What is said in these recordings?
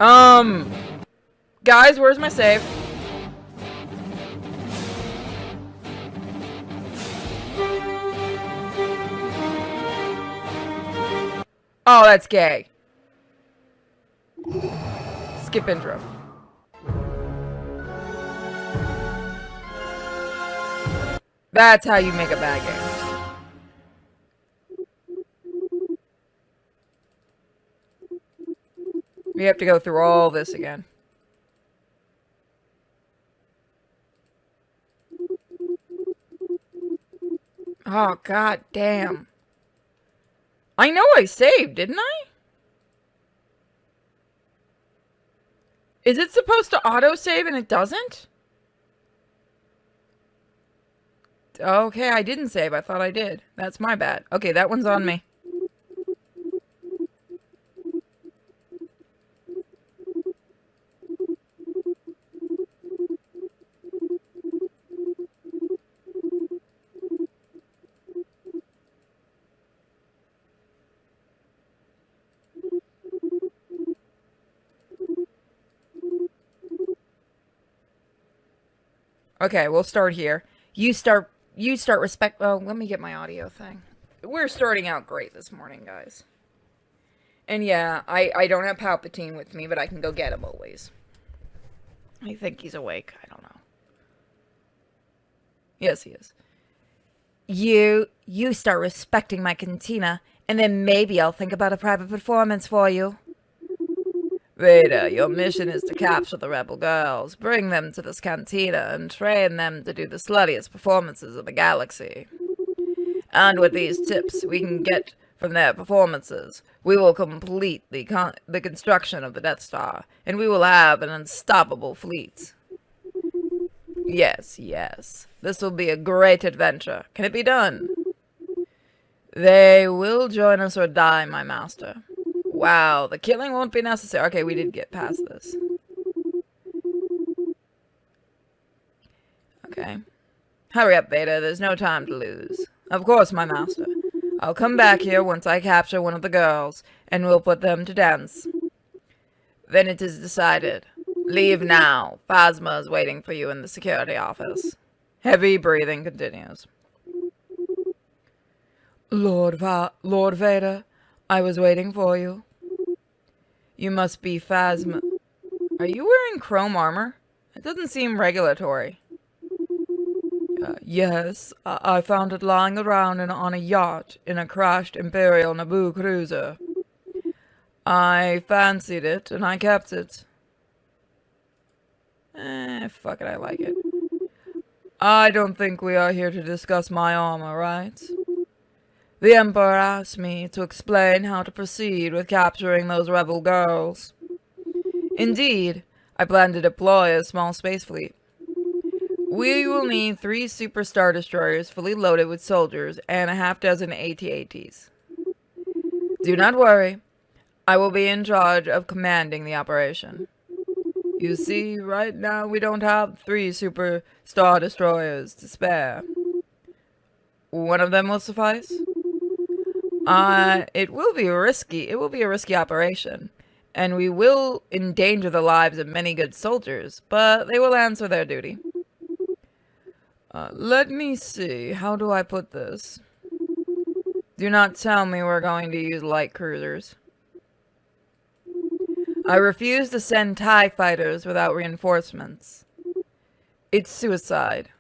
Um, guys, where's my save? Oh, that's gay. Skip intro. That's how you make a bad game. We have to go through all this again. Oh, god damn. I know I saved, didn't I? Is it supposed to auto-save and it doesn't? Okay, I didn't save. I thought I did. That's my bad. Okay, that one's on me. Okay, we'll start here. You start respect. Oh, let me get my audio thing. We're starting out great this morning, guys. And yeah, I don't have Palpatine with me, but I can go get him always. I think he's awake. I don't know. Yes, he is. You start respecting my cantina, and then maybe I'll think about a private performance for you. Vader, your mission is to capture the rebel girls, bring them to this cantina, and train them to do the sluttiest performances in the galaxy. And with these tips we can get from their performances, we will complete the construction of the Death Star, and we will have an unstoppable fleet. Yes, yes. This will be a great adventure. Can it be done? They will join us or die, my master. Wow, the killing won't be necessary. Okay, we did get past this. Okay. Hurry up, Vader. There's no time to lose. Of course, my master. I'll come back here once I capture one of the girls, and we'll put them to dance. Then it is decided. Leave now. Phasma is waiting for you in the security office. Heavy breathing continues. Lord Vader, I was waiting for you. You must be Phasma. Are you wearing chrome armor? It doesn't seem regulatory. Yes, I found it lying around on a yacht in a crashed Imperial Naboo cruiser. I fancied it, and I kept it. Fuck it, I like it. I don't think we are here to discuss my armor, right? The Emperor asked me to explain how to proceed with capturing those rebel girls. Indeed, I plan to deploy a small space fleet. We will need 3 Super Star Destroyers fully loaded with soldiers and a half dozen AT-ATs. Do not worry, I will be in charge of commanding the operation. You see, right now we don't have 3 Super Star Destroyers to spare. One of them will suffice? It will be risky. It will be a risky operation, and we will endanger the lives of many good soldiers, but they will answer their duty. Let me see. How do I put this? Do not tell me we're going to use light cruisers. I refuse to send TIE fighters without reinforcements. It's suicide.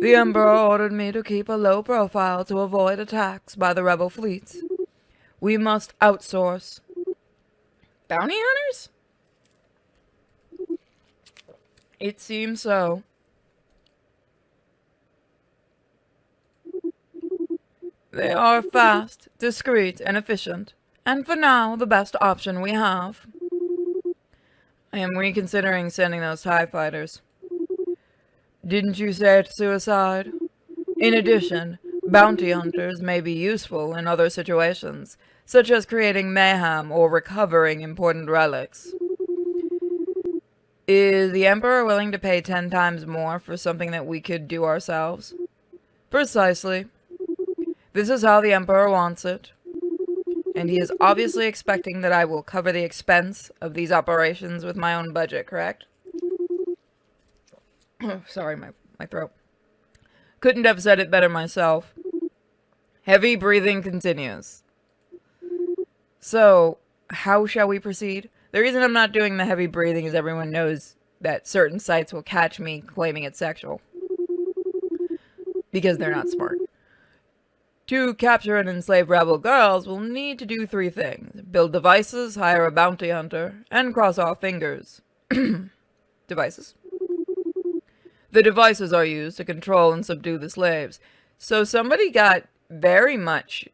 The Emperor ordered me to keep a low profile to avoid attacks by the rebel fleets. We must outsource. Bounty hunters? It seems so. They are fast, discreet, and efficient, and for now, the best option we have. I am reconsidering sending those TIE fighters. Didn't you say it's suicide? In addition, bounty hunters may be useful in other situations, such as creating mayhem or recovering important relics. Is the Emperor willing to pay 10 times more for something that we could do ourselves? Precisely. This is how the Emperor wants it. And he is obviously expecting that I will cover the expense of these operations with my own budget, correct? Sorry, my throat. Couldn't have said it better myself. Heavy breathing continues. So, how shall we proceed? The reason I'm not doing the heavy breathing is everyone knows that certain sites will catch me claiming it's sexual. Because they're not smart. To capture and enslave rebel girls, we'll need to do 3 things. Build devices, hire a bounty hunter, and cross our fingers. Devices. The devices are used to control and subdue the slaves. So somebody got very much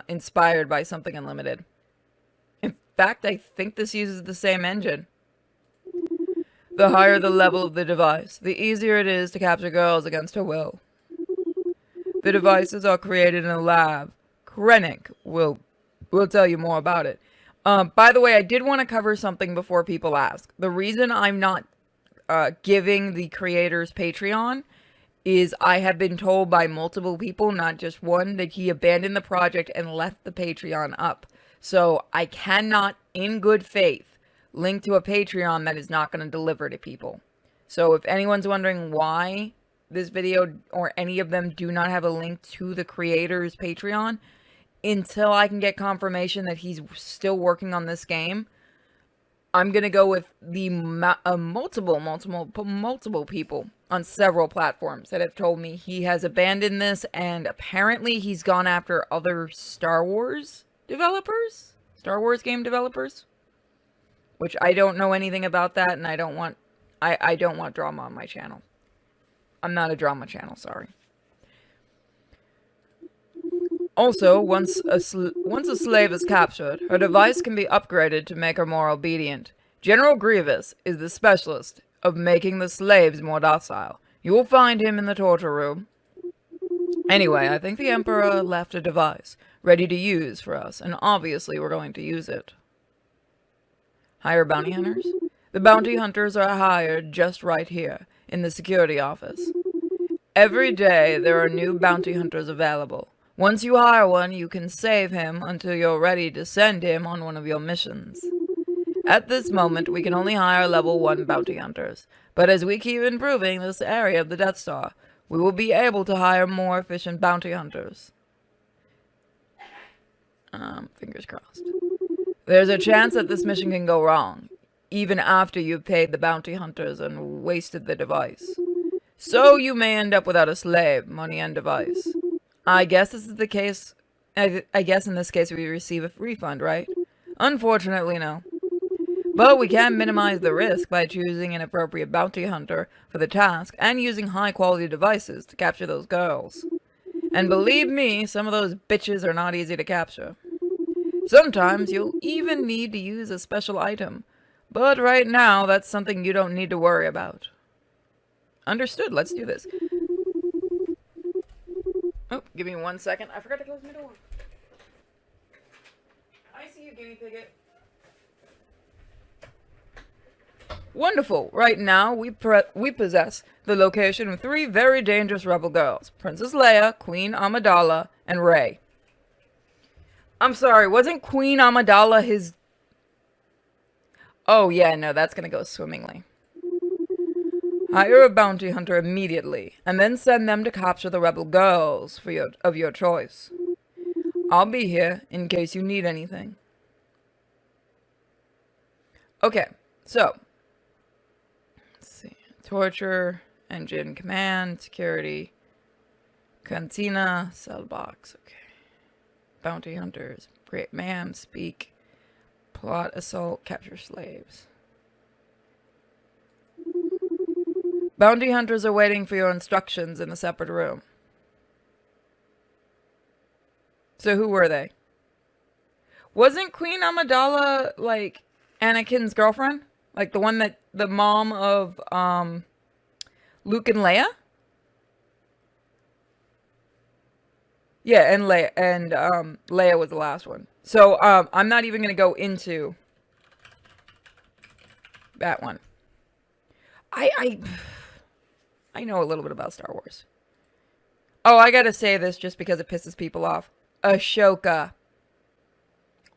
inspired by Something Unlimited. In fact, I think this uses the same engine. The higher the level of the device, the easier it is to capture girls against her will. The devices are created in a lab. Krennic will tell you more about it. By the way, I did want to cover something before people ask. The reason I'm not giving the creators Patreon is I have been told by multiple people, not just one, that he abandoned the project and left the Patreon up. So I cannot, in good faith, link to a Patreon that is not going to deliver to people. So if anyone's wondering why this video or any of them do not have a link to the creator's Patreon, until I can get confirmation that he's still working on this game, I'm gonna go with the multiple people on several platforms that have told me he has abandoned this, and apparently he's gone after other Star Wars game developers, which I don't know anything about that, and I don't want drama on my channel. I'm not a drama channel, sorry. Also, once a slave is captured, her device can be upgraded to make her more obedient. General Grievous is the specialist of making the slaves more docile. You will find him in the torture room. Anyway, I think the Emperor left a device, ready to use for us, and obviously we're going to use it. Hire bounty hunters? The bounty hunters are hired just right here, in the security office. Every day there are new bounty hunters available. Once you hire one, you can save him until you're ready to send him on one of your missions. At this moment, we can only hire level 1 bounty hunters, but as we keep improving this area of the Death Star, we will be able to hire more efficient bounty hunters. Fingers crossed. There's a chance that this mission can go wrong, even after you've paid the bounty hunters and wasted the device. So you may end up without a slave, money, and device. I guess this is the case. I guess in this case we receive a refund, right? Unfortunately, no. But we can minimize the risk by choosing an appropriate bounty hunter for the task and using high-quality devices to capture those girls. And believe me, some of those bitches are not easy to capture. Sometimes you'll even need to use a special item, but right now that's something you don't need to worry about. Understood, let's do this. Oh, give me 1 second. I forgot to close my door. I see you, guinea pigget. Wonderful. Right now, we possess the location of 3 very dangerous rebel girls. Princess Leia, Queen Amidala, and Rey. I'm sorry, wasn't Queen Amidala his... Oh, yeah, no, that's gonna go swimmingly. Hire a bounty hunter immediately, and then send them to capture the rebel girls of your choice. I'll be here in case you need anything. Okay, so... Let's see. Torture, engine, command, security, cantina, cell box, okay. Bounty hunters, great mayhem, speak, plot, assault, capture slaves. Bounty hunters are waiting for your instructions in a separate room. So who were they? Wasn't Queen Amidala, like, Anakin's girlfriend? Like the one that, the mom of, Luke and Leia? Yeah, and Leia was the last one. So, I'm not even gonna go into that one. I know a little bit about Star Wars. Oh, I gotta say this just because it pisses people off. Ahsoka.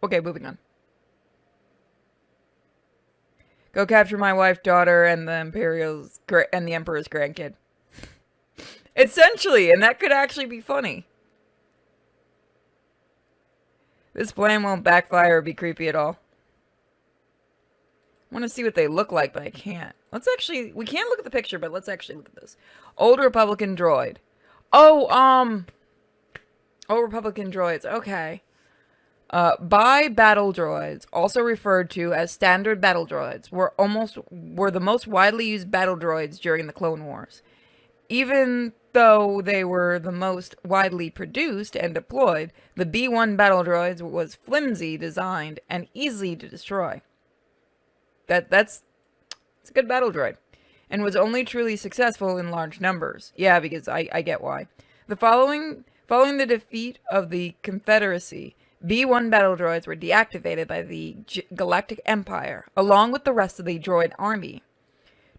Okay, moving on. Go capture my wife, daughter, and the Emperor's grandkid. Essentially, and that could actually be funny. This plan won't backfire or be creepy at all. I want to see what they look like, but I can't. We can't look at the picture, but let's actually look at this. Old Republican droid. Oh, Old Republican droids, okay. Bi-battle droids, also referred to as standard battle droids, were the most widely used battle droids during the Clone Wars. Even though they were the most widely produced and deployed, the B-1 battle droids was flimsy designed and easy to destroy. It's a good battle droid, and was only truly successful in large numbers. Yeah, because I get why. Following the defeat of the Confederacy, B-1 battle droids were deactivated by the Galactic Empire, along with the rest of the droid army.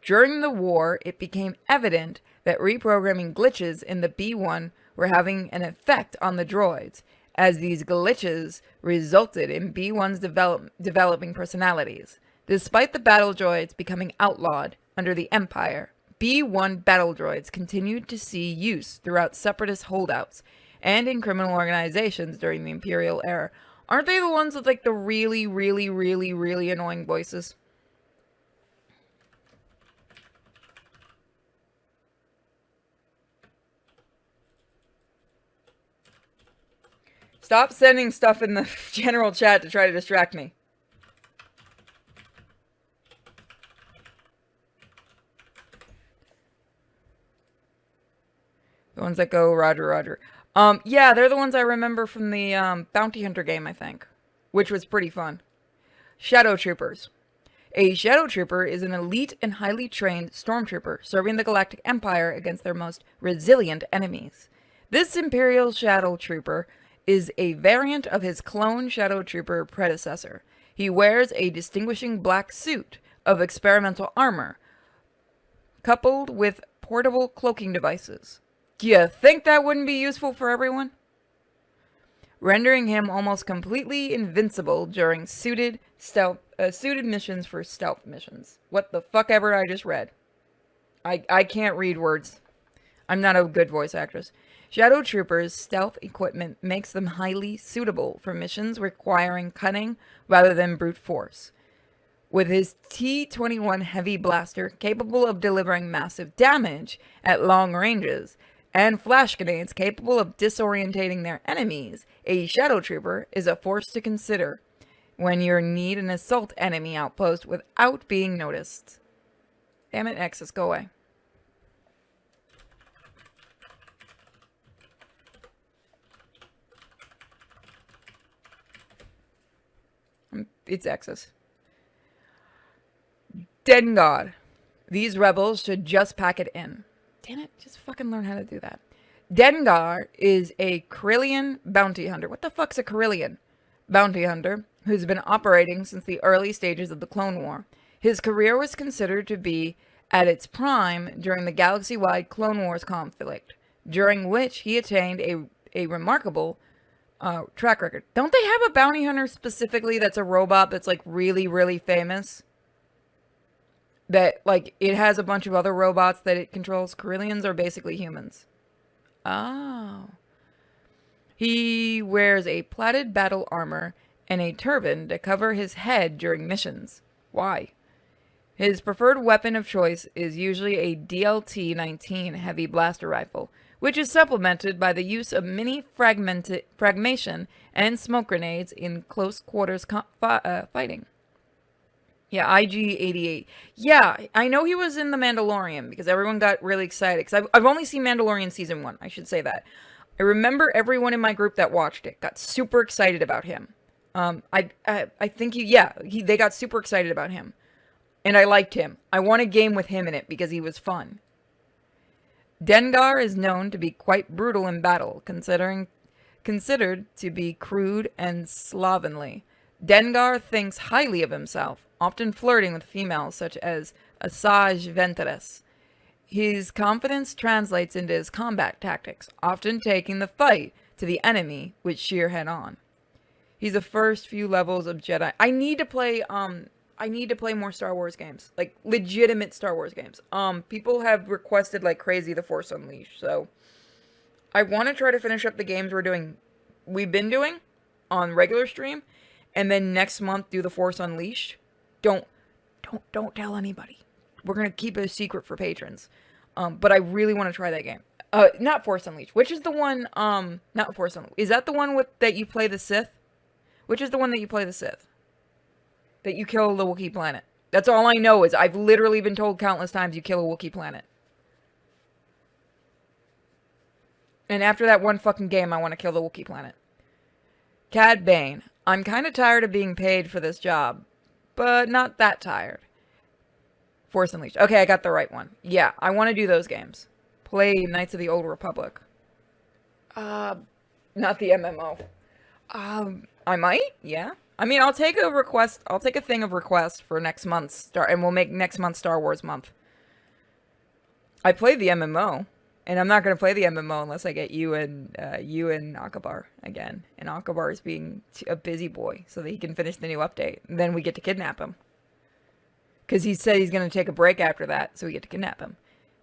During the war, it became evident that reprogramming glitches in the B-1 were having an effect on the droids, as these glitches resulted in B-1's developing personalities. Despite the battle droids becoming outlawed under the Empire, B-1 battle droids continued to see use throughout separatist holdouts and in criminal organizations during the Imperial era. Aren't they the ones with like the really, really, really, really annoying voices? Stop sending stuff in the general chat to try to distract me. The ones that go, Roger, Roger. Yeah, they're the ones I remember from the Bounty Hunter game, I think, which was pretty fun. Shadow Troopers. A Shadow Trooper is an elite and highly trained stormtrooper serving the Galactic Empire against their most resilient enemies. This Imperial Shadow Trooper is a variant of his clone Shadow Trooper predecessor. He wears a distinguishing black suit of experimental armor, coupled with portable cloaking devices. Do you think that wouldn't be useful for everyone? Rendering him almost completely invincible during suited missions for stealth missions. What the fuck ever I just read. I can't read words. I'm not a good voice actress. Shadow Troopers' stealth equipment makes them highly suitable for missions requiring cunning rather than brute force. With his T-21 heavy blaster capable of delivering massive damage at long ranges, and flash grenades capable of disorientating their enemies, a Shadow Trooper is a force to consider when you need an assault enemy outpost without being noticed. Damn it, Nexus, go away. It's Exus. Dengar. These rebels should just pack it in. Damn it, just fucking learn how to do that. Dengar is a Corellian bounty hunter. What the fuck's a Corellian bounty hunter who's been operating since the early stages of the Clone War? His career was considered to be at its prime during the galaxy-wide Clone Wars conflict, during which he attained a remarkable track record. Don't they have a bounty hunter specifically that's a robot that's like really, really famous? That, like, it has a bunch of other robots that it controls. Corellians are basically humans. Oh. He wears a plaited battle armor and a turban to cover his head during missions. Why? His preferred weapon of choice is usually a DLT-19 heavy blaster rifle, which is supplemented by the use of mini fragmentation and smoke grenades in close quarters fighting. Yeah, IG-88. Yeah, I know he was in The Mandalorian because everyone got really excited. Because I've only seen Mandalorian Season 1, I should say that. I remember everyone in my group that watched it got super excited about him. I think they got super excited about him. And I liked him. I won a game with him in it because he was fun. Dengar is known to be quite brutal in battle, considered to be crude and slovenly. Dengar thinks highly of himself, often flirting with females such as Asajj Ventress. His confidence translates into his combat tactics, often taking the fight to the enemy with sheer head-on. He's the first few levels of Jedi. I need to play more Star Wars games. Like legitimate Star Wars games. People have requested like crazy The Force Unleashed, so I want to try to finish up the games we've been doing on regular stream, and then next month do The Force Unleashed. Don't tell anybody. We're gonna keep it a secret for patrons. But I really want to try that game. Not Force Unleashed. Which is the one? Not Force Unleashed. Is that the one with that you play the Sith? Which is the one that you play the Sith? That you kill the Wookiee planet. That's all I know is I've literally been told countless times you kill a Wookiee planet. And after that one fucking game, I want to kill the Wookiee planet. Cad Bane. I'm kind of tired of being paid for this job, but not that tired. Force Unleashed. Okay, I got the right one. Yeah, I want to do those games. Play Knights of the Old Republic. Not the MMO. I might? Yeah. I mean, I'll take a request. I'll take a thing of request for next month's and we'll make next month Star Wars month. I played the MMO, and I'm not going to play the MMO unless I get you and Akabar again. And Akabar is being a busy boy so that he can finish the new update. And then we get to kidnap him. Because he said he's going to take a break after that, so we get to kidnap him.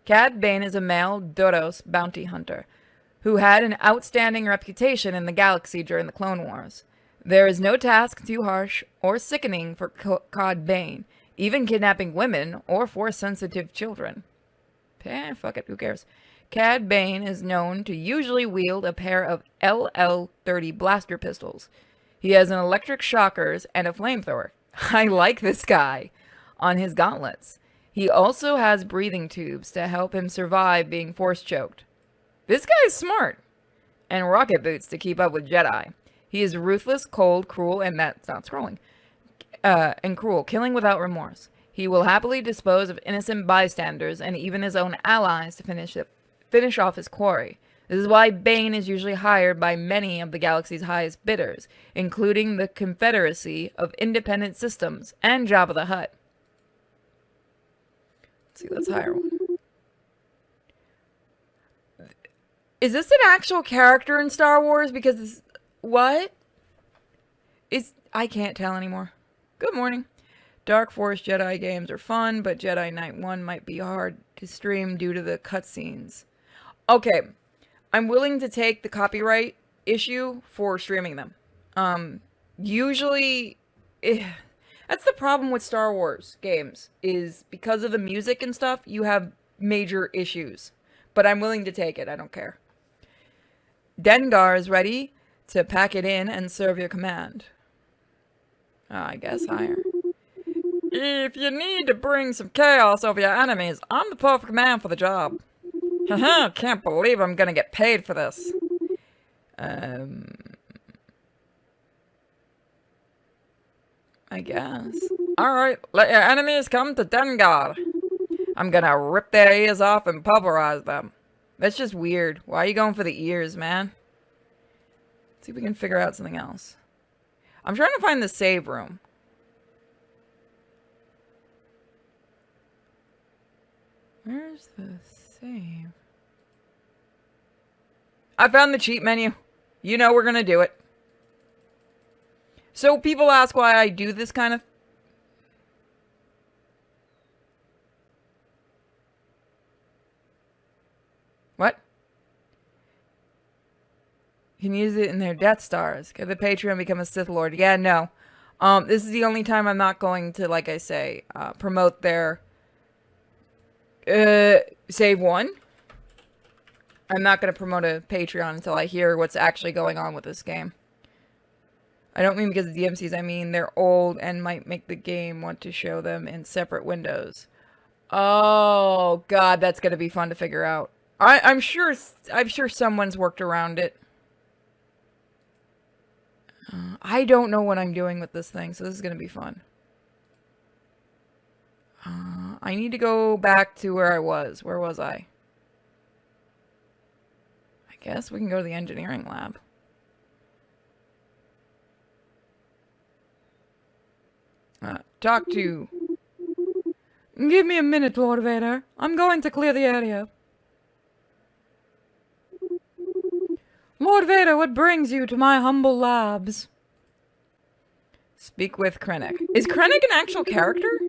Cad Bane is a male Doros bounty hunter who had an outstanding reputation in the galaxy during the Clone Wars. There is no task too harsh or sickening for Cad Bane, even kidnapping women or Force-sensitive children. Fuck it, who cares? Cad Bane is known to usually wield a pair of LL-30 blaster pistols. He has an electric shockers and a flamethrower. I like this guy. On his gauntlets. He also has breathing tubes to help him survive being force-choked. This guy's smart. And rocket boots to keep up with Jedi. He is ruthless, cold, cruel, and that's not scrolling. And cruel, killing without remorse. He will happily dispose of innocent bystanders and even his own allies to finish off his quarry. This is why Bane is usually hired by many of the galaxy's highest bidders, including the Confederacy of Independent Systems and Jabba the Hutt. Let's see, let's hire one. Is this an actual character in Star Wars? Because this, what? I can't tell anymore. Good morning. Dark Force Jedi games are fun, but Jedi Knight 1 might be hard to stream due to the cutscenes. Okay, I'm willing to take the copyright issue for streaming them. Usually, that's the problem with Star Wars games, is because of the music and stuff, you have major issues. But I'm willing to take it, I don't care. Dengar is ready to pack it in and serve your command. I guess higher. If you need to bring some chaos over your enemies, I'm the perfect man for the job. Haha, can't believe I'm gonna get paid for this. I guess. Alright, let your enemies come to Dengar. I'm gonna rip their ears off and pulverize them. That's just weird. Why are you going for the ears, man? Let's see if we can figure out something else. I'm trying to find the save room. Where's the save? I found the cheat menu. You know we're gonna do it. So people ask why I do this kind of... What? You can use it in their Death Stars. Could the Patreon become a Sith Lord? Yeah, no. This is the only time I'm not going to, like I say, promote their... Save one. I'm not going to promote a Patreon until I hear what's actually going on with this game. I don't mean because of DMCs, I mean they're old and might make the game want to show them in separate windows. Oh, God, that's going to be fun to figure out. I'm sure someone's worked around it. I don't know what I'm doing with this thing, so this is going to be fun. I need to go back to where I was. Where was I? I guess we can go to the engineering lab. Talk to... Give me a minute, Lord Vader. I'm going to clear the area. Lord Vader, what brings you to my humble labs? Speak with Krennic. Is Krennic an actual character?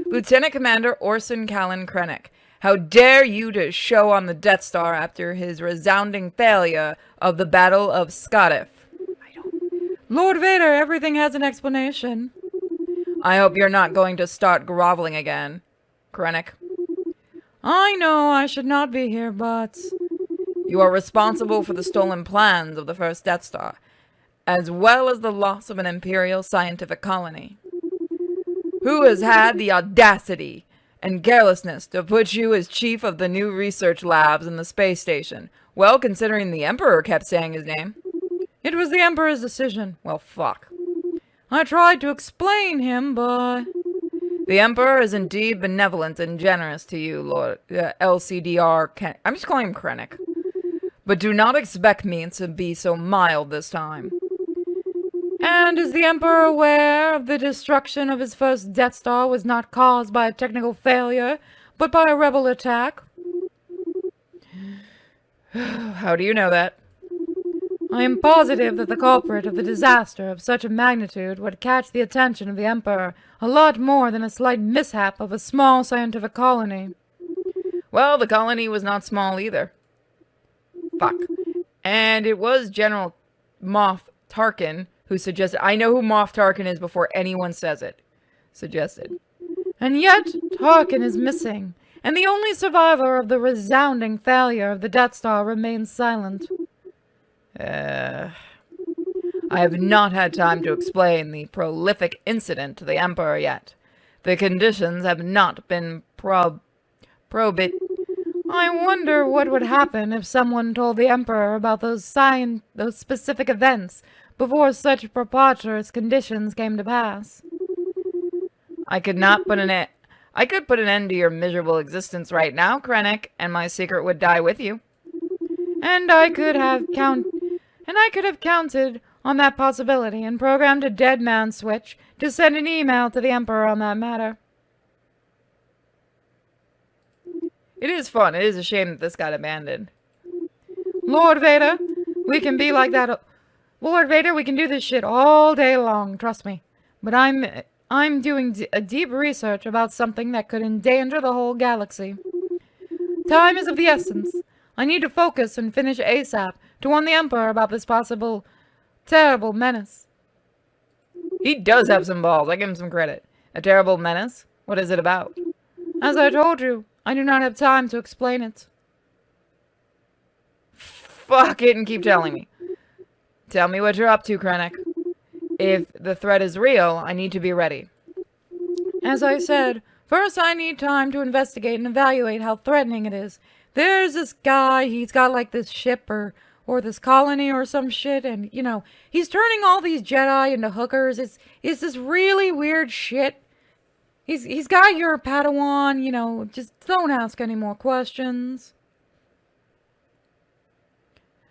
Lieutenant Commander Orson Callan Krennic. How dare you to show on the Death Star after his resounding failure of the Battle of Scarif? Lord Vader, everything has an explanation. I hope you're not going to start groveling again, Krennic. I know I should not be here, but... You are responsible for the stolen plans of the first Death Star, as well as the loss of an Imperial scientific colony. Who has had the audacity and carelessness to put you as chief of the new research labs in the space station? Well, considering the Emperor kept saying his name. It was the Emperor's decision. Well, fuck. I tried to explain him, but... The Emperor is indeed benevolent and generous to you, Lord LCDR I'm just calling him Krennic. But do not expect me to be so mild this time. And is the Emperor aware of the destruction of his first Death Star was not caused by a technical failure, but by a rebel attack? How do you know that? I am positive that the culprit of the disaster of such a magnitude would catch the attention of the Emperor a lot more than a slight mishap of a small scientific colony. Well, the colony was not small either. Fuck. And it was General Moff Tarkin who suggested... I know who Moff Tarkin is before anyone says it. Suggested. And yet, Tarkin is missing, and the only survivor of the resounding failure of the Death Star remains silent. I have not had time to explain the prolific incident to the Emperor yet. The conditions have not been probit. I wonder what would happen if someone told the Emperor about those specific events before such preposterous conditions came to pass. I could put an end to your miserable existence right now, Krennic, and my secret would die with you. And I could have counted on that possibility and programmed a dead man switch to send an email to the Emperor on that matter. It is fun. It is a shame that this got abandoned. Lord Vader, we can be like that. Lord Vader, we can do this shit all day long, trust me. But I'm doing a deep research about something that could endanger the whole galaxy. Time is of the essence. I need to focus and finish ASAP to warn the Emperor about this possible terrible menace. He does have some balls. I give him some credit. A terrible menace? What is it about? As I told you, I do not have time to explain it. Fuck it and keep telling me. Tell me what you're up to, Krennic. If the threat is real, I need to be ready. As I said, first I need time to investigate and evaluate how threatening it is. There's this guy, he's got like this ship or this colony or some shit, and, you know, he's turning all these Jedi into hookers. It's this really weird shit. He's got your Padawan, you know, just don't ask any more questions.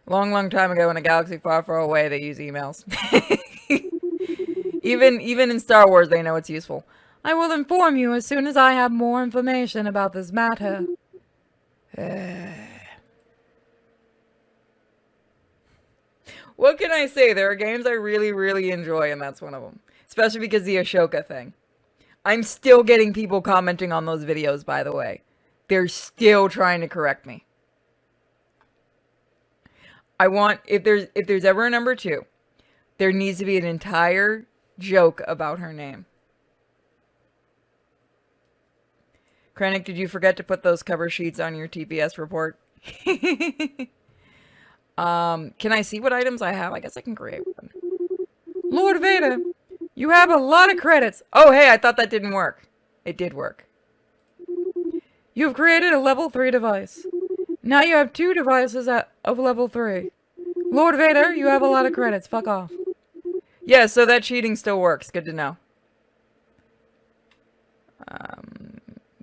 Long time ago in a galaxy far, far away, they use emails. Even in Star Wars, they know it's useful. I will inform you as soon as I have more information about this matter. What can I say? There are games I really, really enjoy, and that's one of them. Especially because the Ashoka thing. I'm still getting people commenting on those videos, by the way. They're still trying to correct me. I want, if there's ever a number 2, there needs to be an entire joke about her name. Krennic, did you forget to put those cover sheets on your TPS report? Can I see what items I have? I guess I can create one. Lord Vader, you have a lot of credits. Oh, hey, I thought that didn't work. It did work. You've created a level 3 device. Now you have 2 devices of level 3. Lord Vader, you have a lot of credits. Fuck off. Yeah, so that cheating still works. Good to know.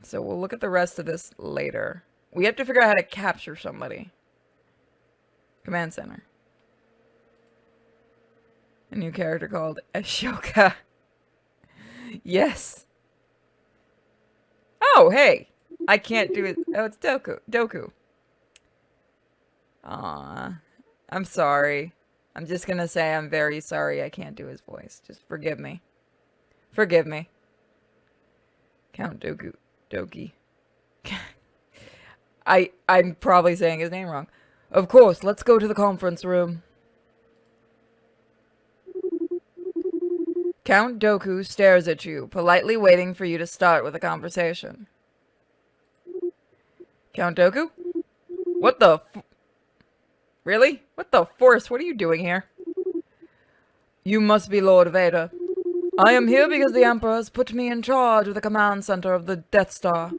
So we'll look at the rest of this later. We have to figure out how to capture somebody. Command Center. A new character called Ashoka. Yes. Oh, hey. I can't do it. Oh, it's Dooku. Aww. I'm sorry. I'm just gonna say I'm very sorry I can't do his voice. Just forgive me. Forgive me. Count Doki. I'm probably saying his name wrong. Of course, let's go to the conference room. Count Doku stares at you, politely waiting for you to start with a conversation. Count Doku? What the Really? What the force? What are you doing here? You must be Lord Vader. I am here because the Emperor has put me in charge of the command center of the Death Star.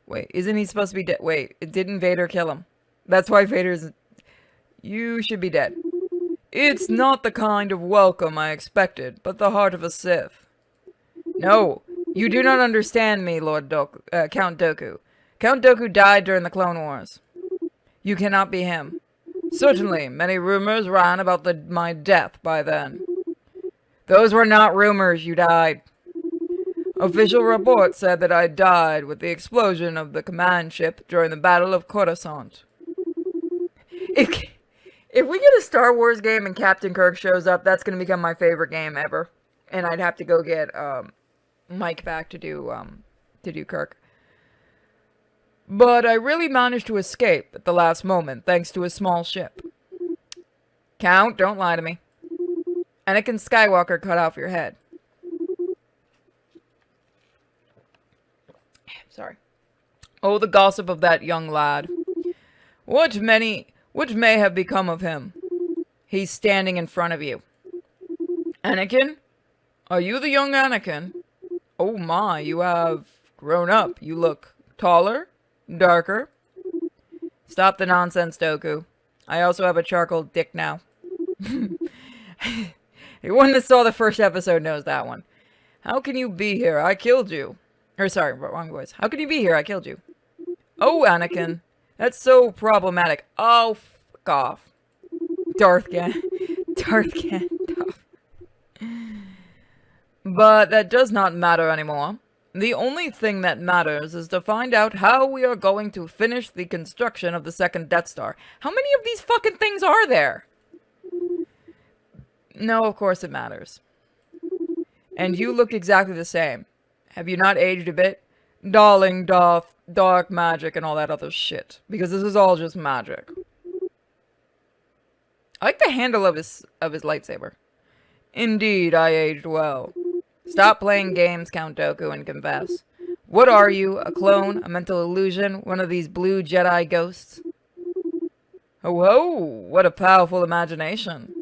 Wait, isn't he supposed to be dead? Wait, didn't Vader kill him? That's why Vader's... You should be dead. It's not the kind of welcome I expected, but the heart of a Sith. No, you do not understand me, Count Dooku. Count Dooku died during the Clone Wars. You cannot be him. Certainly, many rumors ran about my death by then. Those were not rumors, you died. Official reports said that I died with the explosion of the command ship during the Battle of Coruscant. If we get a Star Wars game and Captain Kirk shows up, that's going to become my favorite game ever. And I'd have to go get Mike back to do Kirk. But I really managed to escape at the last moment thanks to a small ship. Count, don't lie to me. Anakin Skywalker cut off your head. Sorry. Oh, the gossip of that young lad. What may have become of him? He's standing in front of you. Anakin? Are you the young Anakin? Oh my, you have grown up. You look taller, darker. Stop the nonsense, Dooku. I also have a charcoal dick now. Anyone that saw the first episode knows that one. How can you be here? I killed you. Or sorry, wrong voice. How can you be here? I killed you. Oh, Anakin. That's so problematic. Oh, fuck off. Darth Gandalf. But that does not matter anymore. The only thing that matters is to find out how we are going to finish the construction of the second Death Star. How many of these fucking things are there? No, of course it matters. And you look exactly the same. Have you not aged a bit? Darling, dark magic and all that other shit. Because this is all just magic. I like the handle of his lightsaber. Indeed, I aged well. Stop playing games, Count Dooku, and confess. What are you, a clone, a mental illusion, one of these blue Jedi ghosts? Oh, what a powerful imagination.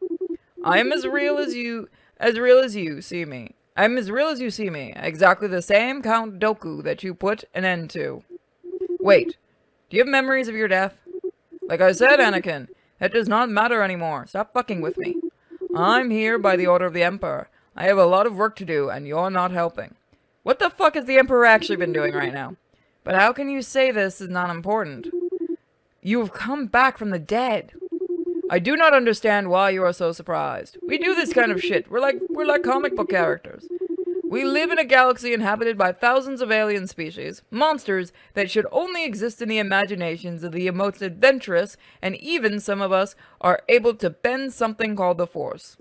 I am as real as you see me. I'm as real as you see me. Exactly the same Count Dooku that you put an end to. Wait, do you have memories of your death? Like I said, Anakin, that does not matter anymore. Stop fucking with me. I'm here by the order of the Emperor. I have a lot of work to do, and you're not helping. What the fuck has the Emperor actually been doing right now? But how can you say this is not important? You have come back from the dead. I do not understand why you are so surprised. We do this kind of shit. We're like comic book characters. We live in a galaxy inhabited by thousands of alien species, monsters that should only exist in the imaginations of the most adventurous, and even some of us are able to bend something called the Force.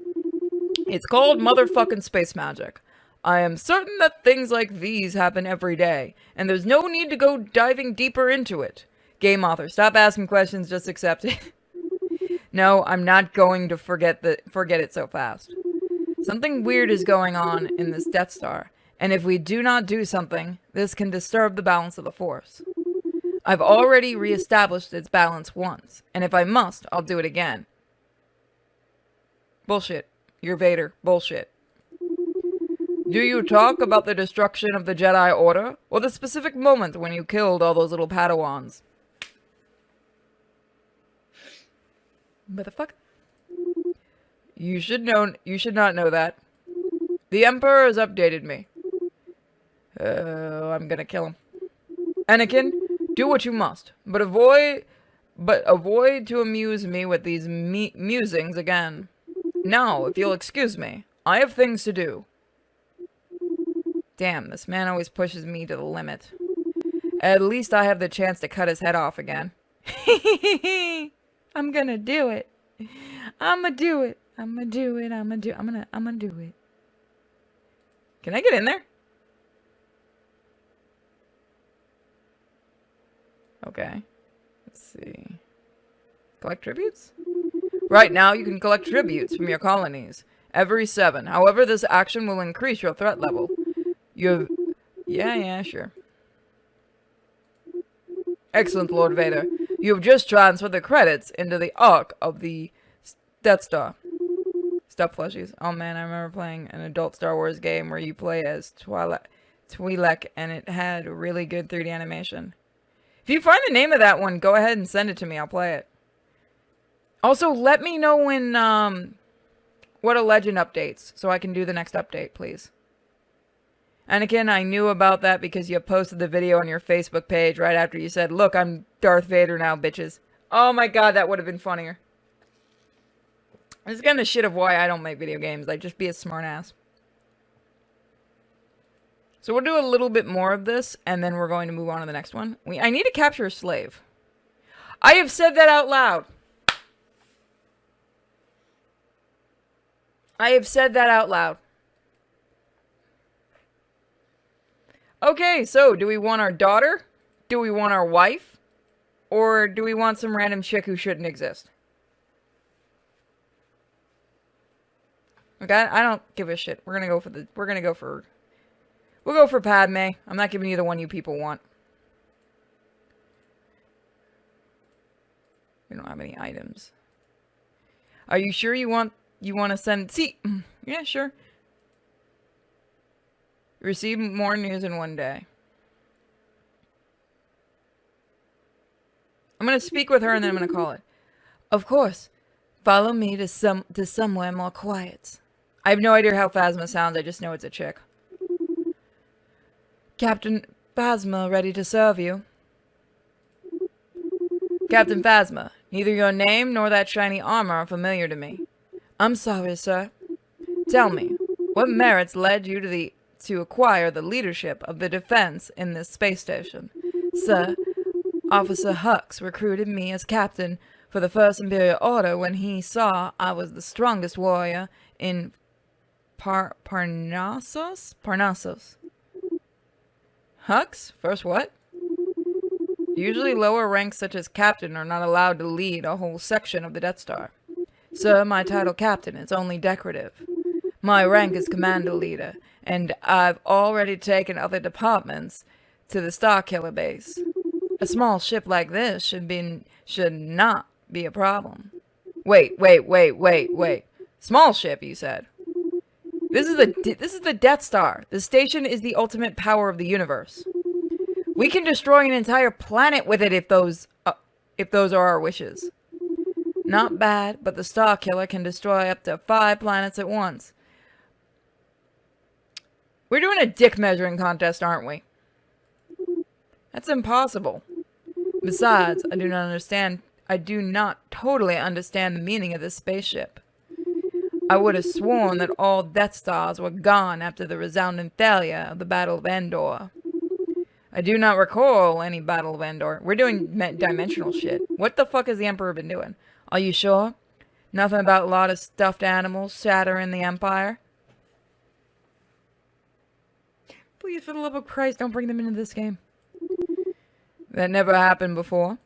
It's called motherfucking space magic. I am certain that things like these happen every day, and there's no need to go diving deeper into it. Game author, stop asking questions, just accept it. No, I'm not going to forget it so fast. Something weird is going on in this Death Star, and if we do not do something, this can disturb the balance of the Force. I've already reestablished its balance once, and if I must, I'll do it again. Bullshit. You're Vader. Bullshit. Do you talk about the destruction of the Jedi Order, or the specific moment when you killed all those little Padawans? What the fuck? You should not know that. The Emperor has updated me. I'm gonna kill him. Anakin, do what you must, but avoid to amuse me with these musings again. Now, if you'll excuse me, I have things to do. Damn, this man always pushes me to the limit. At least I have the chance to cut his head off again. I'm gonna do it. I'm gonna do it. Can I get in there? Okay. Let's see. Collect tributes? Right now, you can collect tributes from your colonies. Every 7. However, this action will increase your threat level. You have... Yeah, sure. Excellent, Lord Vader. You have just transferred the credits into the Ark of the Death Star. Stop plushies. Oh man, I remember playing an adult Star Wars game where you play as Twi'lek, and it had really good 3D animation. If you find the name of that one, go ahead and send it to me. I'll play it. Also, let me know when, what a legend updates, so I can do the next update, please. Anakin, I knew about that because you posted the video on your Facebook page right after you said, "Look, I'm Darth Vader now, bitches." Oh my god, that would have been funnier. This is kind of shit of why I don't make video games. I just be a smartass. So we'll do a little bit more of this, and then we're going to move on to the next one. I need to capture a slave. I have said that out loud. I have said that out loud. Okay, so do we want our daughter? Do we want our wife? Or do we want some random chick who shouldn't exist? Okay, I don't give a shit. We'll go for Padme. I'm not giving you the one you people want. We don't have any items. Are you sure you want to send... See, yeah, sure. Receive more news in 1 day. I'm going to speak with her and then I'm going to call it. Of course. Follow me to somewhere more quiet. I have no idea how Phasma sounds. I just know it's a chick. Captain Phasma, ready to serve you. Captain Phasma, neither your name nor that shiny armor are familiar to me. I'm sorry, sir. Tell me, what merits led you to acquire the leadership of the defense in this space station? Sir, Officer Hux recruited me as captain for the First Imperial Order when he saw I was the strongest warrior in Parnassus? Hux? First what? Usually lower ranks such as captain are not allowed to lead a whole section of the Death Star. Sir, my title captain is only decorative. My rank is commander leader, and I've already taken other departments to the Starkiller base. A small ship like this should not be a problem. Wait. Small ship, you said? This is the Death Star. The station is the ultimate power of the universe. We can destroy an entire planet with it if those are our wishes. Not bad, but the Starkiller can destroy up to 5 planets at once. We're doing a dick measuring contest, aren't we? That's impossible. Besides, I do not totally understand the meaning of this spaceship. I would have sworn that all Death Stars were gone after the resounding failure of the Battle of Endor. I do not recall any Battle of Endor. We're doing dimensional shit. What the fuck has the Emperor been doing? Are you sure? Nothing about a lot of stuffed animals shattering the Empire? Please, for the love of Christ, don't bring them into this game. That never happened before.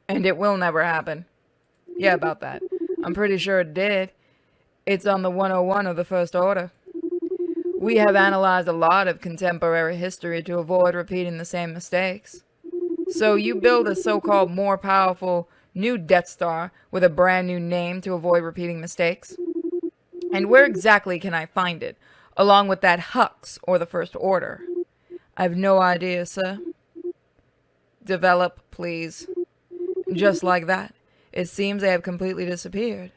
And it will never happen. Yeah, about that. I'm pretty sure it did. It's on the 101 of the First Order. We have analyzed a lot of contemporary history to avoid repeating the same mistakes. So you build a so-called more powerful new Death Star with a brand new name to avoid repeating mistakes? And where exactly can I find it, along with that Hux or the First Order? I have no idea, sir. Develop, please. Just like that. It seems they have completely disappeared.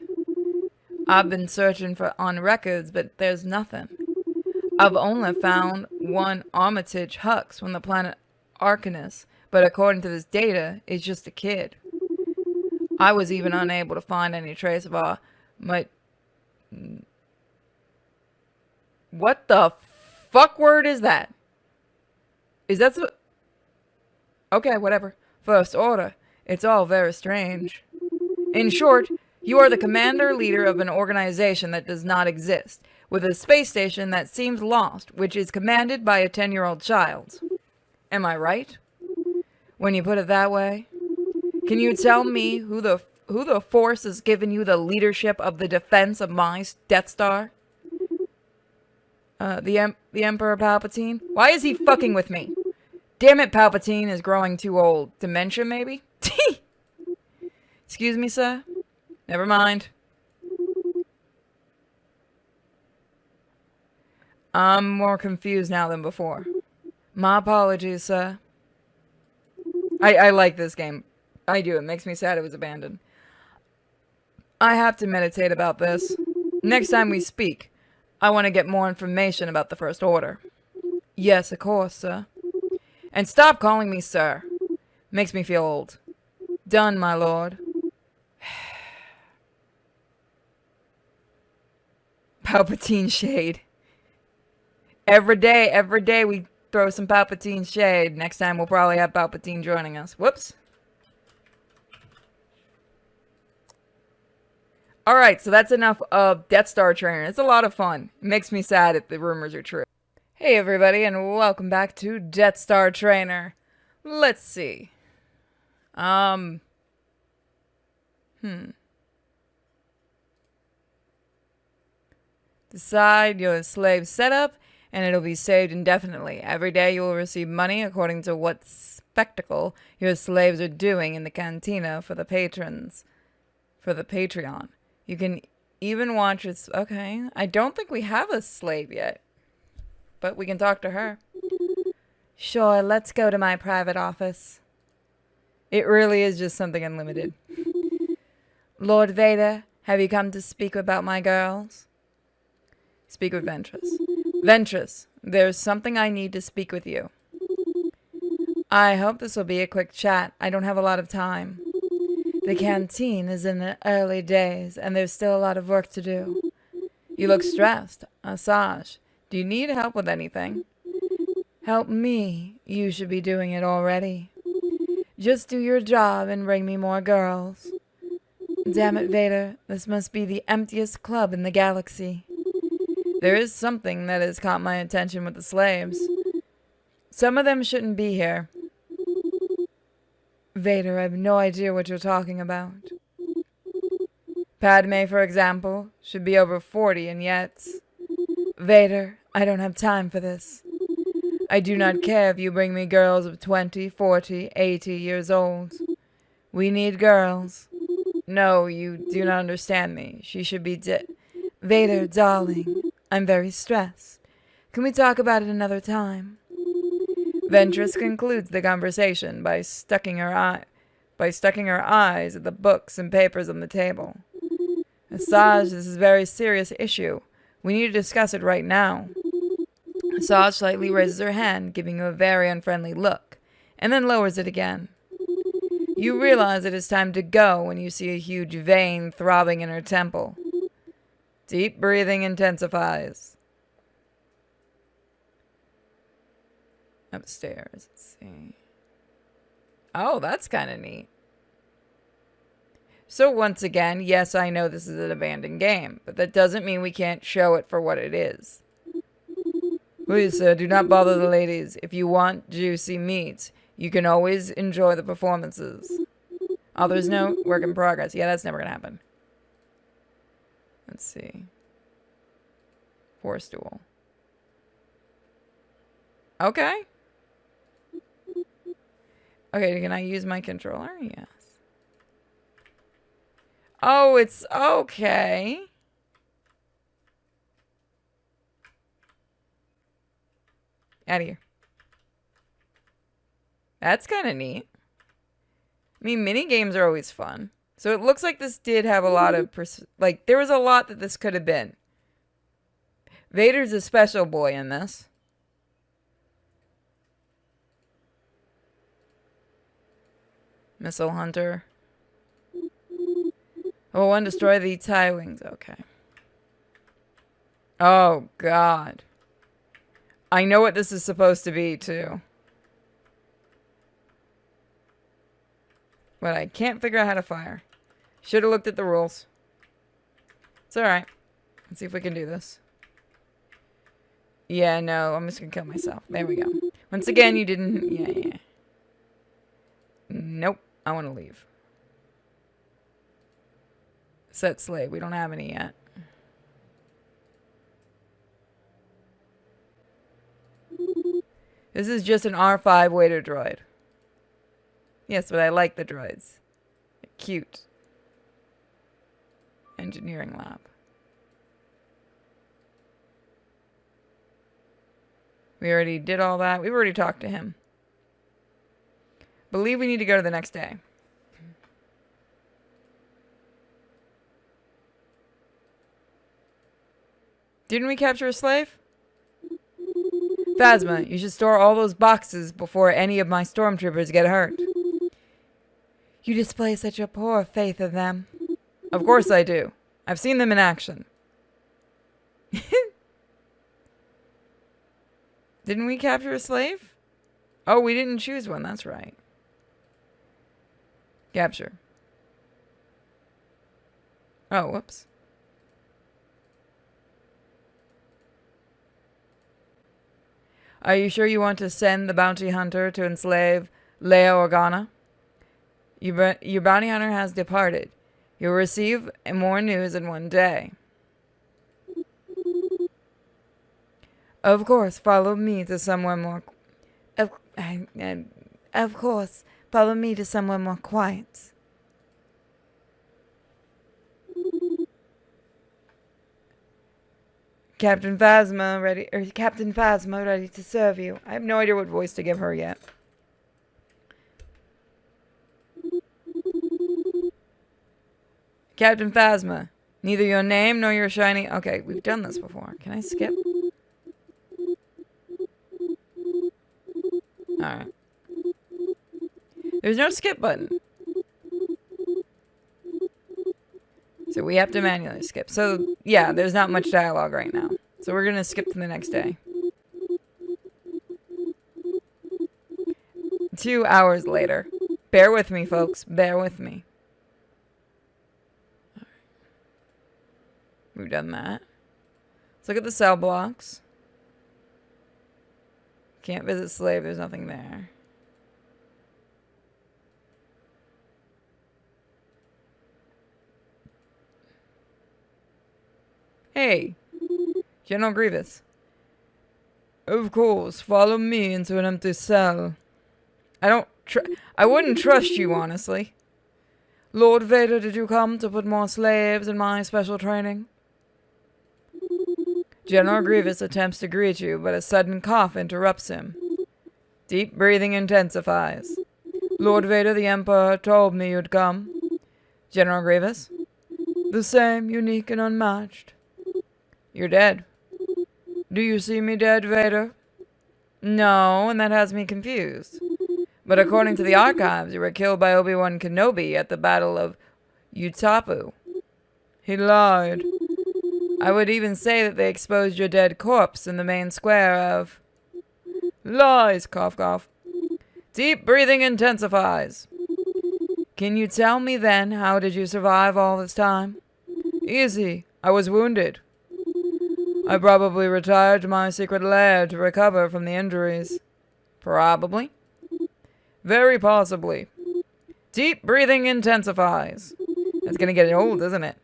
I've been searching on records, but there's nothing. I've only found one Armitage Hux from the planet Arcanus, but according to this data, it's just a kid. I was even unable to find any trace of our... What the fuck word is that? Is that... Okay, whatever. First Order. It's all very strange. In short, You are the commander-leader of an organization that does not exist, with a space station that seems lost, which is commanded by a 10-year-old child. Am I right? When you put it that way? Can you tell me who the Force has given you the leadership of the defense of my Death Star? The Emperor Palpatine? Why is he fucking with me? Damn it, Palpatine is growing too old. Dementia, maybe? Excuse me, sir? Never mind. I'm more confused now than before. My apologies, sir. I like this game. I do. It makes me sad it was abandoned. I have to meditate about this. Next time we speak, I want to get more information about the First Order. Yes, of course, sir. And stop calling me sir. Makes me feel old. Done, my lord. Palpatine shade. Every day we throw some Palpatine shade. Next time we'll probably have Palpatine joining us. Whoops. Alright, so that's enough of Death Star Trainer. It's a lot of fun. It makes me sad if the rumors are true. Hey everybody, and welcome back to Death Star Trainer. Let's see. Decide your slave setup, and it'll be saved indefinitely. Every day you will receive money according to what spectacle your slaves are doing in the cantina for the patrons. For the Patreon. You can even watch its... Okay, I don't think we have a slave yet. But we can talk to her. Sure, let's go to my private office. It really is just something unlimited. Lord Vader, have you come to speak about my girls? Speak with Ventress. Ventress, there's something I need to speak with you. I hope this will be a quick chat. I don't have a lot of time. The canteen is in the early days, and there's still a lot of work to do. You look stressed. Asajj, do you need help with anything? Help me. You should be doing it already. Just do your job and bring me more girls. Damn it, Vader. This must be the emptiest club in the galaxy. There is something that has caught my attention with the slaves. Some of them shouldn't be here. Vader, I have no idea what you're talking about. Padme, for example, should be over 40 and yet... Vader, I don't have time for this. I do not care if you bring me girls of 20, 40, 80 years old. We need girls. No, you do not understand me. She should be dead. Vader, darling, I'm very stressed. Can we talk about it another time? Ventress concludes the conversation by sticking her eyes at the books and papers on the table. Asajj, this is a very serious issue. We need to discuss it right now. Asajj slightly raises her hand, giving you a very unfriendly look, and then lowers it again. You realize it is time to go when you see a huge vein throbbing in her temple. Deep breathing intensifies. Upstairs, let's see. Oh, that's kind of neat. So once again, yes, I know this is an abandoned game, but that doesn't mean we can't show it for what it is. Please, sir, do not bother the ladies. If you want juicy meat, you can always enjoy the performances. Author's note, work in progress. Yeah, that's never gonna happen. Let's see. Force duel. Okay. Okay, can I use my controller? Yes. Oh, it's okay. Out of here. That's kind of neat. I mean, mini games are always fun. So it looks like this did have a lot of... there was a lot that this could have been. Vader's a special boy in this. Missile Hunter. Oh, one destroy the TIE wings. Okay. Oh, God. I know what this is supposed to be, too. But I can't figure out how to fire. Should have looked at the rules. It's alright. Let's see if we can do this. Yeah, no, I'm just gonna kill myself. There we go. Once again, you didn't... Yeah. Nope. I want to leave. Set slave. We don't have any yet. This is just an R5 waiter droid. Yes, but I like the droids. They're cute. Engineering lab. We already did all that. We've already talked to him. Believe we need to go to the next day. Didn't we capture a slave? Phasma, you should store all those boxes before any of my stormtroopers get hurt. You display such a poor faith in them. Of course I do. I've seen them in action. Didn't we capture a slave? Oh, we didn't choose one. That's right. Capture. Oh, whoops. Are you sure you want to send the bounty hunter to enslave Leia Organa? Your bounty hunter has departed. You'll receive more news in one day. Of course, follow me to somewhere more... Of course, follow me to somewhere more quiet. Captain Phasma ready to serve you. I have no idea what voice to give her yet. Captain Phasma, neither your name nor your shiny... Okay, we've done this before. Can I skip? Alright. There's no skip button. So we have to manually skip. So, yeah, there's not much dialogue right now. So we're going to skip to the next day. 2 hours later. Bear with me, folks. Bear with me. We've done that. Let's look at the cell blocks. Can't visit slave. There's nothing there. Hey, General Grievous. Of course, follow me into an empty cell. I wouldn't trust you, honestly. Lord Vader, did you come to put more slaves in my special training? General Grievous attempts to greet you, but a sudden cough interrupts him. Deep breathing intensifies. Lord Vader, the Emperor told me you'd come. General Grievous. The same, unique and unmatched. You're dead. Do you see me dead, Vader? No, and that has me confused. But according to the archives, you were killed by Obi-Wan Kenobi at the Battle of Utapu. He lied. I would even say that they exposed your dead corpse in the main square of... Lies, cough cough. Deep breathing intensifies. Can you tell me then, how did you survive all this time? Easy. I was wounded. I probably retired to my secret lair to recover from the injuries. Probably. Very possibly. Deep breathing intensifies. That's gonna get old, isn't it?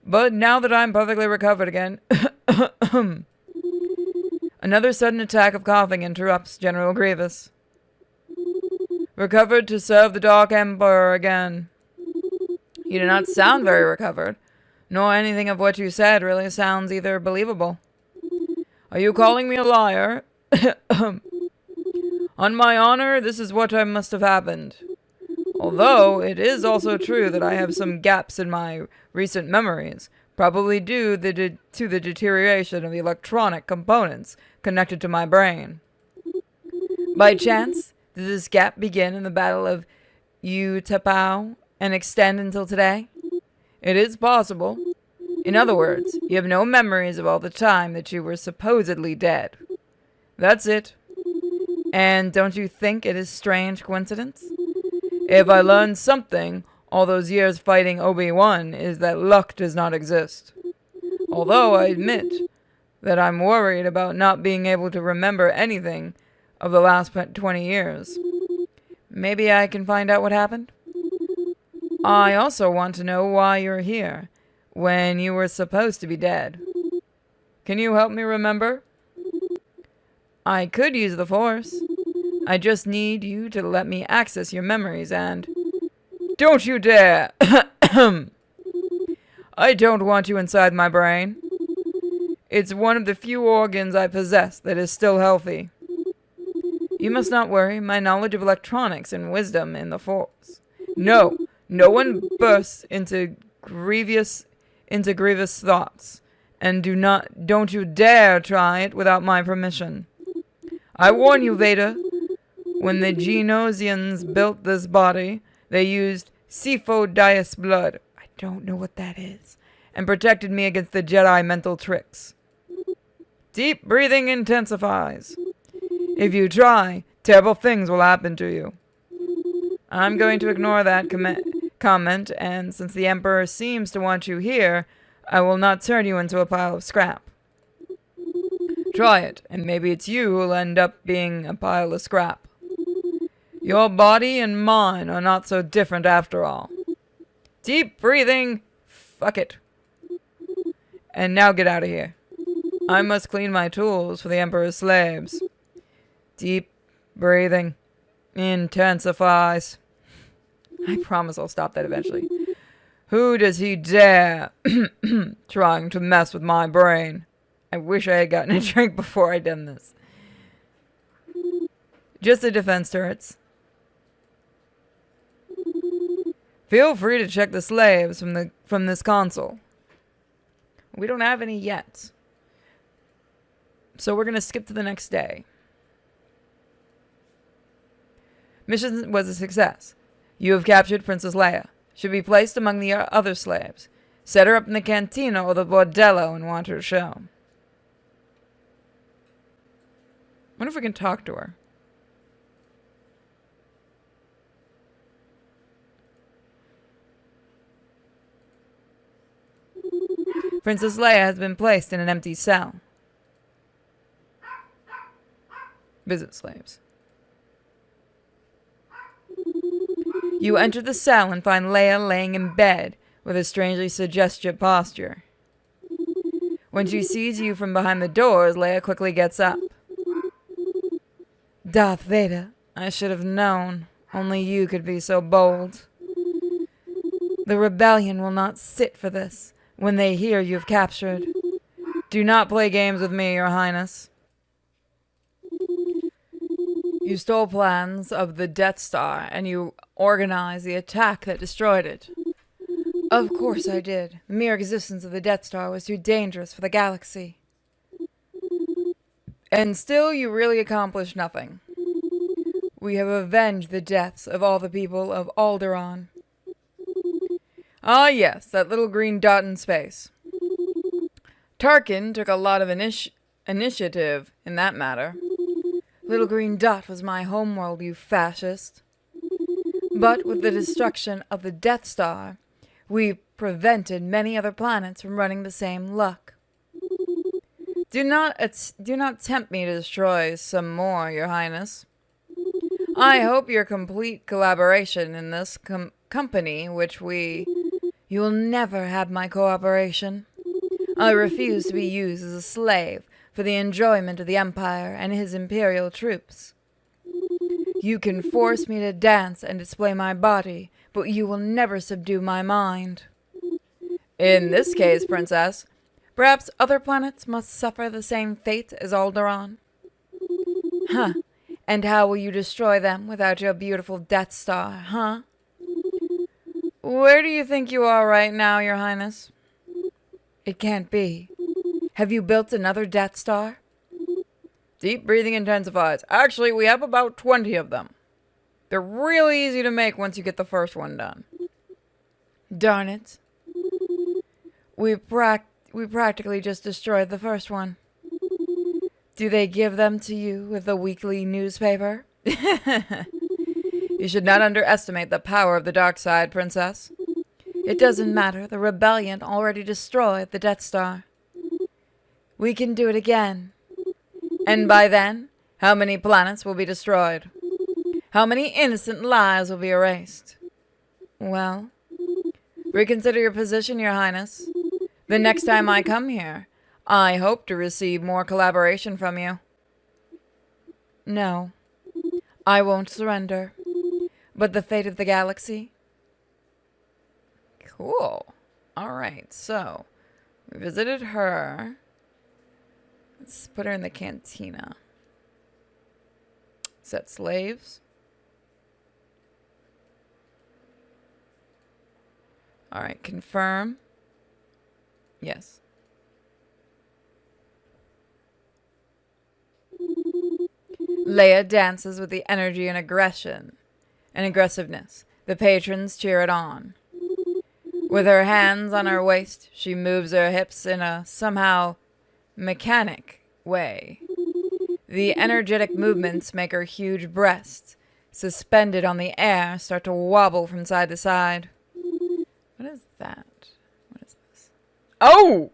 But now that I'm perfectly recovered again... Another sudden attack of coughing interrupts General Grievous. Recovered to serve the Dark Emperor again. You do not sound very recovered. Nor anything of what you said really sounds either believable. Are you calling me a liar? On my honor, this is what must have happened. Although, it is also true that I have some gaps in my recent memories, probably due to the deterioration of the electronic components connected to my brain. By chance, did this gap begin in the Battle of Utapau and extend until today? It is possible. In other words, you have no memories of all the time that you were supposedly dead. That's it. And don't you think it is strange coincidence? If I learned something, all those years fighting Obi-Wan is that luck does not exist. Although I admit that I'm worried about not being able to remember anything of the last 20 years. Maybe I can find out what happened? I also want to know why you're here, when you were supposed to be dead. Can you help me remember? I could use the Force. I just need you to let me access your memories and... Don't you dare! I don't want you inside my brain. It's one of the few organs I possess that is still healthy. You must not worry, my knowledge of electronics and wisdom in the Force. No one bursts into grievous thoughts, and don't you dare try it without my permission. I warn you, Vader, when the Geonosians built this body, they used Sifo-Dyas blood, I don't know what that is, and protected me against the Jedi mental tricks. Deep breathing intensifies. If you try, terrible things will happen to you. I'm going to ignore that comment, and since the Emperor seems to want you here, I will not turn you into a pile of scrap. Try it, and maybe it's you who'll end up being a pile of scrap. Your body and mine are not so different after all. Deep breathing, fuck it. And now get out of here. I must clean my tools for the Emperor's slaves. Deep breathing intensifies. I promise I'll stop that eventually. Who does he dare trying to mess with my brain? I wish I had gotten a drink before I done this. Just the defense turrets. Feel free to check the slaves from this console. We don't have any yet. So we're going to skip to the next day. Mission was a success. You have captured Princess Leia. She'll be placed among the other slaves. Set her up in the cantina or the bordello and want her show. Wonder if we can talk to her. Princess Leia has been placed in an empty cell. Visit slaves. You enter the cell and find Leia laying in bed with a strangely suggestive posture. When she sees you from behind the doors, Leia quickly gets up. Darth Vader, I should have known. Only you could be so bold. The rebellion will not sit for this when they hear you have captured. Do not play games with me, Your Highness. You stole plans of the Death Star, and you organized the attack that destroyed it. Of course I did. The mere existence of the Death Star was too dangerous for the galaxy. And still you really accomplished nothing. We have avenged the deaths of all the people of Alderaan. Ah yes, that little green dot in space. Tarkin took a lot of initiative in that matter. Little green dot was my homeworld, you fascist. But with the destruction of the Death Star, we prevented many other planets from running the same luck. Do not tempt me to destroy some more, Your Highness. I hope your complete collaboration in this company, you will never have my cooperation. I refuse to be used as a slave for the enjoyment of the Empire and his Imperial troops. You can force me to dance and display my body, but you will never subdue my mind. In this case, Princess, perhaps other planets must suffer the same fate as Alderaan. Huh. And how will you destroy them without your beautiful Death Star, huh? Where do you think you are right now, Your Highness? It can't be. Have you built another Death Star? Deep breathing intensifies. Actually, we have about 20 of them. They're really easy to make once you get the first one done. Darn it. We practically just destroyed the first one. Do they give them to you with the weekly newspaper? You should not underestimate the power of the dark side, Princess. It doesn't matter. The rebellion already destroyed the Death Star. We can do it again. And by then, how many planets will be destroyed? How many innocent lives will be erased? Well, reconsider your position, Your Highness. The next time I come here, I hope to receive more collaboration from you. No, I won't surrender. But the fate of the galaxy? Cool. Alright, so we visited her. Let's put her in the cantina. Set slaves. Alright, confirm. Yes. Leia dances with the energy and aggression and aggressiveness. The patrons cheer it on. With her hands on her waist, she moves her hips in a somehow mechanic way. The energetic movements make her huge breasts, suspended on the air, start to wobble from side to side. What is that? What is this? Oh!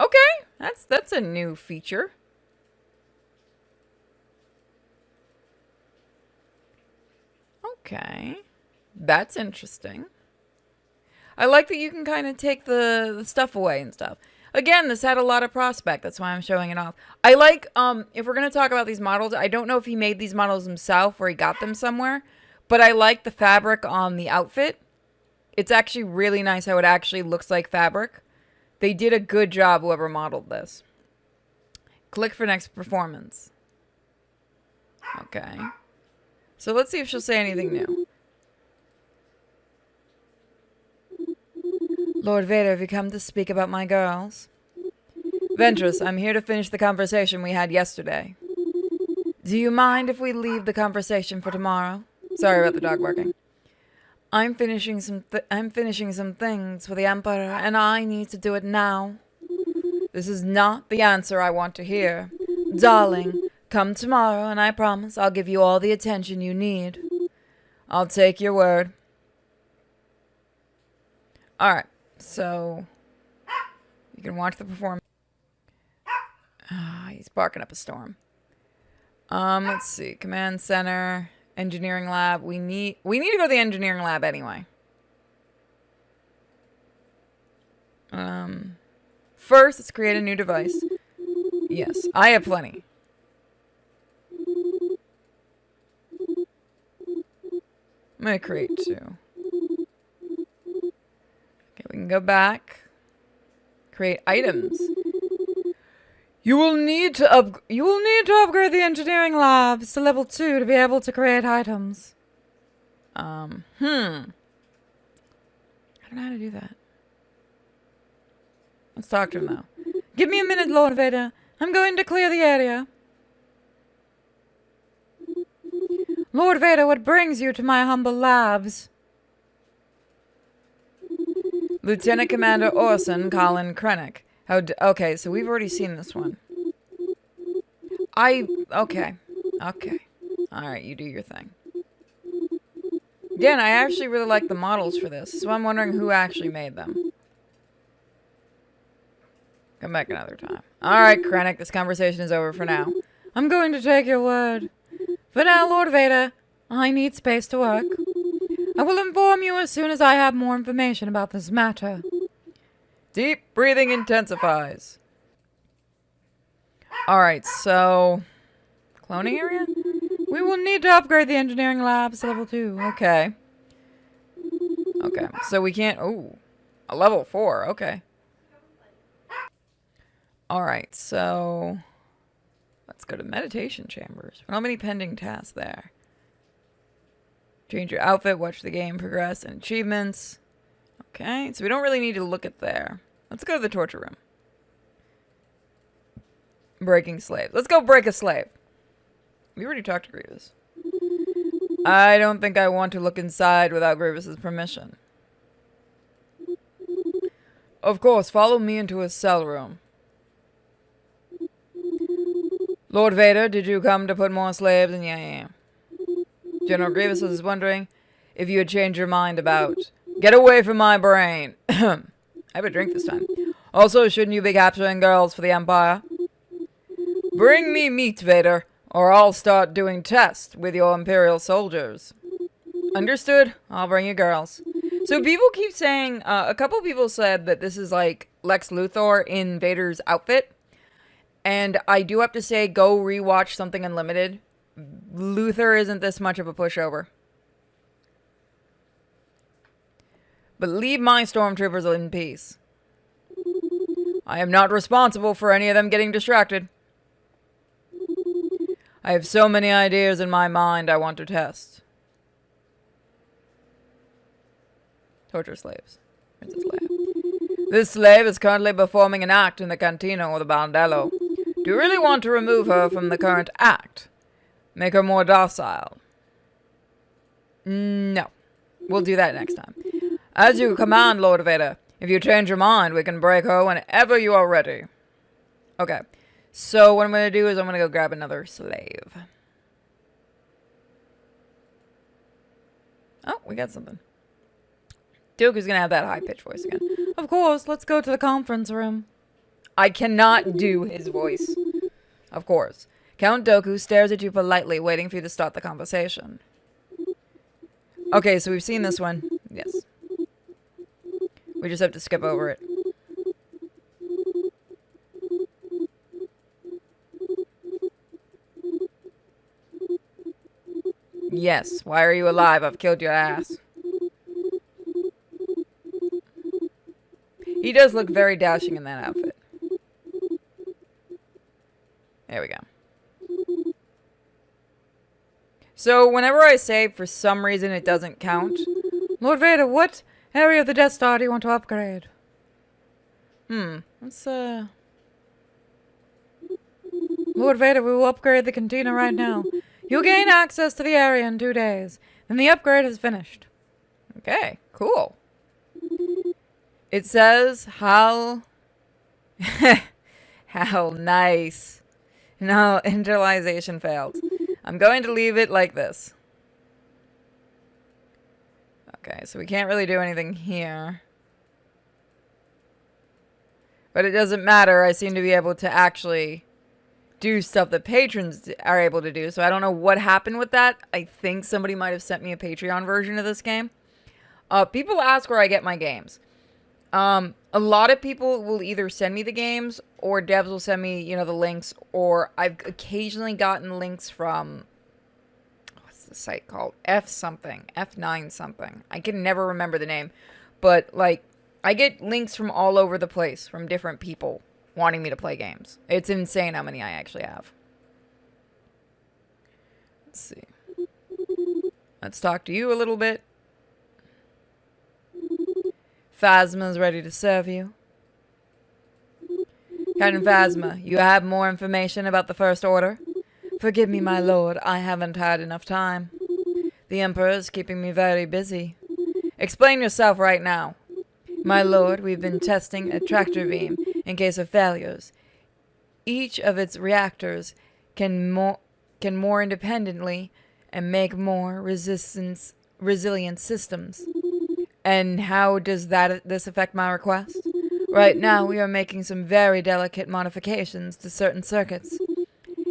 Okay, that's a new feature. Okay. That's interesting. I like that you can kind of take the stuff away and stuff. Again, this had a lot of prospect. That's why I'm showing it off. I like, if we're going to talk about these models, I don't know if he made these models himself or he got them somewhere. But I like the fabric on the outfit. It's actually really nice how it actually looks like fabric. They did a good job, whoever modeled this. Click for next performance. Okay. So let's see if she'll say anything new. Lord Vader, have you come to speak about my girls? Ventress, I'm here to finish the conversation we had yesterday. Do you mind if we leave the conversation for tomorrow? Sorry about the dog barking. I'm finishing some things for the Emperor, and I need to do it now. This is not the answer I want to hear. Darling, come tomorrow, and I promise I'll give you all the attention you need. I'll take your word. Alright, so you can watch the performance. He's barking up a storm. Let's see. Command Center, Engineering Lab. We need to go to the Engineering Lab anyway. First, let's create a new device. Yes, I have plenty. I'm gonna create two. Okay, we can go back. Create items. You will need to upgrade the engineering labs to level 2 to be able to create items. I don't know how to do that. Let's talk to him now. Give me a minute, Lord Vader. I'm going to clear the area. Lord Vader, what brings you to my humble labs? Lieutenant Commander Orson Colin Krennic. Okay, so we've already seen this one. Okay. Alright, you do your thing. Again, I actually really like the models for this, so I'm wondering who actually made them. Come back another time. Alright, Krennic, this conversation is over for now. I'm going to take your word. For now, Lord Vader, I need space to work. I will inform you as soon as I have more information about this matter. Deep breathing intensifies. Alright, so... Cloning area? We will need to upgrade the engineering labs to level 2. Okay. Okay, so we can't... Ooh. A level 4. Okay. Alright, so... Let's go to meditation chambers. How many pending tasks there? Change your outfit, watch the game progress, and achievements. Okay, so we don't really need to look at there. Let's go to the torture room. Breaking slave. Let's go break a slave. We already talked to Grievous. I don't think I want to look inside without Grievous's permission. Of course, follow me into his cell room. Lord Vader, did you come to put more slaves in? Yeah. General Grievous was wondering if you had changed your mind about... Get away from my brain! I have a drink this time. Also, shouldn't you be capturing girls for the Empire? Bring me meat, Vader, or I'll start doing tests with your Imperial soldiers. Understood. I'll bring you girls. So people keep saying... a couple people said that this is like Lex Luthor in Vader's outfit. And I do have to say, go rewatch Something Unlimited. Luthor isn't this much of a pushover. But leave my stormtroopers in peace. I am not responsible for any of them getting distracted. I have so many ideas in my mind I want to test. Torture slaves. Where's the slave? This slave is currently performing an act in the cantina or the bordello. Do you really want to remove her from the current act? Make her more docile. No. We'll do that next time. As you command, Lord Vader. If you change your mind, we can break her whenever you are ready. Okay. So what I'm going to do is I'm going to go grab another slave. Oh, we got something. Dooku's going to have that high-pitched voice again. Of course, let's go to the conference room. I cannot do his voice. Of course. Count Dooku stares at you politely, waiting for you to start the conversation. Okay, so we've seen this one. Yes. We just have to skip over it. Yes. Why are you alive? I've killed your ass. He does look very dashing in that outfit. There we go. So, whenever I save, for some reason it doesn't count. Lord Vader, what area of the Death Star do you want to upgrade? Let's, Lord Vader, we will upgrade the cantina right now. You'll gain access to the area in 2 days. Then the upgrade is finished. Okay, cool. It says how... how nice. No, interlization failed. I'm going to leave it like this. Okay, so we can't really do anything here. But it doesn't matter. I seem to be able to actually do stuff that patrons are able to do. So I don't know what happened with that. I think somebody might have sent me a Patreon version of this game. People ask where I get my games. A lot of people will either send me the games, or devs will send me, you know, the links, or I've occasionally gotten links from, what's the site called? F something. F9 something. I can never remember the name. But, like, I get links from all over the place, from different people wanting me to play games. It's insane how many I actually have. Let's see. Let's talk to you a little bit. Phasma's ready to serve you. Captain Phasma, you have more information about the First Order? Forgive me, my lord, I haven't had enough time. The Emperor is keeping me very busy. Explain yourself right now. My lord, we've been testing a tractor beam in case of failures. Each of its reactors can more independently and make more resilient systems. And how does this affect my request? Right now, we are making some very delicate modifications to certain circuits.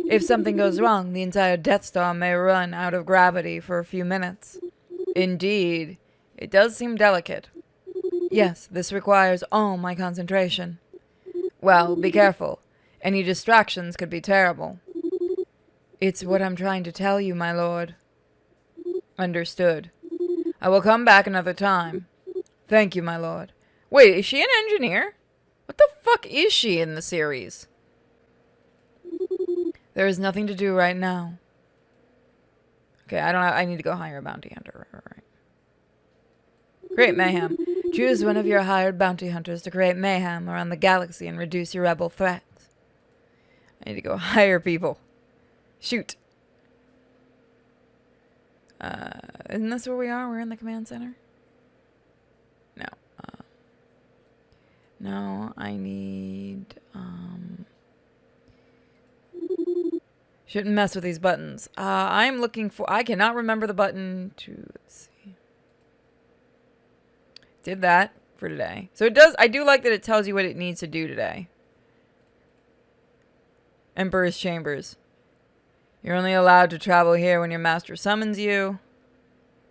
If something goes wrong, the entire Death Star may run out of gravity for a few minutes. Indeed, it does seem delicate. Yes, this requires all my concentration. Well, be careful. Any distractions could be terrible. It's what I'm trying to tell you, my lord. Understood. I will come back another time. Thank you, my lord. Wait, is she an engineer? What the fuck is she in the series? There is nothing to do right now. Okay, I need to go hire a bounty hunter. Right. Create mayhem. Choose one of your hired bounty hunters to create mayhem around the galaxy and reduce your rebel threats. I need to go hire people. Shoot. Isn't this where we are? We're in the command center? No. No, I need, Shouldn't mess with these buttons. I'm looking for... I cannot remember the button to... Let's see. Did that for today. So it does... I do like that it tells you what it needs to do today. Emperor's Chambers. You're only allowed to travel here when your master summons you.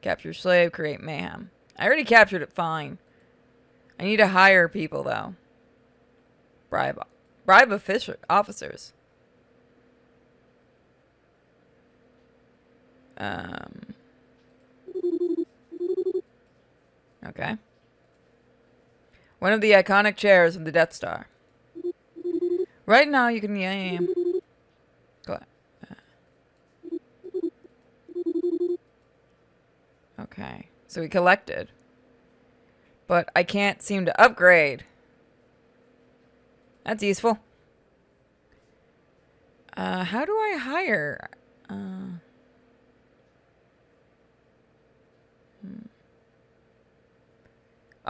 Capture slave, create mayhem. I already captured it fine. I need to hire people, though. Bribe officers. Okay. One of the iconic chairs of the Death Star. Right now, you can... Yeah. Go ahead. Okay. So we collected. But I can't seem to upgrade. That's useful. How do I hire?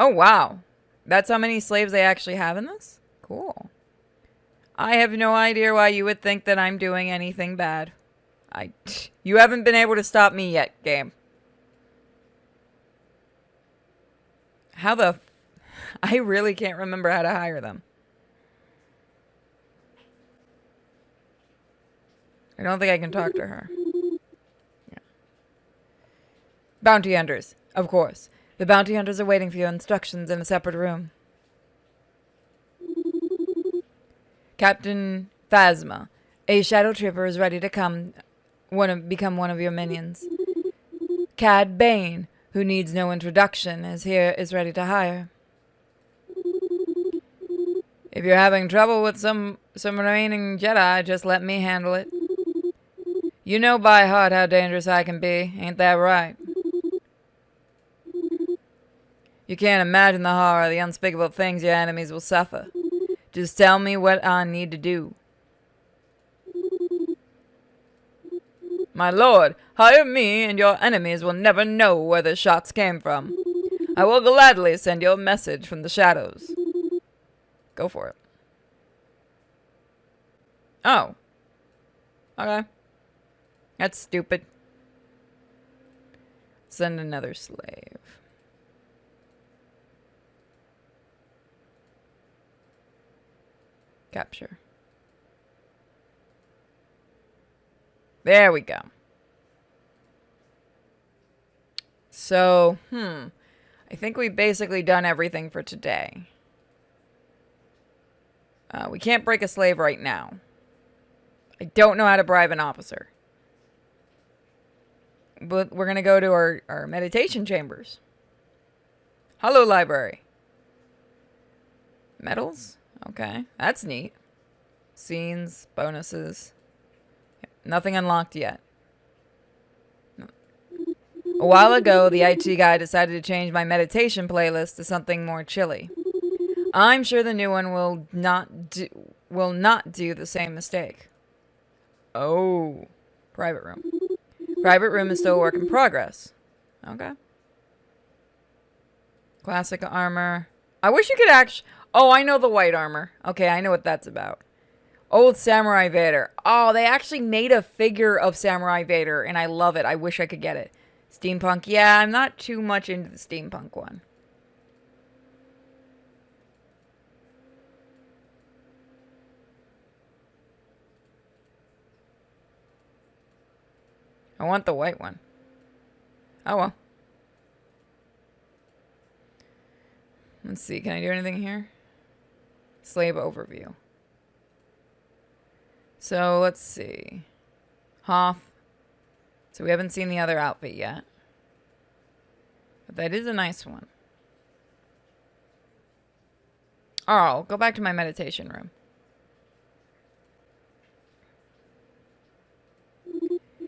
Oh, wow. That's how many slaves they actually have in this? Cool. I have no idea why you would think that I'm doing anything bad. You haven't been able to stop me yet, game. How the... I really can't remember how to hire them. I don't think I can talk to her. Yeah. Bounty hunters, of course. The bounty hunters are waiting for your instructions in a separate room. Captain Phasma, a shadow trooper is ready to become one of your minions. Cad Bane, who needs no introduction, is ready to hire. If you're having trouble with some remaining Jedi, just let me handle it. You know by heart how dangerous I can be, ain't that right? You can't imagine the horror, the unspeakable things your enemies will suffer. Just tell me what I need to do. My lord, hire me and your enemies will never know where the shots came from. I will gladly send you a message from the shadows. Go for it. Oh. Okay. That's stupid. Send another slave. Capture. There we go. So, I think we've basically done everything for today. We can't break a slave right now. I don't know how to bribe an officer. But we're going to go to our meditation chambers. Hello, library. Medals? Okay, that's neat. Scenes, bonuses. Nothing unlocked yet. A while ago, the IT guy decided to change my meditation playlist to something more chilly. I'm sure the new one will not do the same mistake. Oh, private room. Private room is still a work in progress. Okay. Classic armor. I wish you could actually... Oh, I know the white armor. Okay, I know what that's about. Old Samurai Vader. Oh, they actually made a figure of Samurai Vader, and I love it. I wish I could get it. Steampunk. Yeah, I'm not too much into the steampunk one. I want the white one. Oh, well. Let's see. Can I do anything here? Slave overview. So, let's see. Hoth. So, we haven't seen the other outfit yet. But that is a nice one. Oh, I'll go back to my meditation room.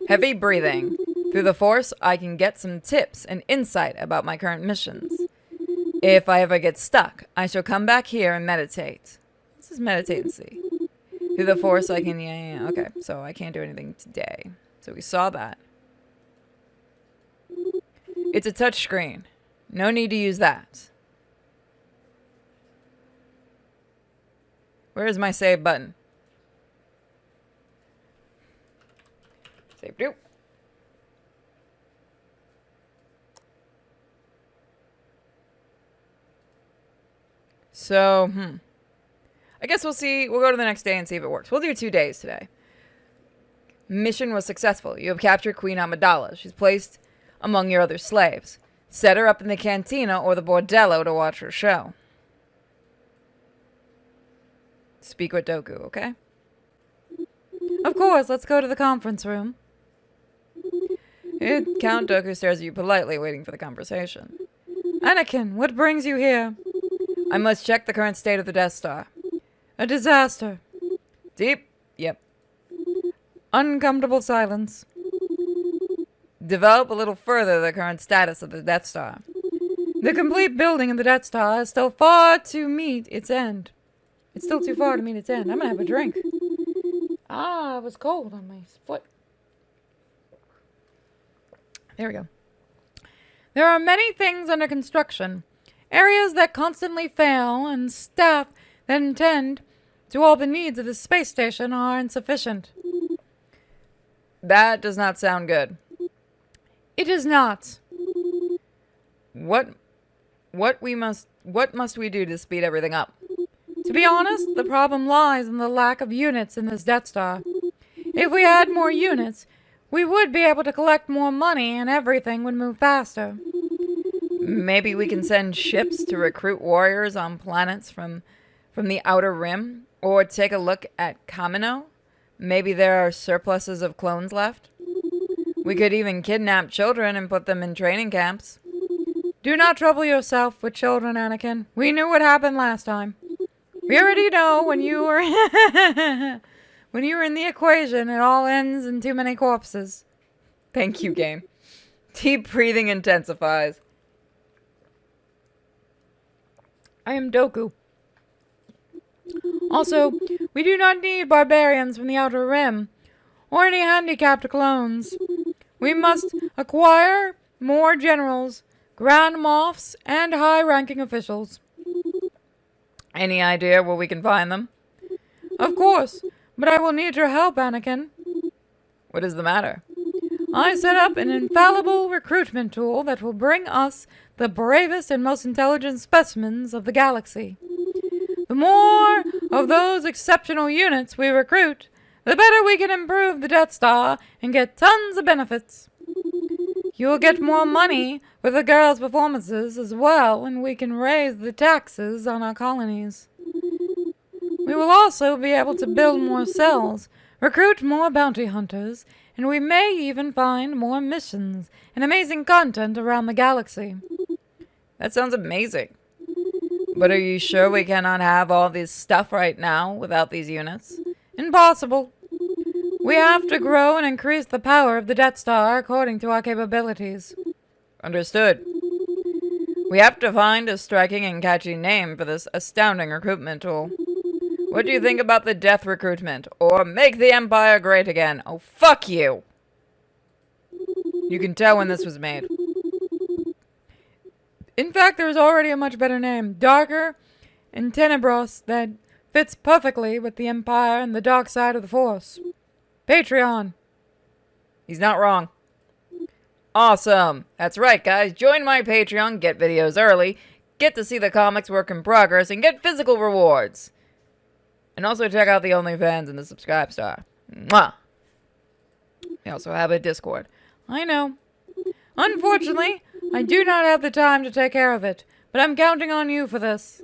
Heavy breathing. Through the Force, I can get some tips and insight about my current missions. If I ever get stuck, I shall come back here and meditate. This is meditate and see. Through the Force, I can... Yeah. Okay, so I can't do anything today. So we saw that. It's a touch screen. No need to use that. Where is my save button? Save do. So, I guess we'll see. We'll go to the next day and see if it works. We'll do 2 days today. Mission was successful. You have captured Queen Amidala. She's placed among your other slaves. Set her up in the cantina or the bordello to watch her show. Speak with Doku, okay? Of course, let's go to the conference room. Count Doku stares at you politely, waiting for the conversation. Anakin, what brings you here? I must check the current state of the Death Star. A disaster. Deep? Yep. Uncomfortable silence. Develop a little further the current status of the Death Star. The complete building of the Death Star is still far to meet its end. It's still too far to meet its end. I'm gonna have a drink. Ah, it was cold on my foot. There we go. There are many things under construction. Areas that constantly fail, and staff that attend to all the needs of the space station are insufficient. That does not sound good. It is not. What must we do to speed everything up? To be honest, the problem lies in the lack of units in this Death Star. If we had more units, we would be able to collect more money and everything would move faster. Maybe we can send ships to recruit warriors on planets from the Outer Rim, or take a look at Kamino. Maybe there are surpluses of clones left. We could even kidnap children and put them in training camps. Do not trouble yourself with children, Anakin. We knew what happened last time. We already know when you were when you were in the equation, it all ends in too many corpses. Thank you, game. Deep breathing intensifies. I am Doku. Also, we do not need barbarians from the Outer Rim, or any handicapped clones. We must acquire more generals, Grand Moffs, and high-ranking officials. Any idea where we can find them? Of course, but I will need your help, Anakin. What is the matter? I set up an infallible recruitment tool that will bring us the bravest and most intelligent specimens of the galaxy. The more of those exceptional units we recruit, the better we can improve the Death Star and get tons of benefits. You will get more money with the girls' performances as well, and we can raise the taxes on our colonies. We will also be able to build more cells, recruit more bounty hunters, and we may even find more missions and amazing content around the galaxy. That sounds amazing. But are you sure we cannot have all this stuff right now without these units? Impossible. We have to grow and increase the power of the Death Star according to our capabilities. Understood. We have to find a striking and catchy name for this astounding recruitment tool. What do you think about the death recruitment? Or make the Empire great again? Oh, fuck you! You can tell when this was made. In fact, there's already a much better name. Darker and Tenebros that fits perfectly with the Empire and the dark side of the Force. Patreon. He's not wrong. Awesome. That's right, guys. Join my Patreon, get videos early, get to see the comics work in progress, and get physical rewards. And also check out the OnlyFans and the Subscribe Star. Mwah! We also have a Discord. I know. Unfortunately, I do not have the time to take care of it, but I'm counting on you for this.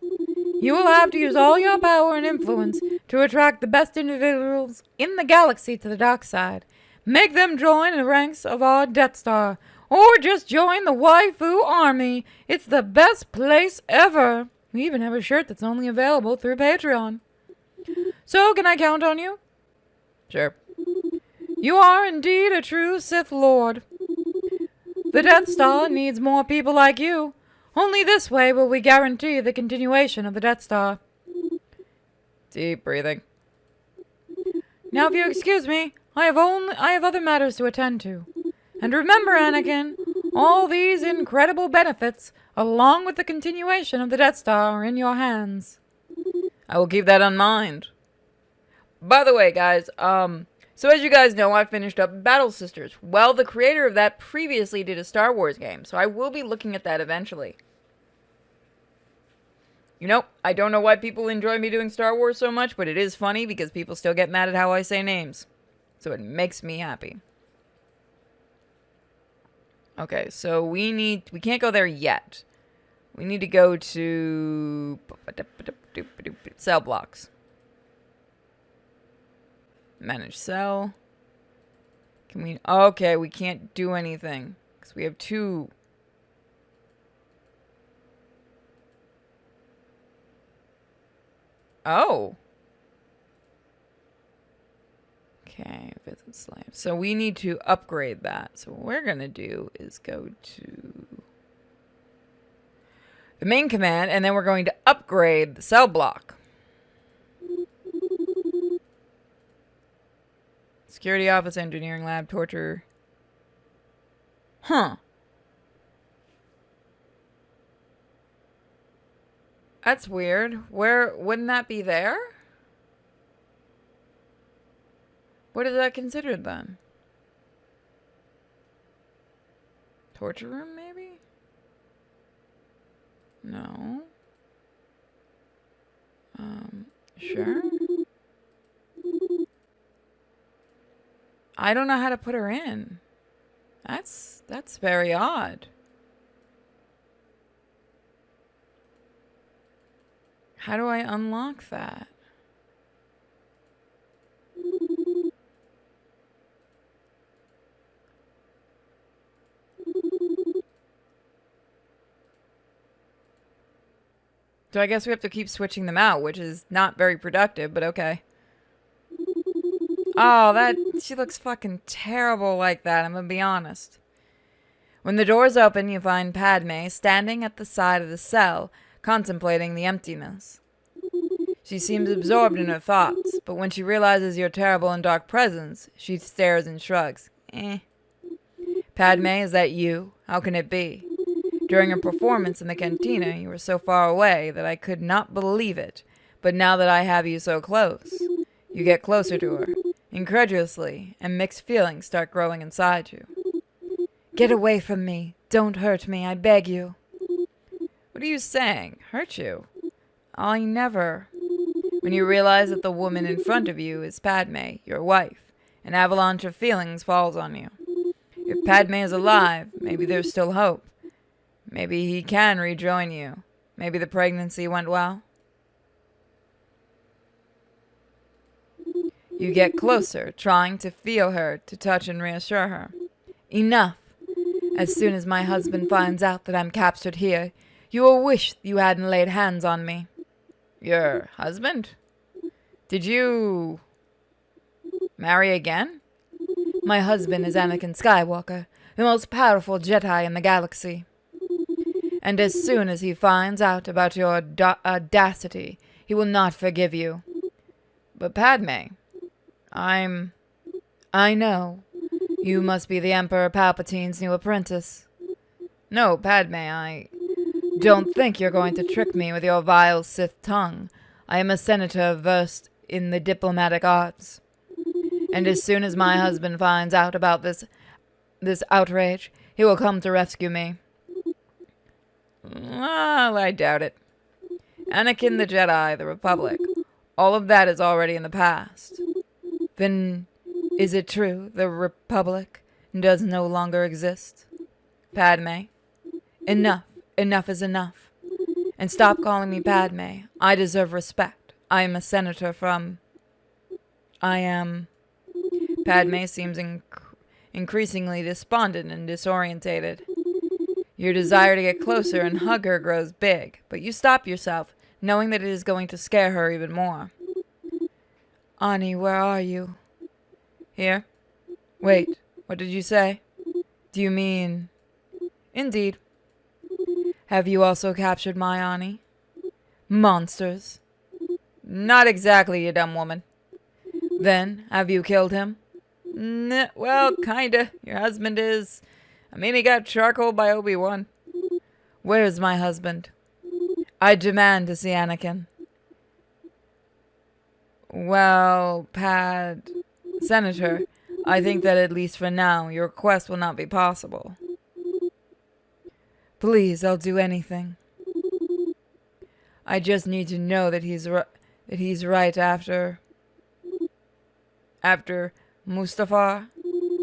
You will have to use all your power and influence to attract the best individuals in the galaxy to the dark side. Make them join the ranks of our Death Star, or just join the Waifu Army. It's the best place ever. We even have a shirt that's only available through Patreon. So, can I count on you? Sure. You are indeed a true Sith Lord. The Death Star needs more people like you. Only this way will we guarantee the continuation of the Death Star. Deep breathing. Now, if you excuse me, I have other matters to attend to. And remember, Anakin, all these incredible benefits, along with the continuation of the Death Star, are in your hands. I will keep that in mind. By the way, guys, So as you guys know, I finished up Battle Sisters. Well, the creator of that previously did a Star Wars game, so I will be looking at that eventually. You know, I don't know why people enjoy me doing Star Wars so much, but it is funny because people still get mad at how I say names. So it makes me happy. Okay, so we can't go there yet. We need to go to cell blocks. Manage cell. Can we... Okay, we can't do anything. Because we have 2... Oh. Okay, visit slave. So we need to upgrade that. So what we're going to do is go to the main command, and then we're going to upgrade the cell block. Security office, engineering lab, torture. Huh. That's weird. Where wouldn't that be there? What is that considered then? Torture room, maybe? No. Sure. I don't know how to put her in. That's very odd. How do I unlock that? So I guess we have to keep switching them out, which is not very productive, but okay. Oh, she looks fucking terrible like that, I'm gonna be honest. When the doors open, you find Padme standing at the side of the cell, contemplating the emptiness. She seems absorbed in her thoughts, but when she realizes your terrible and dark presence, she stares and shrugs. Padme, is that you? How can it be? During a performance in the cantina, you were so far away that I could not believe it, but now that I have you so close, you get closer to her, incredulously, and mixed feelings start growing inside you. Get away from me. Don't hurt me, I beg you. What are you saying? Hurt you? I never. When you realize that the woman in front of you is Padme, your wife, an avalanche of feelings falls on you. If Padme is alive, maybe there's still hope. Maybe he can rejoin you. Maybe the pregnancy went well. You get closer, trying to feel her, to touch and reassure her. Enough. As soon as my husband finds out that I'm captured here, you will wish you hadn't laid hands on me. Your husband? Did you marry again? My husband is Anakin Skywalker, the most powerful Jedi in the galaxy. And as soon as he finds out about your audacity, he will not forgive you. But Padme, I know. You must be the Emperor Palpatine's new apprentice. No, Padme, I don't think you're going to trick me with your vile Sith tongue. I am a senator versed in the diplomatic arts. And as soon as my husband finds out about this outrage, he will come to rescue me. Well, I doubt it. Anakin the Jedi, the Republic, all of that is already in the past. Then, is it true the Republic does no longer exist? Padme, enough. Enough is enough. And stop calling me Padme. I deserve respect. I am a senator from... Padme seems increasingly despondent and disorientated. Your desire to get closer and hug her grows big, but you stop yourself, knowing that it is going to scare her even more. Ani, where are you? Here? Wait, what did you say? Do you mean... Indeed. Have you also captured my Ani? Monsters. Not exactly, you dumb woman. Then, have you killed him? Well, kinda. Your husband is... he got charcoaled by Obi-Wan. Where is my husband? I demand to see Anakin. Well, Senator, I think that at least for now, your request will not be possible. Please, I'll do anything. I just need to know that he's right after Mustafar.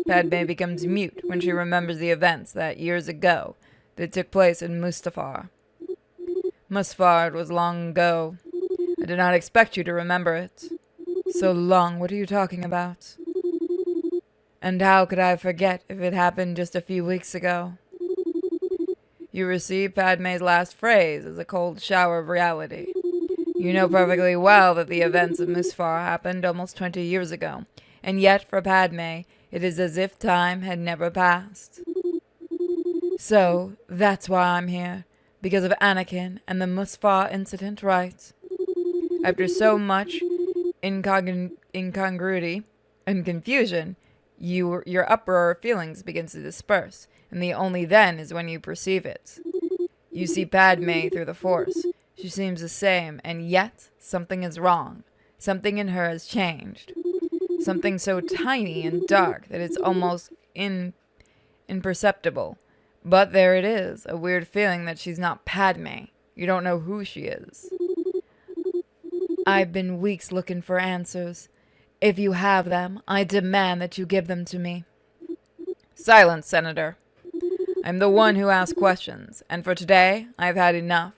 Padme becomes mute when she remembers the events that years ago that took place in Mustafar. Mustafar, it was long ago. I did not expect you to remember it. So long, what are you talking about? And how could I forget if it happened just a few weeks ago? You received Padme's last phrase as a cold shower of reality. You know perfectly well that the events of Mustafar happened almost 20 years ago, and yet for Padme, it is as if time had never passed. So, that's why I'm here, because of Anakin and the Mustafar incident, right? After so much incongruity and confusion, your uproar feelings begins to disperse, and the only then is when you perceive it. You see Padme through the Force. She seems the same, and yet something is wrong. Something in her has changed. Something so tiny and dark that it's almost imperceptible. But there it is, a weird feeling that she's not Padme. You don't know who she is. I've been weeks looking for answers. If you have them, I demand that you give them to me. Silence, Senator. I'm the one who asks questions, and for today, I've had enough.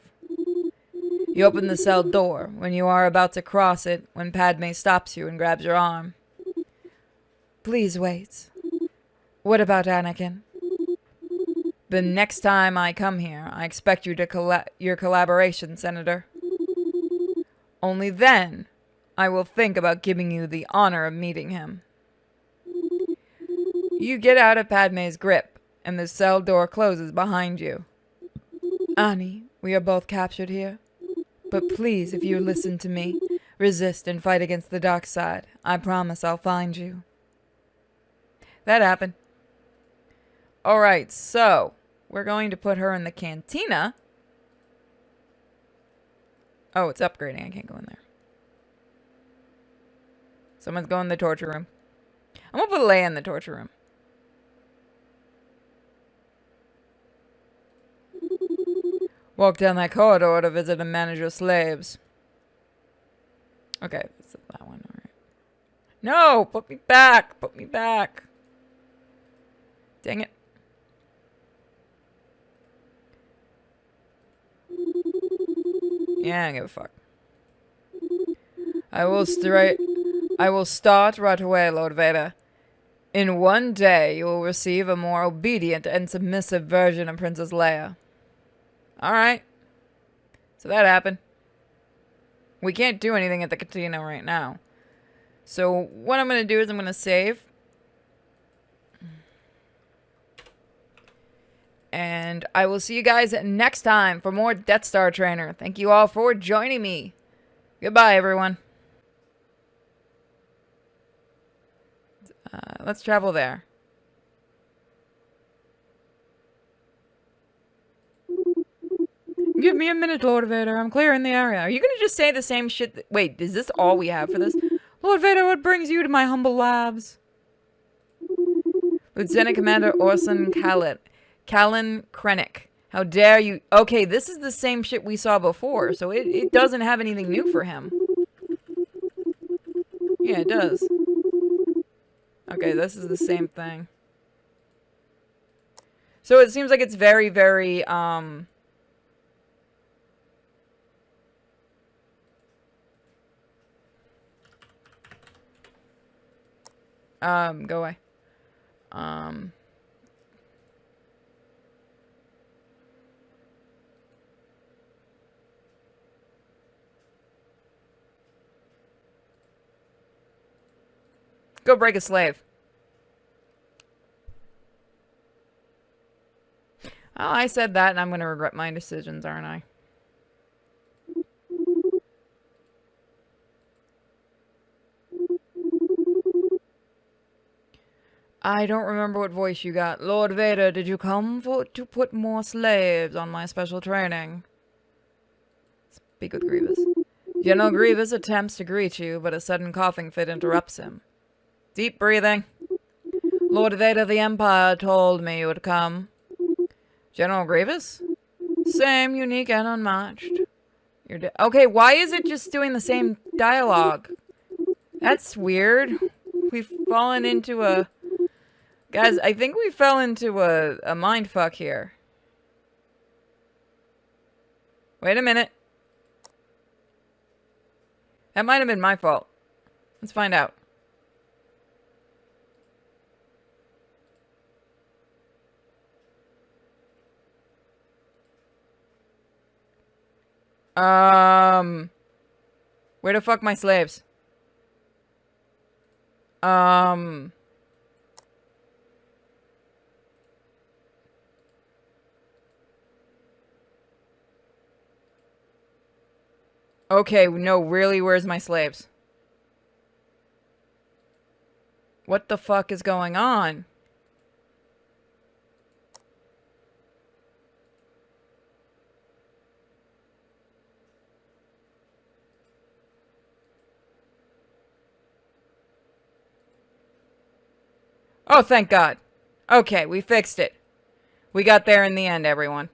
You open the cell door when you are about to cross it when Padme stops you and grabs your arm. Please wait. What about Anakin? The next time I come here, I expect you to your collaboration, Senator. Only then, I will think about giving you the honor of meeting him. You get out of Padme's grip, and the cell door closes behind you. Ani, we are both captured here. But please, if you listen to me, resist and fight against the dark side. I promise I'll find you. That happened. Alright, so we're going to put her in the cantina. Oh, it's upgrading. I can't go in there. Someone's going in the torture room. I'm gonna put Leia in the torture room. Walk down that corridor to visit and manage your slaves. Okay, that's that one. Alright. No! Put me back! Put me back! Dang it. Yeah, I don't give a fuck. I will start right away, Lord Vader. In one day, you will receive a more obedient and submissive version of Princess Leia. Alright. So that happened. We can't do anything at the cantina right now. So what I'm going to do is I'm going to save. And I will see you guys next time for more Death Star Trainer. Thank you all for joining me. Goodbye, everyone. Let's travel there. Give me a minute, Lord Vader. I'm clearing the area. Are you going to just say the same shit? Wait, is this all we have for this? Lord Vader, what brings you to my humble labs? Lieutenant Commander Orson Callan Krennic. How dare you? Okay, this is the same shit we saw before, so it doesn't have anything new for him. Yeah, it does. Okay, this is the same thing. So it seems like it's very, very, go away. Go break a slave. Oh, I said that, and I'm going to regret my decisions, aren't I? I don't remember what voice you got. Lord Vader, did you come to put more slaves on my special training? Speak with Grievous. General Grievous attempts to greet you, but a sudden coughing fit interrupts him. Deep breathing. Lord Vader of the Empire told me you would come. General Grievous? Same, unique, and unmatched. Okay, why is it just doing the same dialogue? That's weird. We've fallen into a... Guys, I think we fell into a mindfuck here. Wait a minute. That might have been my fault. Let's find out. Where the fuck my slaves? Okay, no, really, where's my slaves? What the fuck is going on? Oh, thank God. Okay, we fixed it. We got there in the end, everyone.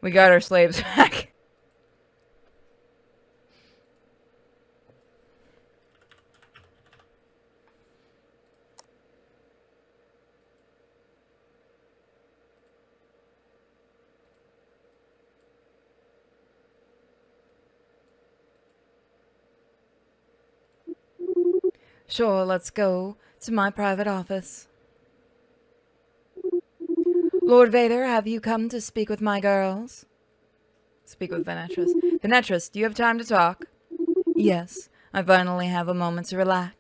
We got our slaves back. Sure, let's go to my private office. Lord Vader, have you come to speak with my girls? Speak with Venetris. Venetris, do you have time to talk? Yes, I finally have a moment to relax.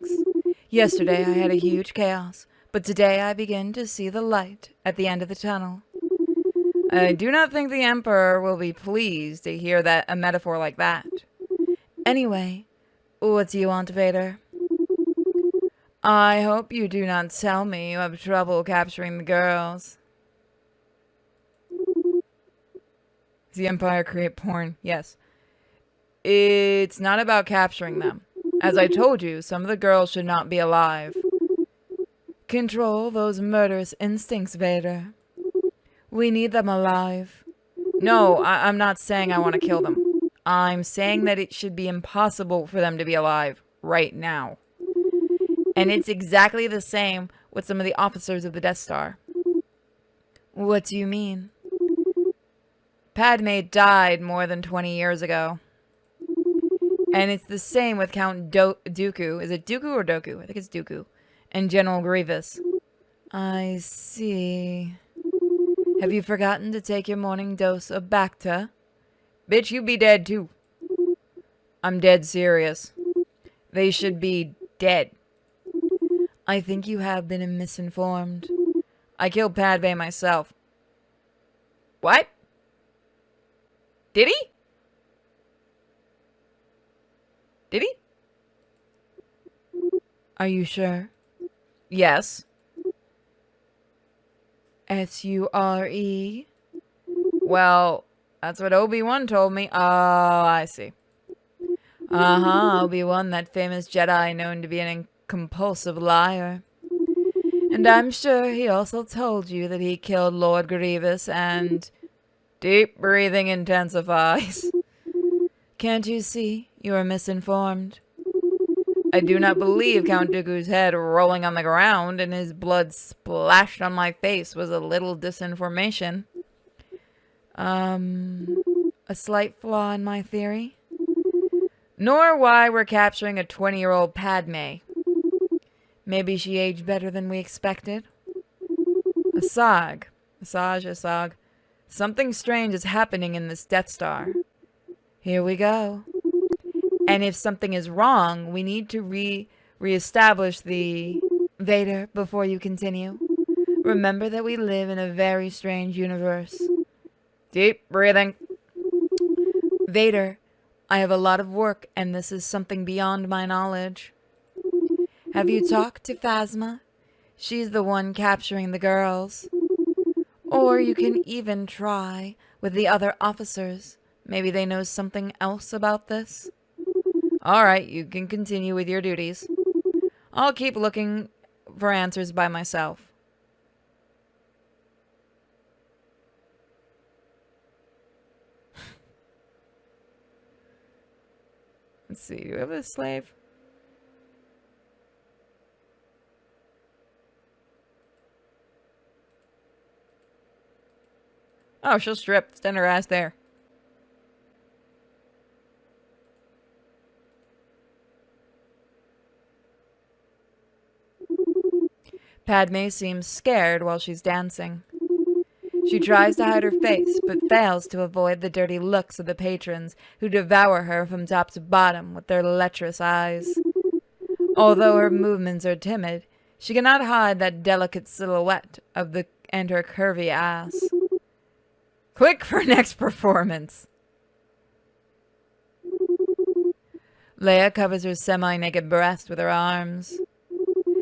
Yesterday I had a huge chaos, but today I begin to see the light at the end of the tunnel. I do not think the Emperor will be pleased to hear a metaphor like that. Anyway, what do you want, Vader? I hope you do not tell me you have trouble capturing the girls. Does the Empire create porn? Yes. It's not about capturing them. As I told you, some of the girls should not be alive. Control those murderous instincts, Vader. We need them alive. No, I'm not saying I want to kill them. I'm saying that it should be impossible for them to be alive right now. And it's exactly the same with some of the officers of the Death Star. What do you mean? Padme died more than 20 years ago. And it's the same with Count Dooku. Is it Dooku or Doku? I think it's Dooku. And General Grievous. I see. Have you forgotten to take your morning dose of Bacta? Bitch, you be dead too. I'm dead serious. They should be dead. I think you have been misinformed. I killed Padme myself. What? Did he? Did he? Are you sure? Yes. S-U-R-E? Well, that's what Obi-Wan told me. Oh, I see. Obi-Wan, that famous Jedi known to be an compulsive liar. And I'm sure he also told you that he killed Lord Grievous and... Deep breathing intensifies. Can't you see you are misinformed? I do not believe Count Dooku's head rolling on the ground and his blood splashed on my face was a little disinformation. A slight flaw in my theory? Nor why we're capturing a 20-year-old Padme. Maybe she aged better than we expected. Asajj. Something strange is happening in this Death Star. Here we go. And if something is wrong, we need to reestablish the... Vader, before you continue, remember that we live in a very strange universe. Deep breathing. Vader, I have a lot of work, and this is something beyond my knowledge. Have you talked to Phasma? She's the one capturing the girls. Or you can even try with the other officers. Maybe they know something else about this. Alright, you can continue with your duties. I'll keep looking for answers by myself. Let's see, do we have a slave? Oh, she'll strip. Stand her ass there. Padme seems scared while she's dancing. She tries to hide her face, but fails to avoid the dirty looks of the patrons who devour her from top to bottom with their lecherous eyes. Although her movements are timid, she cannot hide that delicate silhouette of and her curvy ass. Click for next performance. Leia covers her semi-naked breast with her arms.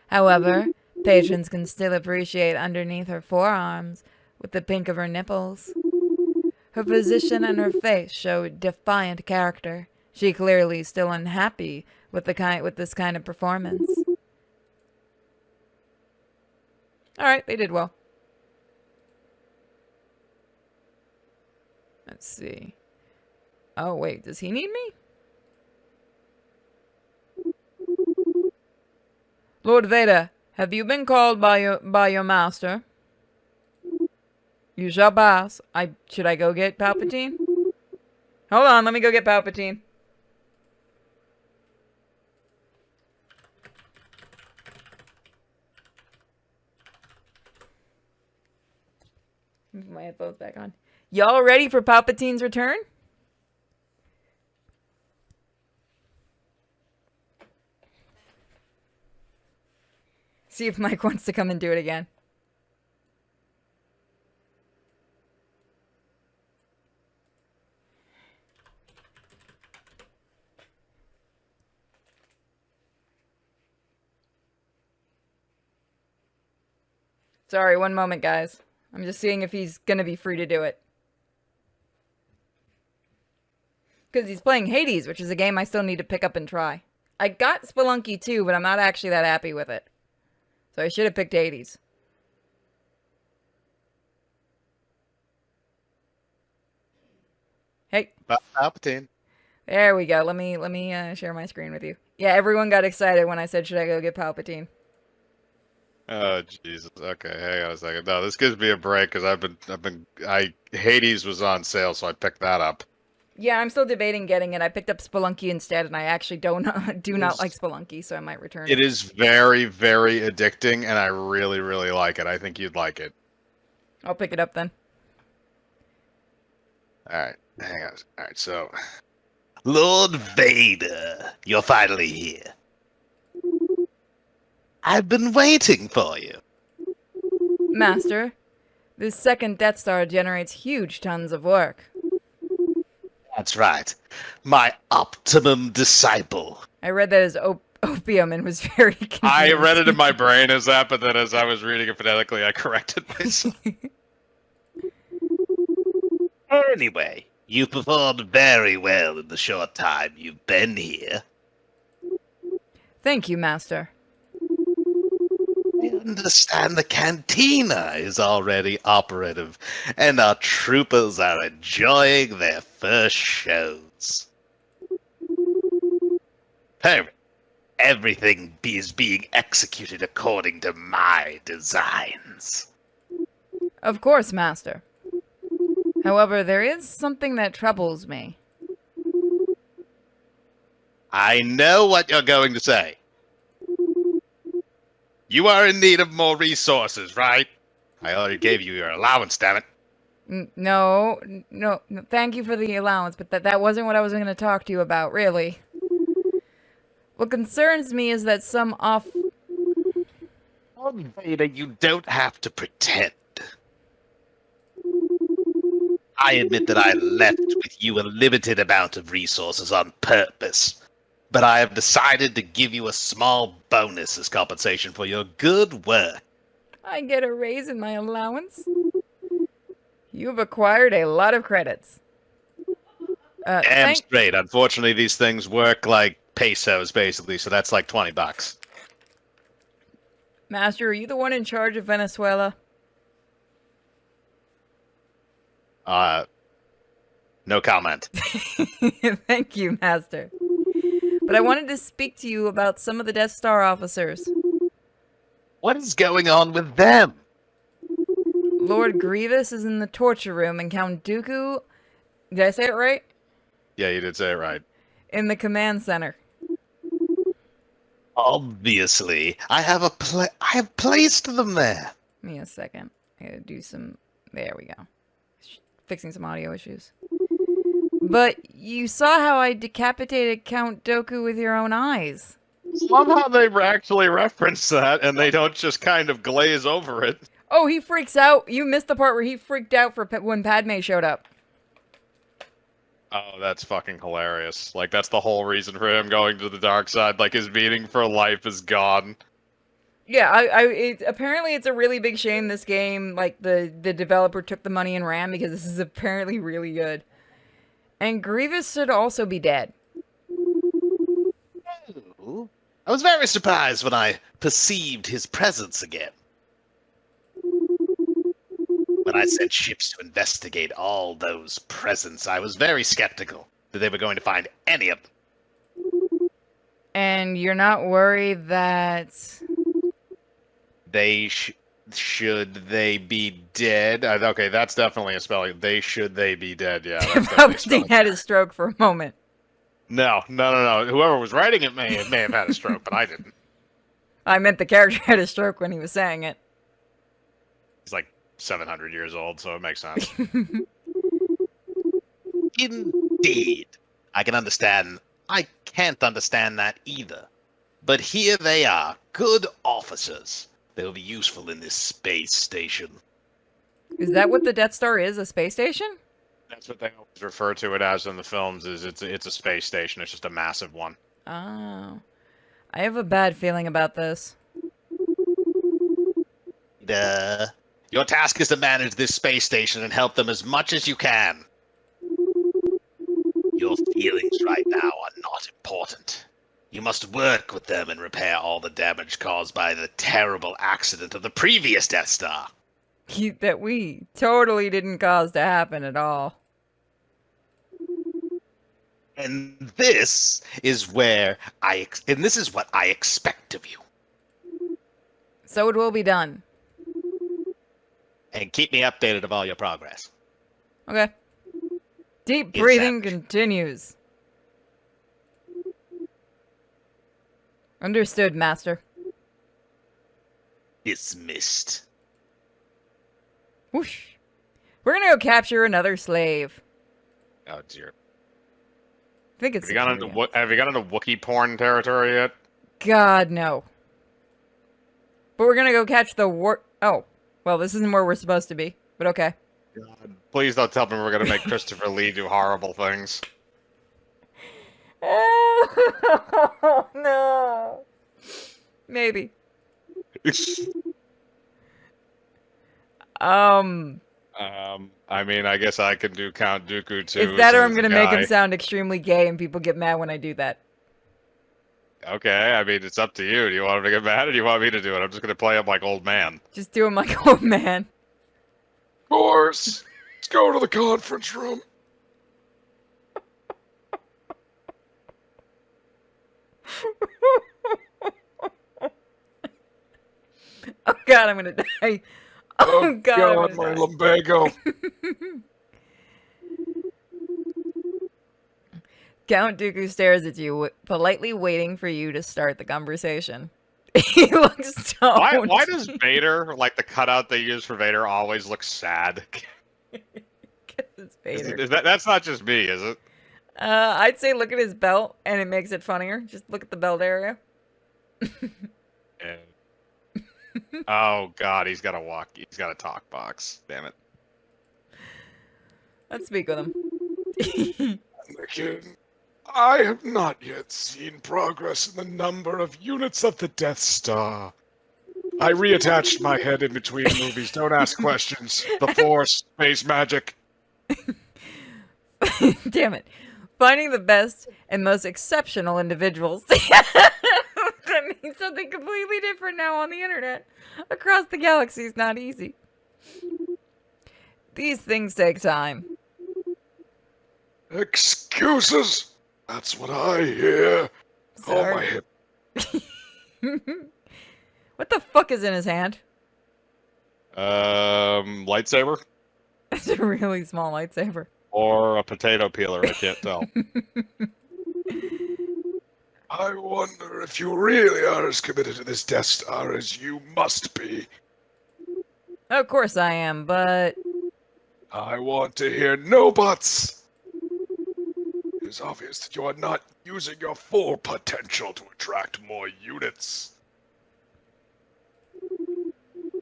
However, patrons can still appreciate underneath her forearms with the pink of her nipples. Her position and her face show defiant character. She clearly is still unhappy with this kind of performance. Alright, they did well. Let's see. Oh, wait, does he need me? Lord Vader, have you been called by your master? You shall pass. Should I go get Palpatine? Hold on, let me go get Palpatine. Put my headphones back on. Y'all ready for Palpatine's return? See if Mike wants to come and do it again. Sorry, one moment, guys. I'm just seeing if he's gonna be free to do it. Because he's playing Hades, which is a game I still need to pick up and try. I got Spelunky too, but I'm not actually that happy with it. So I should have picked Hades. Hey. Palpatine. There we go. Let me share my screen with you. Yeah, everyone got excited when I said, should I go get Palpatine? Oh Jesus. Okay, hang on a second. No, this gives me a break because Hades was on sale, so I picked that up. Yeah, I'm still debating getting it. I picked up Spelunky instead, and I actually do not like Spelunky, so I might return it. It is very, very addicting, and I really, really like it. I think you'd like it. I'll pick it up then. Alright, hang on. Alright, so... Lord Vader, you're finally here. I've been waiting for you. Master, this second Death Star generates huge tons of work. That's right. My optimum disciple. I read that as opium and was very confused. I read it in my brain as that, but then as I was reading it phonetically, I corrected myself. Anyway, you performed very well in the short time you've been here. Thank you, Master. I understand the cantina is already operative, and our troopers are enjoying their first shows. Perfect. Everything is being executed according to my designs. Of course, Master. However, there is something that troubles me. I know what you're going to say. You are in need of more resources, right? I already gave you your allowance, damn it. No, thank you for the allowance, but that wasn't what I was going to talk to you about, really. What concerns me is that some Lord Vader, you don't have to pretend. I admit that I left with you a limited amount of resources on purpose, but I have decided to give you a small bonus as compensation for your good work. I get a raise in my allowance? You've acquired a lot of credits. Damn straight. Unfortunately, these things work like pesos, basically. So that's like $20. Master, are you the one in charge of Venezuela? No comment. Thank you, Master. But I wanted to speak to you about some of the Death Star officers. What is going on with them? Lord Grievous is in the torture room, and Count Dooku, did I say it right? Yeah, you did say it right. In the command center. Obviously, I have placed them there. Give me a second. I gotta do some... There we go. Fixing some audio issues. But you saw how I decapitated Count Dooku with your own eyes. Love how they actually reference that, and they don't just kind of glaze over it. Oh, he freaks out. You missed the part where he freaked out for when Padme showed up. Oh, that's fucking hilarious. Like, that's the whole reason for him going to the dark side. Like, his meaning for life is gone. Yeah, apparently it's a really big shame this game, like, the developer took the money and ran, because this is apparently really good. And Grievous should also be dead. Ooh. I was very surprised when I perceived his presence again. When I sent ships to investigate all those presents, I was very skeptical that they were going to find any of them. And you're not worried that... They should they be dead? Okay, that's definitely a spelling. They be dead, yeah. That's definitely a Palpatine spelling. had a stroke for a moment. No. Whoever was writing it may have had a stroke, but I didn't. I meant the character had a stroke when he was saying it. He's like 700 years old, so it makes sense. Indeed. I can understand. I can't understand that either. But here they are, good officers. They'll be useful in this space station. Is that what the Death Star is, a space station? That's what they always refer to it as in the films. Is it's a space station. It's just a massive one. Oh. I have a bad feeling about this. Your task is to manage this space station and help them as much as you can. Your feelings right now are not important. You must work with them and repair all the damage caused by the terrible accident of the previous Death Star. That we totally didn't cause to happen at all. And this is what I expect of you. So it will be done. And keep me updated of all your progress. Okay. Deep Yes, breathing Savage. continues. Understood, Master. Dismissed. Whoosh. We're gonna go capture another slave. Oh dear. I think it's Have you got into Centurion. Have you got into Wookiee porn territory yet? God, no. But we're gonna go catch the war... Oh. Well, this isn't where we're supposed to be. But okay. God. Please don't tell me we're gonna make Christopher Lee do horrible things. Oh, no. Maybe. I mean, I guess I can do Count Dooku too. It's that or so I'm there's a gonna make him guy. sound extremely gay and people get mad when I do that. Okay, I mean, it's up to you. Do you want him to get mad or do you want me to do it? I'm just gonna play him like old man. Just do him like, oh man. Of course. Let's go to the conference room. Oh god, I'm gonna die. Oh god, I'm my gonna die. lumbago. Count Dooku stares at you, politely waiting for you to start the conversation. He looks stoned. Why does Vader, like the cutout they use for Vader, always look sad? It's Vader. That's not just me, is it? I'd say look at his belt, and it makes it funnier. Just look at the belt area. Yeah. Oh god, he's got a talk box. Damn it. Let's speak with him. Anakin, I have not yet seen progress in the number of units of the Death Star. I reattached my head in between movies. Don't ask questions. The Force, space magic. Damn it. Finding the best and most exceptional individuals. That means something completely different now on the internet. Across the galaxy is not easy. These things take time. Excuses. That's what I hear. Oh, Sorry. my hip. What the fuck is in his hand? Lightsaber It's a really small lightsaber. or a potato peeler? I can't tell. I wonder if you really are as committed to this Death Star as you must be. Of course I am, but I want to hear no buts. It is obvious that you are not using your full potential to attract more units.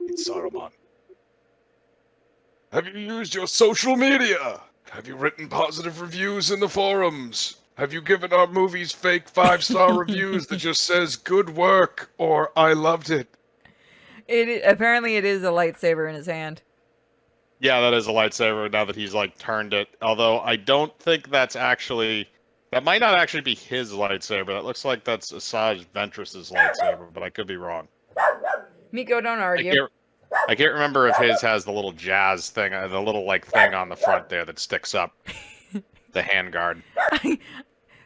It's Saruman. Have you used your social media? Have you written positive reviews in the forums? Have you given our movies fake 5-star reviews that just says good work or I loved it? apparently it is a lightsaber in his hand. Yeah, that is a lightsaber now that he's like turned it. Although I don't think that's actually. That might not actually be his lightsaber. That looks like that's Asajj Ventress's lightsaber, but I could be wrong. Miko, don't argue. I can't remember if his has the little jazz thing, the little like thing on the front there that sticks up. The handguard.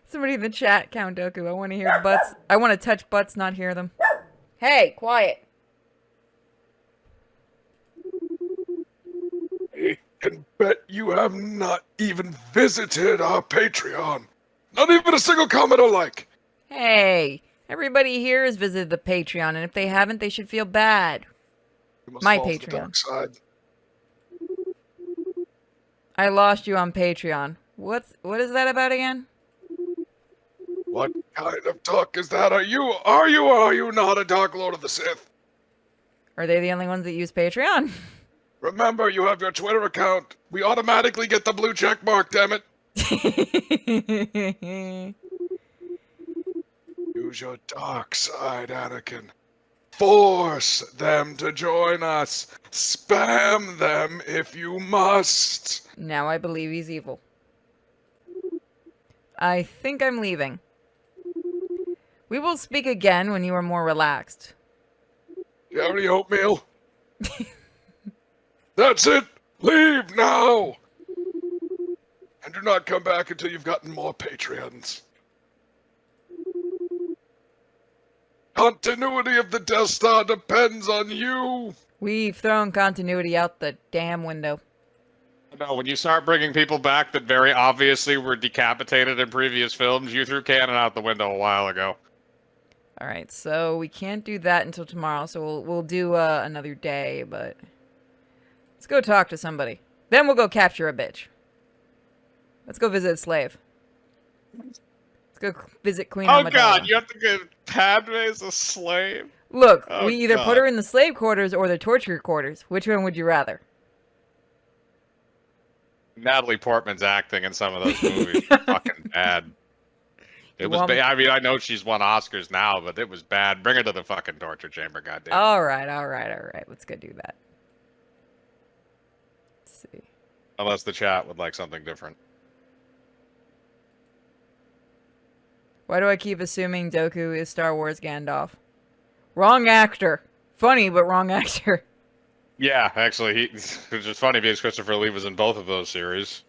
Somebody in the chat, Count Doku, I want to hear butts. I want to touch butts, not hear them. Hey, quiet. I can bet you have not even visited our Patreon. Not even a single comment or like. Hey, everybody here has visited the Patreon, and if they haven't, they should feel bad. You must My fall to the Patreon. dark side. I lost you on Patreon. What is that about again? What kind of talk is that? Are you or are you not a Dark Lord of the Sith? Are they the only ones that use Patreon? Remember, you have your Twitter account. We automatically get the blue check mark, damn it. Use your dark side, Anakin. Force them to join us. Spam them if you must. Now I believe he's evil. I think I'm leaving. We will speak again when you are more relaxed. You have any oatmeal? That's it. Leave now. And do not come back until you've gotten more Patreons. Continuity of the Death Star depends on you. We've thrown continuity out the damn window. No, when you start bringing people back that very obviously were decapitated in previous films, you threw canon out the window a while ago. All right, so we can't do that until tomorrow. So we'll do another day, but let's go talk to somebody. Then we'll go capture a bitch. Let's go visit a slave. Let's go visit Queen Oh Amidala. god, you have to get Padme as a slave? Look, Oh, we either God. put her in the slave quarters or the torture quarters. Which one would you rather? Natalie Portman's acting in some of those movies was fucking bad. It You was want me- I mean, I know she's won Oscars now, but it was bad. Bring her to the fucking torture chamber, goddamn. All right. Let's go do that. Let's see. Unless the chat would like something different. Why do I keep assuming Doku is Star Wars Gandalf? Wrong actor. Funny, but wrong actor. Yeah, actually, which is funny because Christopher Lee was in both of those series.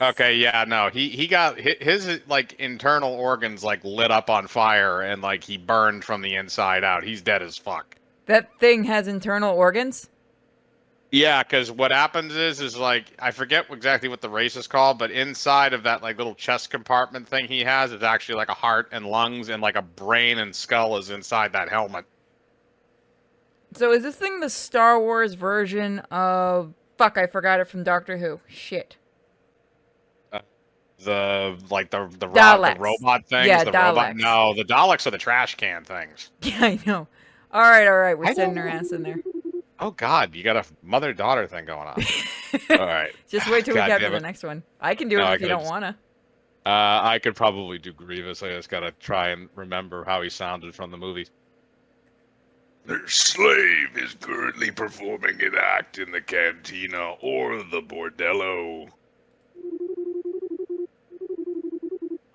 Okay, yeah, no, he got his like internal organs like lit up on fire and like he burned from the inside out. He's dead as fuck. That thing has internal organs? Yeah, because what happens is like I forget exactly what the race is called, but inside of that like little chest compartment thing he has is actually like a heart and lungs, and like a brain and skull is inside that helmet. So is this thing the Star Wars version of... Fuck, I forgot it from Doctor Who. Shit. The Daleks. robot things. Yeah, the robot. Daleks. No, the Daleks are the trash can things. Yeah, I know. All right. We're I sending don't her know. ass in there. Oh God, you got a mother-daughter thing going on. All right. Just wait till we God capture damn the it. next one. I can do No, it I if you gotta don't just- want to. I could probably do Grievous. I just gotta try and remember how he sounded from the movie. The slave is currently performing an act in the cantina or the bordello.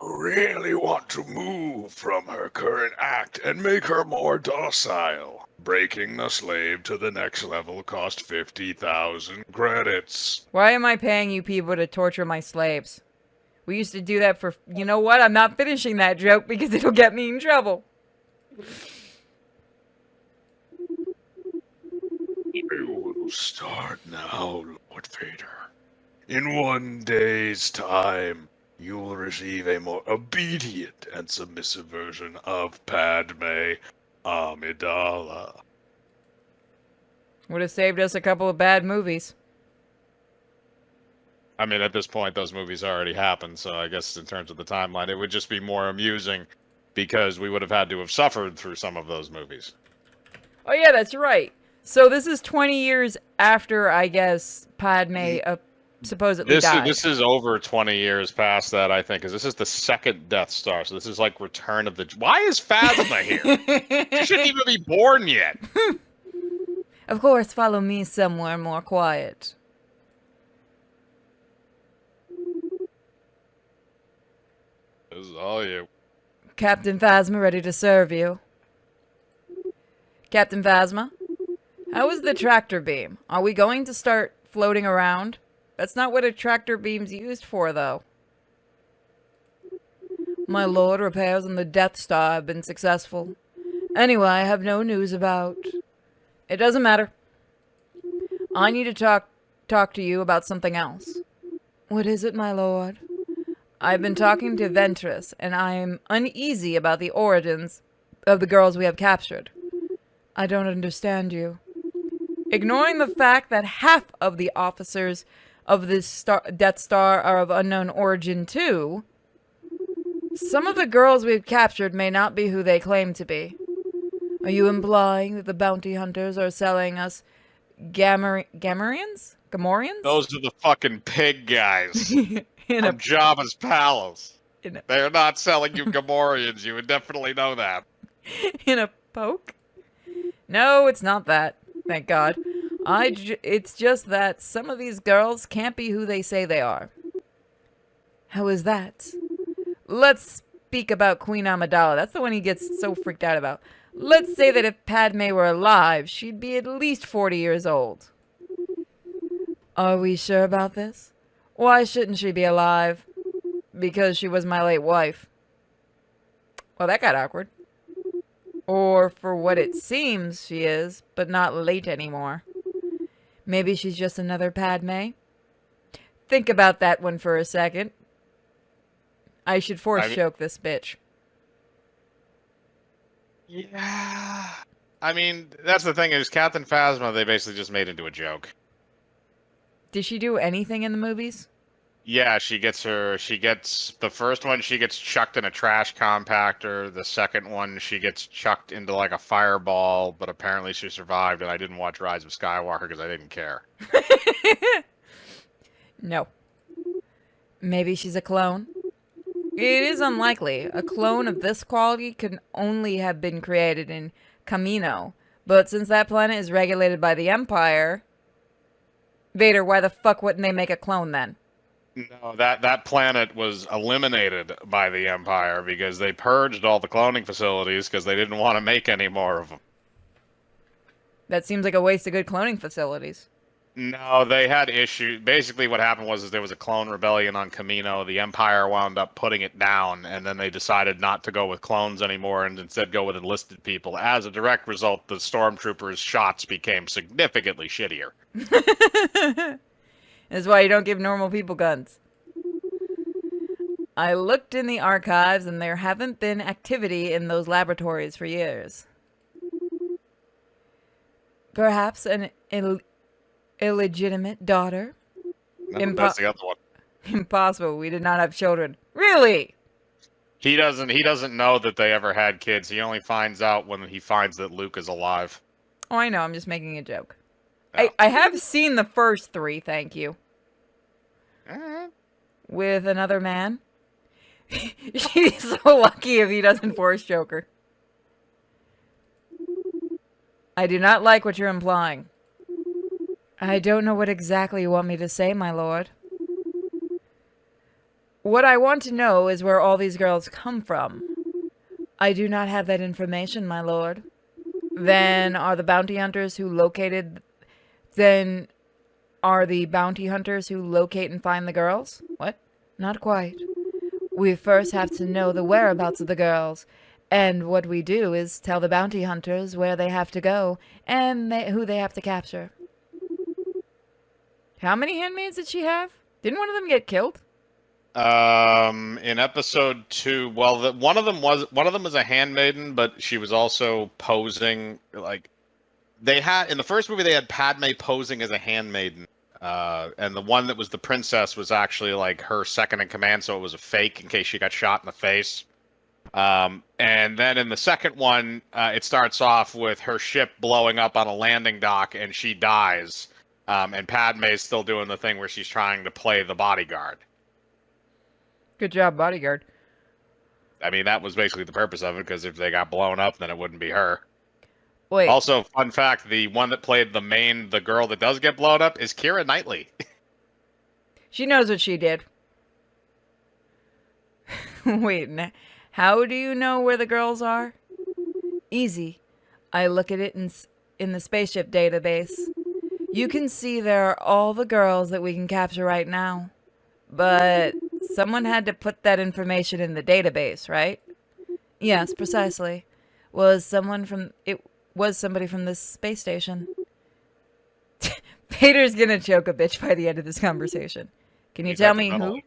really want to move from her current act and make her more docile. Breaking the slave to the next level cost 50,000 credits. Why am I paying you people to torture my slaves? We used to do that for... You know what? I'm not finishing that joke because it'll get me in trouble. You will start now, Lord Vader. In 1 day's time, you will receive a more obedient and submissive version of Padme Amidala. Would have saved us a couple of bad movies. I mean, at this point, those movies already happened, so I guess in terms of the timeline, it would just be more amusing because we would have had to have suffered through some of those movies. Oh yeah, that's right. So this is 20 years after, I guess, Padme supposedly died. This is over 20 years past that, I think, because this is the second Death Star, so this is like Return of the... Why is Phasma here? She shouldn't even be born yet. Of course, follow me somewhere more quiet. This is all you. Captain Phasma ready to serve you. Captain Phasma, how is the tractor beam? Are we going to start floating around? That's not what a tractor beam's used for, though. My lord, repairs on the Death Star have been successful. Anyway, I have no news about... It doesn't matter. I need to talk to you about something else. What is it, my lord? I've been talking to Ventress, and I am uneasy about the origins of the girls we have captured. I don't understand you. Ignoring the fact that half of the officers of this Death Star are of unknown origin too, some of the girls we've captured may not be who they claim to be. Are you implying that the bounty hunters are selling us Gamorreans? Those are the fucking pig guys In from Jabba's palace. In a- They're not selling you Gamorreans. You would definitely know that. In a poke? No, it's not that. Thank God. It's just that some of these girls can't be who they say they are. How is that? Let's speak about Queen Amidala. That's the one he gets so freaked out about. Let's say that if Padme were alive, she'd be at least 40 years old. Are we sure about this? Why shouldn't she be alive? Because she was my late wife. Well, that got awkward. Or for what it seems she is, but not late anymore. Maybe she's just another Padme? Think about that one for a second. I should force choke this bitch. Yeah. I mean, that's the thing is, Captain Phasma, they basically just made into a joke. Did she do anything in the movies? Yeah, the first one, she gets chucked in a trash compactor. The second one, she gets chucked into like a fireball, but apparently she survived, and I didn't watch Rise of Skywalker because I didn't care. No. Maybe she's a clone. It is unlikely. A clone of this quality could only have been created in Kamino. But since that planet is regulated by the Empire... Vader, why the fuck wouldn't they make a clone then? No, that planet was eliminated by the Empire because they purged all the cloning facilities because they didn't want to make any more of them. That seems like a waste of good cloning facilities. No, they had issues. Basically, what happened was there was a clone rebellion on Kamino. The Empire wound up putting it down, and then they decided not to go with clones anymore and instead go with enlisted people. As a direct result, the stormtroopers' shots became significantly shittier. That's why you don't give normal people guns. I looked in the archives, and there haven't been activity in those laboratories for years. Perhaps an illegitimate daughter? No, that's the other one. Impossible. We did not have children. Really? He doesn't know that they ever had kids. He only finds out when he finds that Luke is alive. Oh, I know. I'm just making a joke. Oh. I have seen the first three, thank you. Eh. With another man. He's so lucky if he doesn't force choke her. I do not like what you're implying. I don't know what exactly you want me to say, my lord. What I want to know is where all these girls come from. I do not have that information, my lord. Then are the bounty hunters who located... Then are the bounty hunters who locate and find the girls? What? Not quite. We first have to know the whereabouts of the girls. And what we do is tell the bounty hunters where they have to go and who they have to capture. How many handmaids did she have? Didn't one of them get killed? In episode 2, well, one of them was a handmaiden, but she was also posing like they had in the first movie. They had Padme posing as a handmaiden, and the one that was the princess was actually like her second in command, so it was a fake in case she got shot in the face. And then in the second one, it starts off with her ship blowing up on a landing dock, and she dies. And Padme's still doing the thing where she's trying to play the bodyguard. Good job, bodyguard. I mean, that was basically the purpose of it, because if they got blown up, then it wouldn't be her. Wait. Also, fun fact, the one that played the girl that does get blown up, is Keira Knightley. She knows what she did. Wait, how do you know where the girls are? Easy. I look at it in the spaceship database. You can see there are all the girls that we can capture right now. But someone had to put that information in the database, right? Yes, precisely. Was somebody from this space station. Vader's gonna choke a bitch by the end of this conversation. Can you tell me who?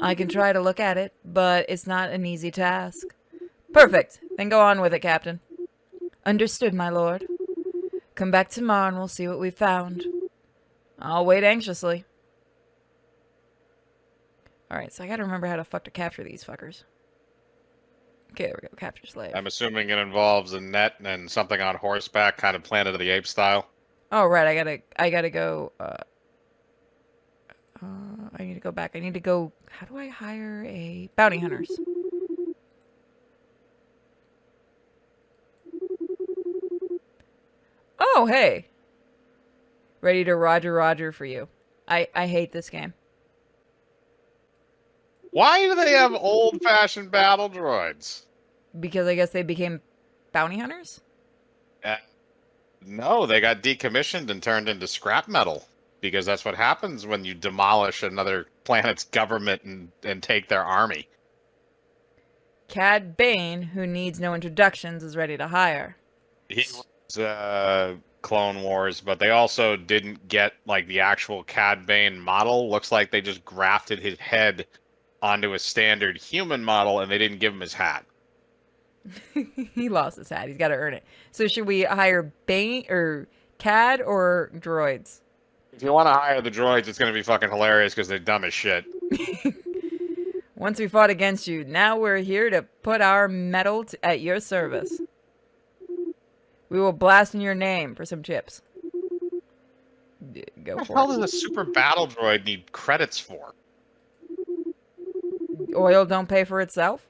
I can try to look at it, but it's not an easy task. Perfect. Then go on with it, Captain. Understood, my lord. Come back tomorrow and we'll see what we've found. I'll wait anxiously. Alright, so I gotta remember how to fuck to capture these fuckers. Okay, there we go. Capture slave. I'm assuming it involves a net and something on horseback, kind of Planet of the Apes style. Oh, right. I gotta go, I need to go back. I need to go... How do I hire a... Bounty hunters. Oh, hey. Ready to Roger for you. I hate this game. Why do they have old-fashioned battle droids? Because I guess they became bounty hunters? No, they got decommissioned and turned into scrap metal. Because that's what happens when you demolish another planet's government and take their army. Cad Bane, who needs no introductions, is ready to hire. He was Clone Wars, but they also didn't get like the actual Cad Bane model. Looks like they just grafted his head onto a standard human model, and they didn't give him his hat. He lost his hat. He's got to earn it. So should we hire Bane or Cad or droids? If you want to hire the droids, it's going to be fucking hilarious because they're dumb as shit. Once we fought against you, now we're here to put our metal at your service. We will blast in your name for some chips. Go What the for hell it. does a super battle droid need credits for? Oil don't pay for itself?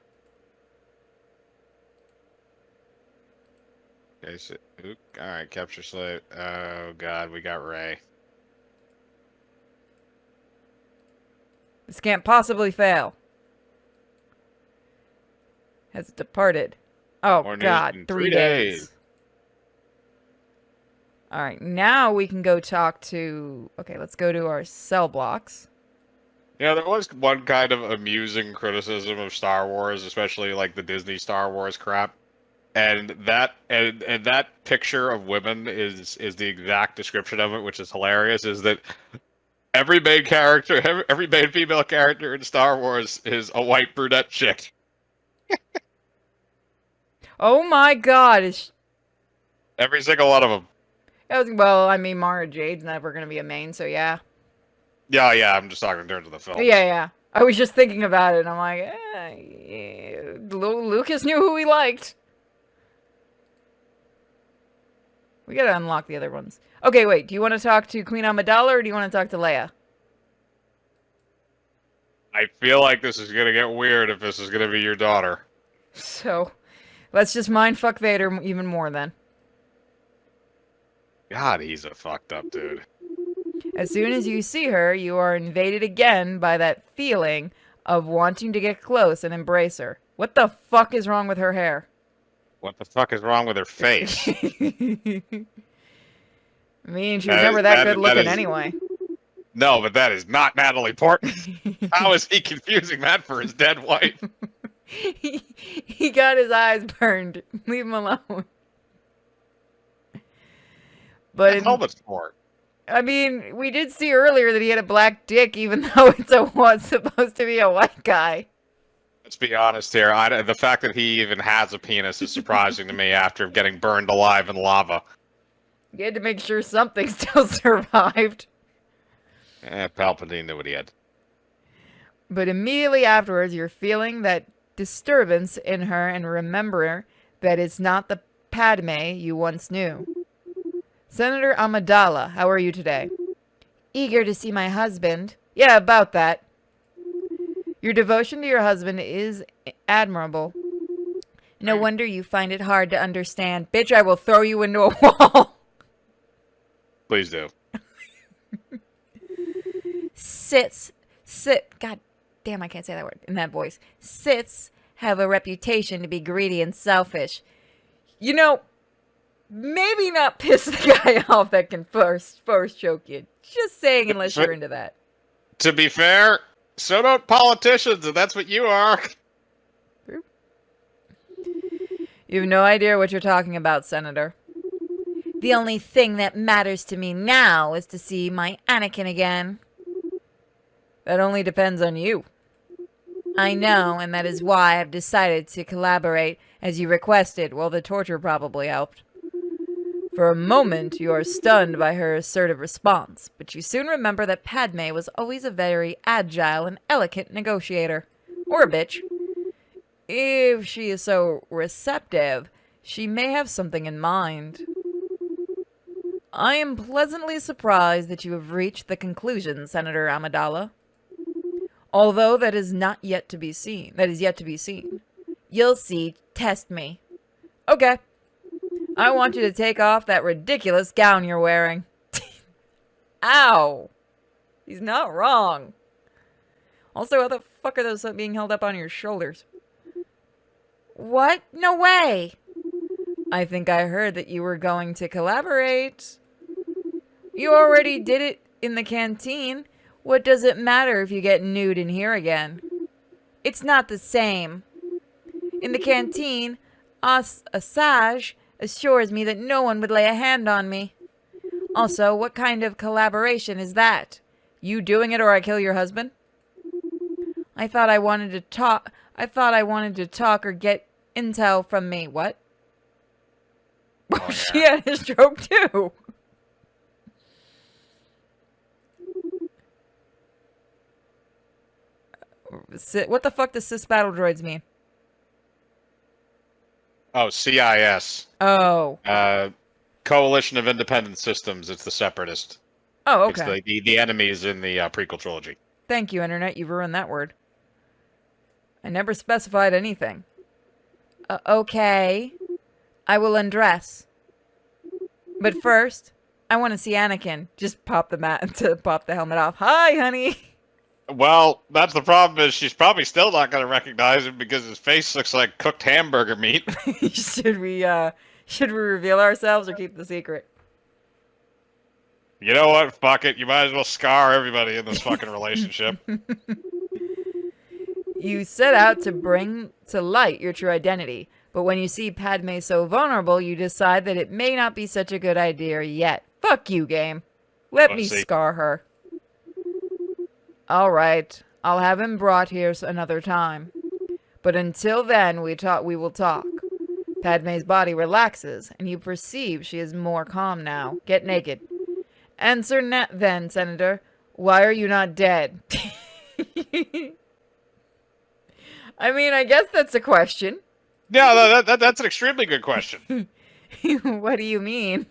Okay, so, alright, capture slave. Oh god, we got Rey. This can't possibly fail. Has departed. Oh, More news God. in 3 3 days. days. Alright, now we can go talk to... Okay, let's go to our cell blocks. Yeah, there was one kind of amusing criticism of Star Wars, especially like the Disney Star Wars crap. And that picture of women is the exact description of it, which is hilarious, is that every main character, every main female character in Star Wars is a white brunette chick. Oh my God! Every single one of them. Well, I mean, Mara Jade's never going to be a main, so yeah. Yeah, I'm just talking in terms of the film. Yeah. I was just thinking about it, and I'm like, yeah, Lucas knew who he liked. We gotta unlock the other ones. Okay, wait, do you want to talk to Queen Amidala, or do you want to talk to Leia? I feel like this is gonna get weird if this is gonna be your daughter. So, let's just mindfuck Vader even more, then. God, he's a fucked up dude. As soon as you see her, you are invaded again by that feeling of wanting to get close and embrace her. What the fuck is wrong with her hair? What the fuck is wrong with her face? I mean, she was That- never that that- good that looking is- anyway. No, but that is not Natalie Portman. How is he confusing that for his dead wife? he got his eyes burned. Leave him alone. But The helmet's for. I mean, we did see earlier that he had a black dick, even though was supposed to be a white guy. Let's be honest here. The fact that he even has a penis is surprising to me after getting burned alive in lava. You had to make sure something still survived. Palpatine knew what he had. But immediately afterwards, you're feeling that disturbance in her and remember that it's not the Padme you once knew. Senator Amidala, how are you today? Eager to see my husband. Yeah, about that. Your devotion to your husband is admirable. No wonder you find it hard to understand. Bitch, I will throw you into a wall. Please do. God damn, I can't say that word in that voice. Siths have a reputation to be greedy and selfish. You know, maybe not piss the guy off that can force choke you. Just saying, unless you're into that. To be fair, so don't politicians, and that's what you are. You have no idea what you're talking about, Senator. The only thing that matters to me now is to see my Anakin again. That only depends on you. I know, and that is why I've decided to collaborate as you requested. Well, the torture probably helped. For a moment, you are stunned by her assertive response, but you soon remember that Padme was always a very agile and elegant negotiator. Or a bitch. If she is so receptive, she may have something in mind. I am pleasantly surprised that you have reached the conclusion, Senator Amidala. Although that is yet to be seen. You'll see. Test me. Okay. I want you to take off that ridiculous gown you're wearing. Ow. He's not wrong. Also, how the fuck are those being held up on your shoulders? What? No way. I think I heard that you were going to collaborate. You already did it in the canteen. What does it matter if you get nude in here again? It's not the same. In the canteen, Asajj assures me that no one would lay a hand on me. Also, what kind of collaboration is that? You doing it or I kill your husband? I thought I wanted to talk or get intel from me. What? Oh, yeah. She had a stroke too. What the fuck does cis battle droids mean? Oh, CIS. Oh. Coalition of Independent Systems. It's the Separatist. Oh, okay. It's the enemies in the prequel trilogy. Thank you, Internet. You've ruined that word. I never specified anything. Okay. I will undress. But first, I want to see Anakin. Just pop the helmet off. Hi, honey. Well, that's the problem is she's probably still not going to recognize him because his face looks like cooked hamburger meat. Should we reveal ourselves or keep the secret? You know what? Fuck it. You might as well scar everybody in this fucking relationship. You set out to bring to light your true identity, but when you see Padme so vulnerable, you decide that it may not be such a good idea yet. Fuck you, game. Let me Pussy. scar her. All right, I'll have him brought here another time. But until then, we will talk. Padme's body relaxes, and you perceive she is more calm now. Get naked. Answer then, Senator. Why are you not dead? I mean, I guess that's a question. Yeah, that's an extremely good question. What do you mean?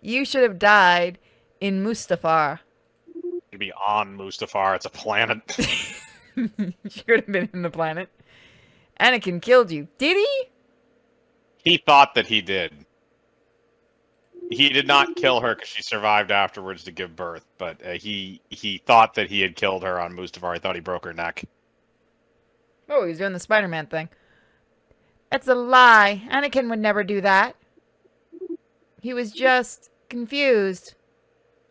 You should have died in Mustafar. To be on Mustafar, it's a planet. Should have been in the planet. Anakin killed you. Did he? He thought that he did. He did not kill her because she survived afterwards to give birth, but he thought that he had killed her on Mustafar. He thought he broke her neck. Oh, he's doing the Spider-Man thing. It's a lie. Anakin would never do that. He was just confused.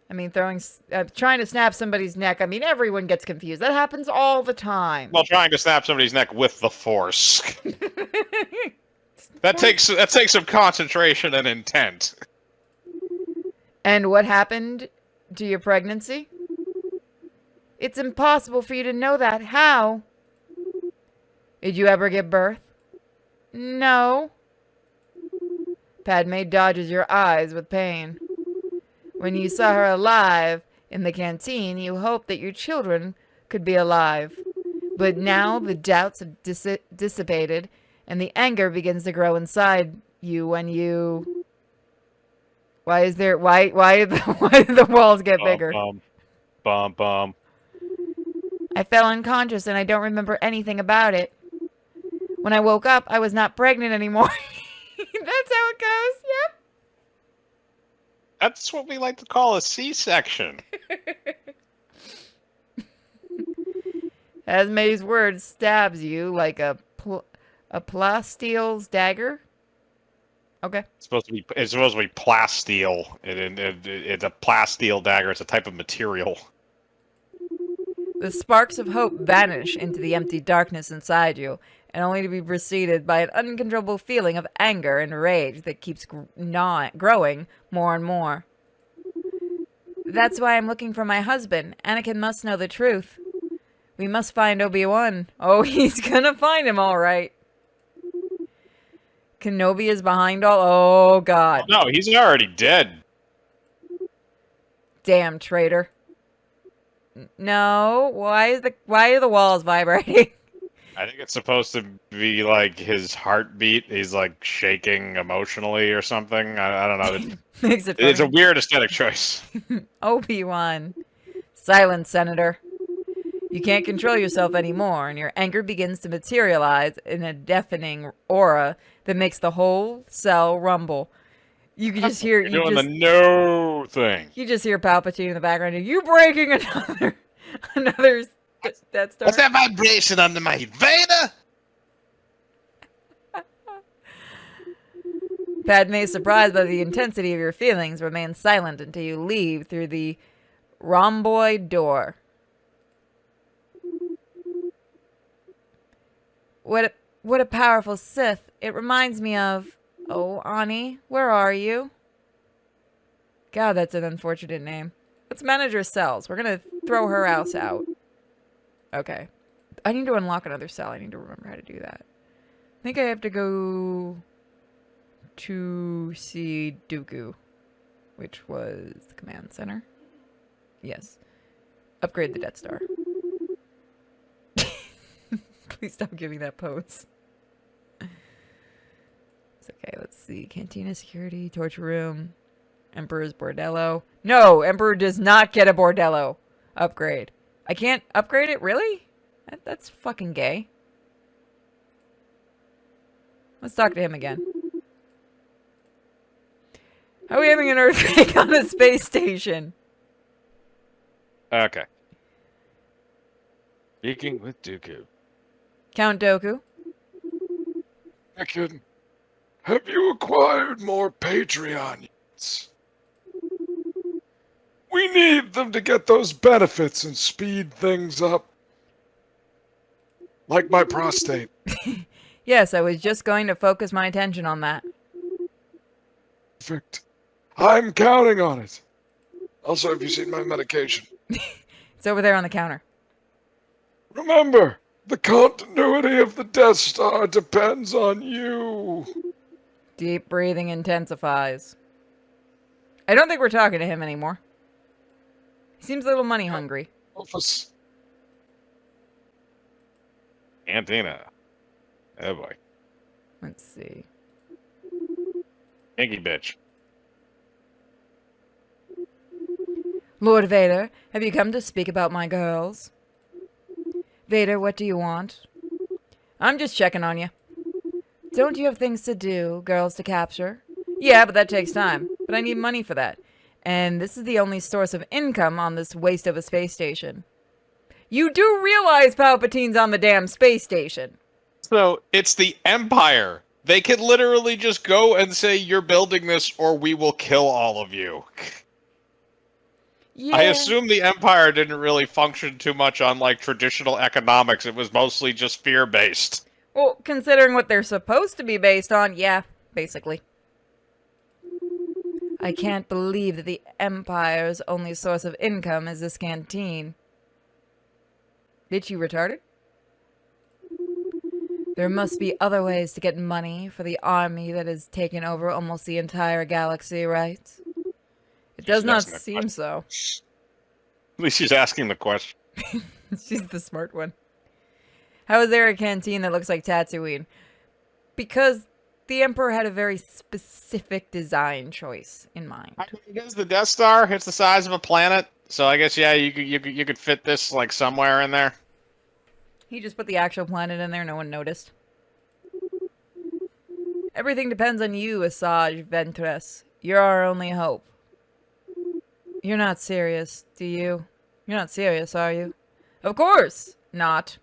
I mean, trying to snap somebody's neck. I mean, everyone gets confused. That happens all the time. Well, trying to snap somebody's neck with the Force. That takes some concentration and intent. And what happened to your pregnancy? It's impossible for you to know that. How? Did you ever give birth? No. Padme dodges your eyes with pain. When you saw her alive in the canteen, you hoped that your children could be alive. But now the doubts have dissipated, and the anger begins to grow inside you when you... Why did the walls get bigger? Bum. I fell unconscious and I don't remember anything about it. When I woke up, I was not pregnant anymore. That's how it goes. Yep. That's what we like to call a C-section. Esme's word stabs you like a plastile's dagger. Okay. It's supposed to be plasteel. It's a plasteel dagger. It's a type of material. The sparks of hope vanish into the empty darkness inside you, and only to be preceded by an uncontrollable feeling of anger and rage that keeps growing more and more. That's why I'm looking for my husband. Anakin must know the truth. We must find Obi-Wan. Oh, he's gonna find him all right. Kenobi is behind all... Oh, God. No, he's already dead. Damn traitor. No, why are the walls vibrating? I think it's supposed to be like his heartbeat. He's like shaking emotionally or something. I don't know. Makes it It's a funny. weird aesthetic choice. Obi-Wan. Silence, Senator. You can't control yourself anymore, and your anger begins to materialize in a deafening aura that makes the whole cell rumble. You can just hear... You're doing the no thing. You just hear Palpatine in the background. You breaking another Death Star? What's that vibration under my head? Vader? Padme, surprised by the intensity of your feelings, remains silent until you leave through the rhomboid door. What a powerful Sith. It reminds me of... Oh, Ani, where are you? God, that's an unfortunate name. Let's manage her cells. We're gonna throw her else out. Okay. I need to unlock another cell. I need to remember how to do that. I think I have to go to see Dooku, which was the command center. Yes. Upgrade the Death Star. Please stop giving that pose. It's okay, let's see. Cantina security, torture room, Emperor's bordello. No, Emperor does not get a bordello upgrade. I can't upgrade it, really? That's fucking gay. Let's talk to him again. How are we having an earthquake on a space station? Okay. Speaking with Dooku. Count Dooku. Anakin, have you acquired more Patreon units? We need them to get those benefits and speed things up. Like my prostate. Yes, I was just going to focus my attention on that. Perfect. I'm counting on it. Also, have you seen my medication? It's over there on the counter. Remember, the continuity of the Death Star depends on you. Deep breathing intensifies. I don't think we're talking to him anymore. He seems a little money hungry. Office. Cantina. Oh boy. Let's see. Kinky bitch. Lord Vader, have you come to speak about my girls? Vader, what do you want? I'm just checking on you. Don't you have things to do, girls to capture? Yeah, but that takes time. but I need money for that. And this is the only source of income on this waste of a space station. You do realize Palpatine's on the damn space station. So it's the Empire. They could literally just go and say, "You're building this, or we will kill all of you." Yeah. I assume the Empire didn't really function too much on like traditional economics. It was mostly just fear-based. Well, considering what they're supposed to be based on, yeah, basically. I can't believe that the Empire's only source of income is this canteen. Bitch, you retarded? There must be other ways to get money for the army that has taken over almost the entire galaxy, right? It does not asking the seem so. At least she's asking the question. She's the smart one. How is there a canteen that looks like Tatooine? Because the Emperor had a very specific design choice in mind. I guess the Death Star, it's the size of a planet, so I guess yeah, you could fit this like somewhere in there. He just put the actual planet in there, no one noticed. Everything depends on you, Asajj Ventress. You're our only hope. You're not serious, do you? You're not serious, are you? Of course not.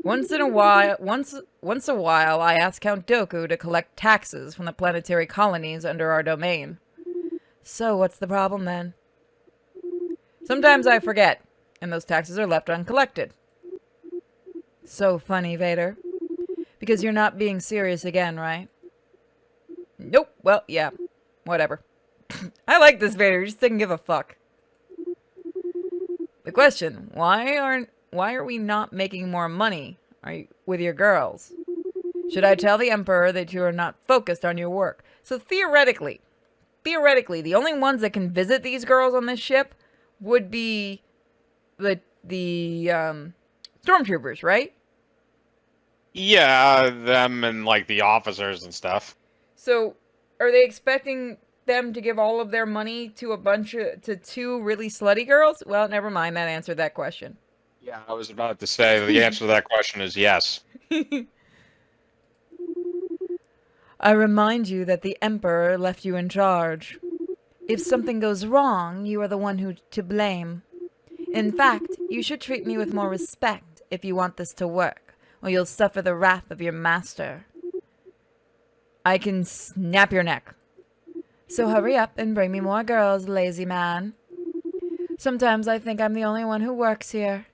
Once a while, I ask Count Dooku to collect taxes from the planetary colonies under our domain. So, what's the problem then? Sometimes I forget, and those taxes are left uncollected. So funny, Vader. Because you're not being serious again, right? Nope. Well, yeah. Whatever. I like this Vader. He just didn't give a fuck. The question, why are we not making more money with your girls? Should I tell the Emperor that you are not focused on your work? So theoretically, the only ones that can visit these girls on this ship would be the stormtroopers, right? Yeah, them and like the officers and stuff. So, are they expecting them to give all of their money to two really slutty girls? Well, never mind. That answered that question. Yeah, I was about to say the answer to that question is yes. I remind you that the Emperor left you in charge. If something goes wrong, you are the one to blame. In fact, you should treat me with more respect if you want this to work, or you'll suffer the wrath of your master. I can snap your neck. So hurry up and bring me more girls, lazy man. Sometimes I think I'm the only one who works here.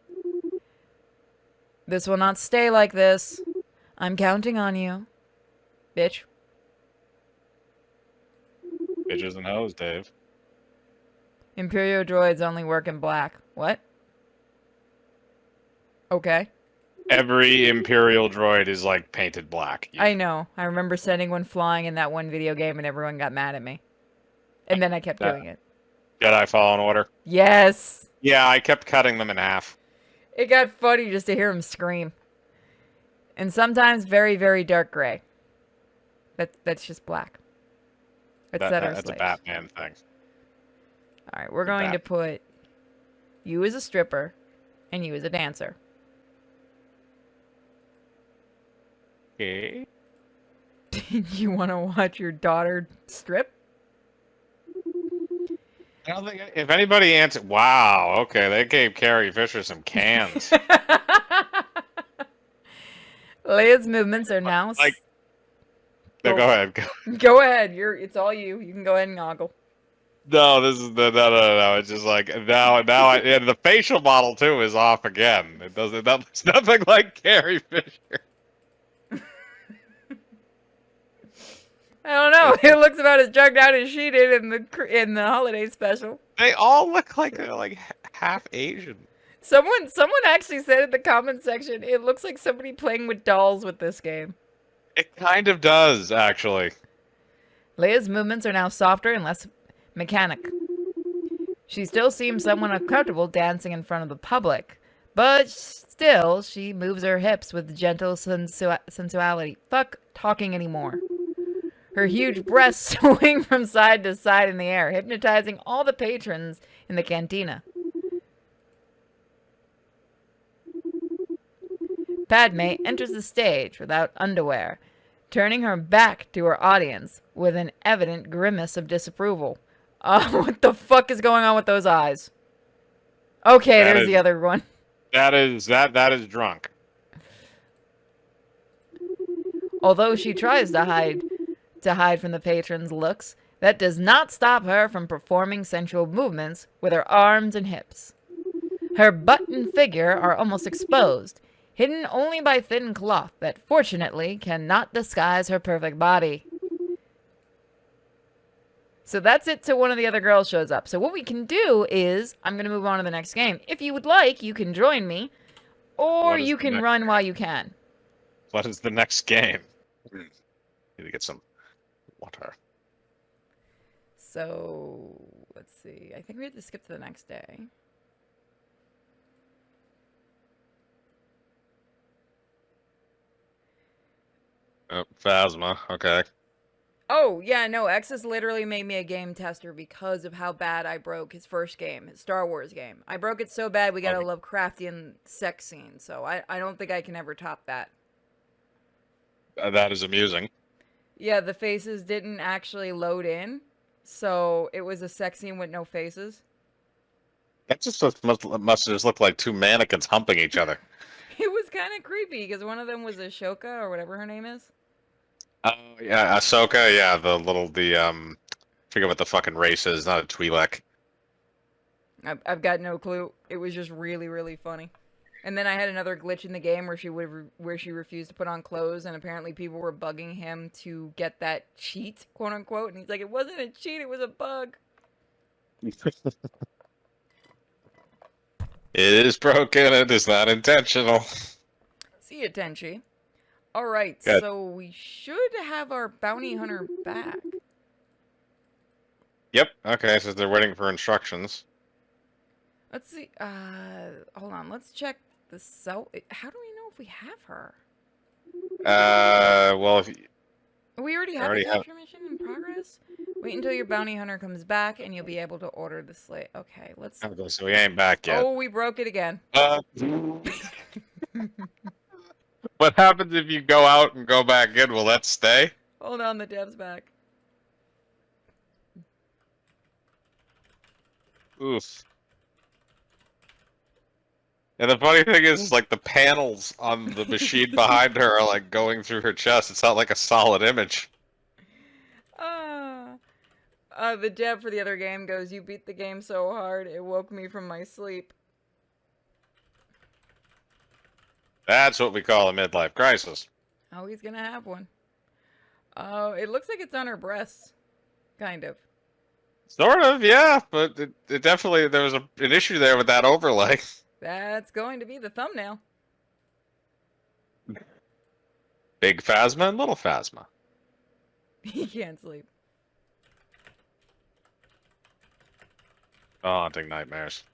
This will not stay like this. I'm counting on you. Bitch. Bitches and hoes, Dave. Imperial droids only work in black. What? Okay. Every Imperial droid is like painted black. I know. I remember sending one flying in that one video game and everyone got mad at me. And then I kept doing it. Jedi Fallen Order. Yes! Yeah, I kept cutting them in half. It got funny just to hear him scream. And sometimes very, very dark gray. That's just black. That's a Batman thing. Alright, we're going to put you as a stripper and you as a dancer. Okay. You want to watch your daughter strip? I don't think if anybody answered. Wow. Okay, they gave Carrie Fisher some cans. Leia's movements are now. Like. No, go ahead. Go ahead. It's all you. You can go ahead and goggle. No, this is no. It's just like now. And the facial model too is off again. It doesn't. It's nothing like Carrie Fisher. I don't know. It looks about as drugged out as she did in the holiday special. They all look like they're like half Asian. Someone actually said in the comment section, it looks like somebody playing with dolls with this game. It kind of does, actually. Leia's movements are now softer and less mechanic. She still seems somewhat uncomfortable dancing in front of the public, but still, she moves her hips with gentle sensuality. Fuck talking anymore. Her huge breasts swing from side to side in the air, hypnotizing all the patrons in the cantina. Padme enters the stage without underwear, turning her back to her audience with an evident grimace of disapproval. What the fuck is going on with those eyes? Okay, That there's is- the other one. That is drunk. Although she tries to hide from the patron's looks, that does not stop her from performing sensual movements with her arms and hips. Her butt and figure are almost exposed, hidden only by thin cloth that fortunately cannot disguise her perfect body. So that's it till one of the other girls shows up. So what we can do is, I'm going to move on to the next game. If you would like, you can join me, or What is you the can next run game? while you can. What is the next game? Need to get some water. So, let's see. I think we have to skip to the next day. Oh, Phasma. Okay. Oh, yeah, no, Exus literally made me a game tester because of how bad I broke his first game, his Star Wars game. I broke it so bad we got a Okay. Lovecraftian sex scene, so I don't think I can ever top that. That is amusing. Yeah, the faces didn't actually load in, so it was a sex scene with no faces. That just must just look like two mannequins humping each other. It was kind of creepy because one of them was Ashoka or whatever her name is. Oh yeah, Ahsoka. Yeah, forget what the fucking race is. Not a Twi'lek. I've got no clue. It was just really, really funny. And then I had another glitch in the game where she refused to put on clothes, and apparently people were bugging him to get that cheat, quote unquote. And he's like, "It wasn't a cheat; it was a bug." It is broken. It is not intentional. See ya, Tenchi. All right, Good. so we should have our bounty hunter back. Yep. Okay. So they're waiting for instructions. Let's see. Hold on. Let's check the cell. How do we know if we have her? Well, if We already have Already a have- capture mission in progress. Wait until your bounty hunter comes back, and you'll be able to order the slate. Okay, let's. okay, so we ain't back yet. Oh, we broke it again. What happens if you go out and go back in? Will that stay? Hold on, the dev's back. Oof. And the funny thing is, like the panels on the machine behind her are like going through her chest. It's not like a solid image. The dev for the other game goes, "You beat the game so hard, it woke me from my sleep." That's what we call a midlife crisis. Oh, he's gonna have one. Oh, it looks like it's on her breasts. Kind of. Sort of, yeah, but it definitely there was an issue there with that overlay. That's going to be the thumbnail. Big Phasma and Little Phasma. He can't sleep. Haunting nightmares.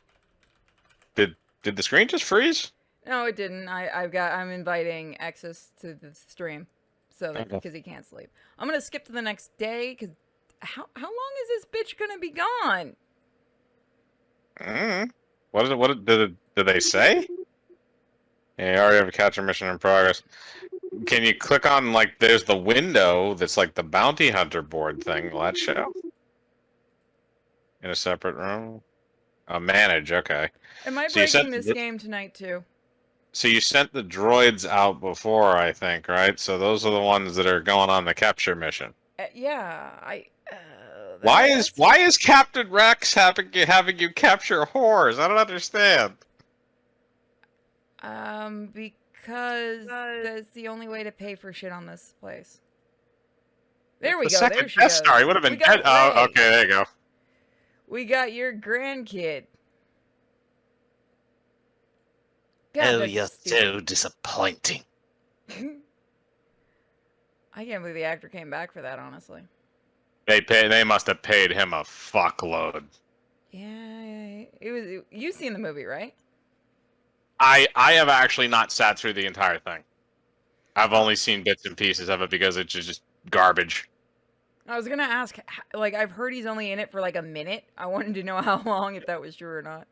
Did the screen just freeze? No, it didn't. I'm inviting Exus to the stream, so that Okay. because he can't sleep. I'm gonna skip to the next day because how long is this bitch gonna be gone? What is it? Did they say? Yeah, you already have a capture mission in progress. Can you click on like there's the window that's like the bounty hunter board thing? Will that show? In a separate room? Manage, okay. Am I So you breaking said- this game tonight too? So you sent the droids out before, I think, right? So those are the ones that are going on the capture mission. Yeah, Why that's- is Captain Rex having you capture whores? I don't understand. Because that's the only way to pay for shit on this place. There we The go. second There she Death goes. Star, he would have We been got dead. Oh, Rey. okay, there you go. We got your grandkid. God, Oh, that's you're stupid. so disappointing. I can't believe the actor came back for that, honestly. They must have paid him a fuckload. Yeah, you've seen the movie, right? I have actually not sat through the entire thing. I've only seen bits and pieces of it because it's just garbage. I was gonna ask, like, I've heard he's only in it for like a minute. I wanted to know how long, if that was true or not.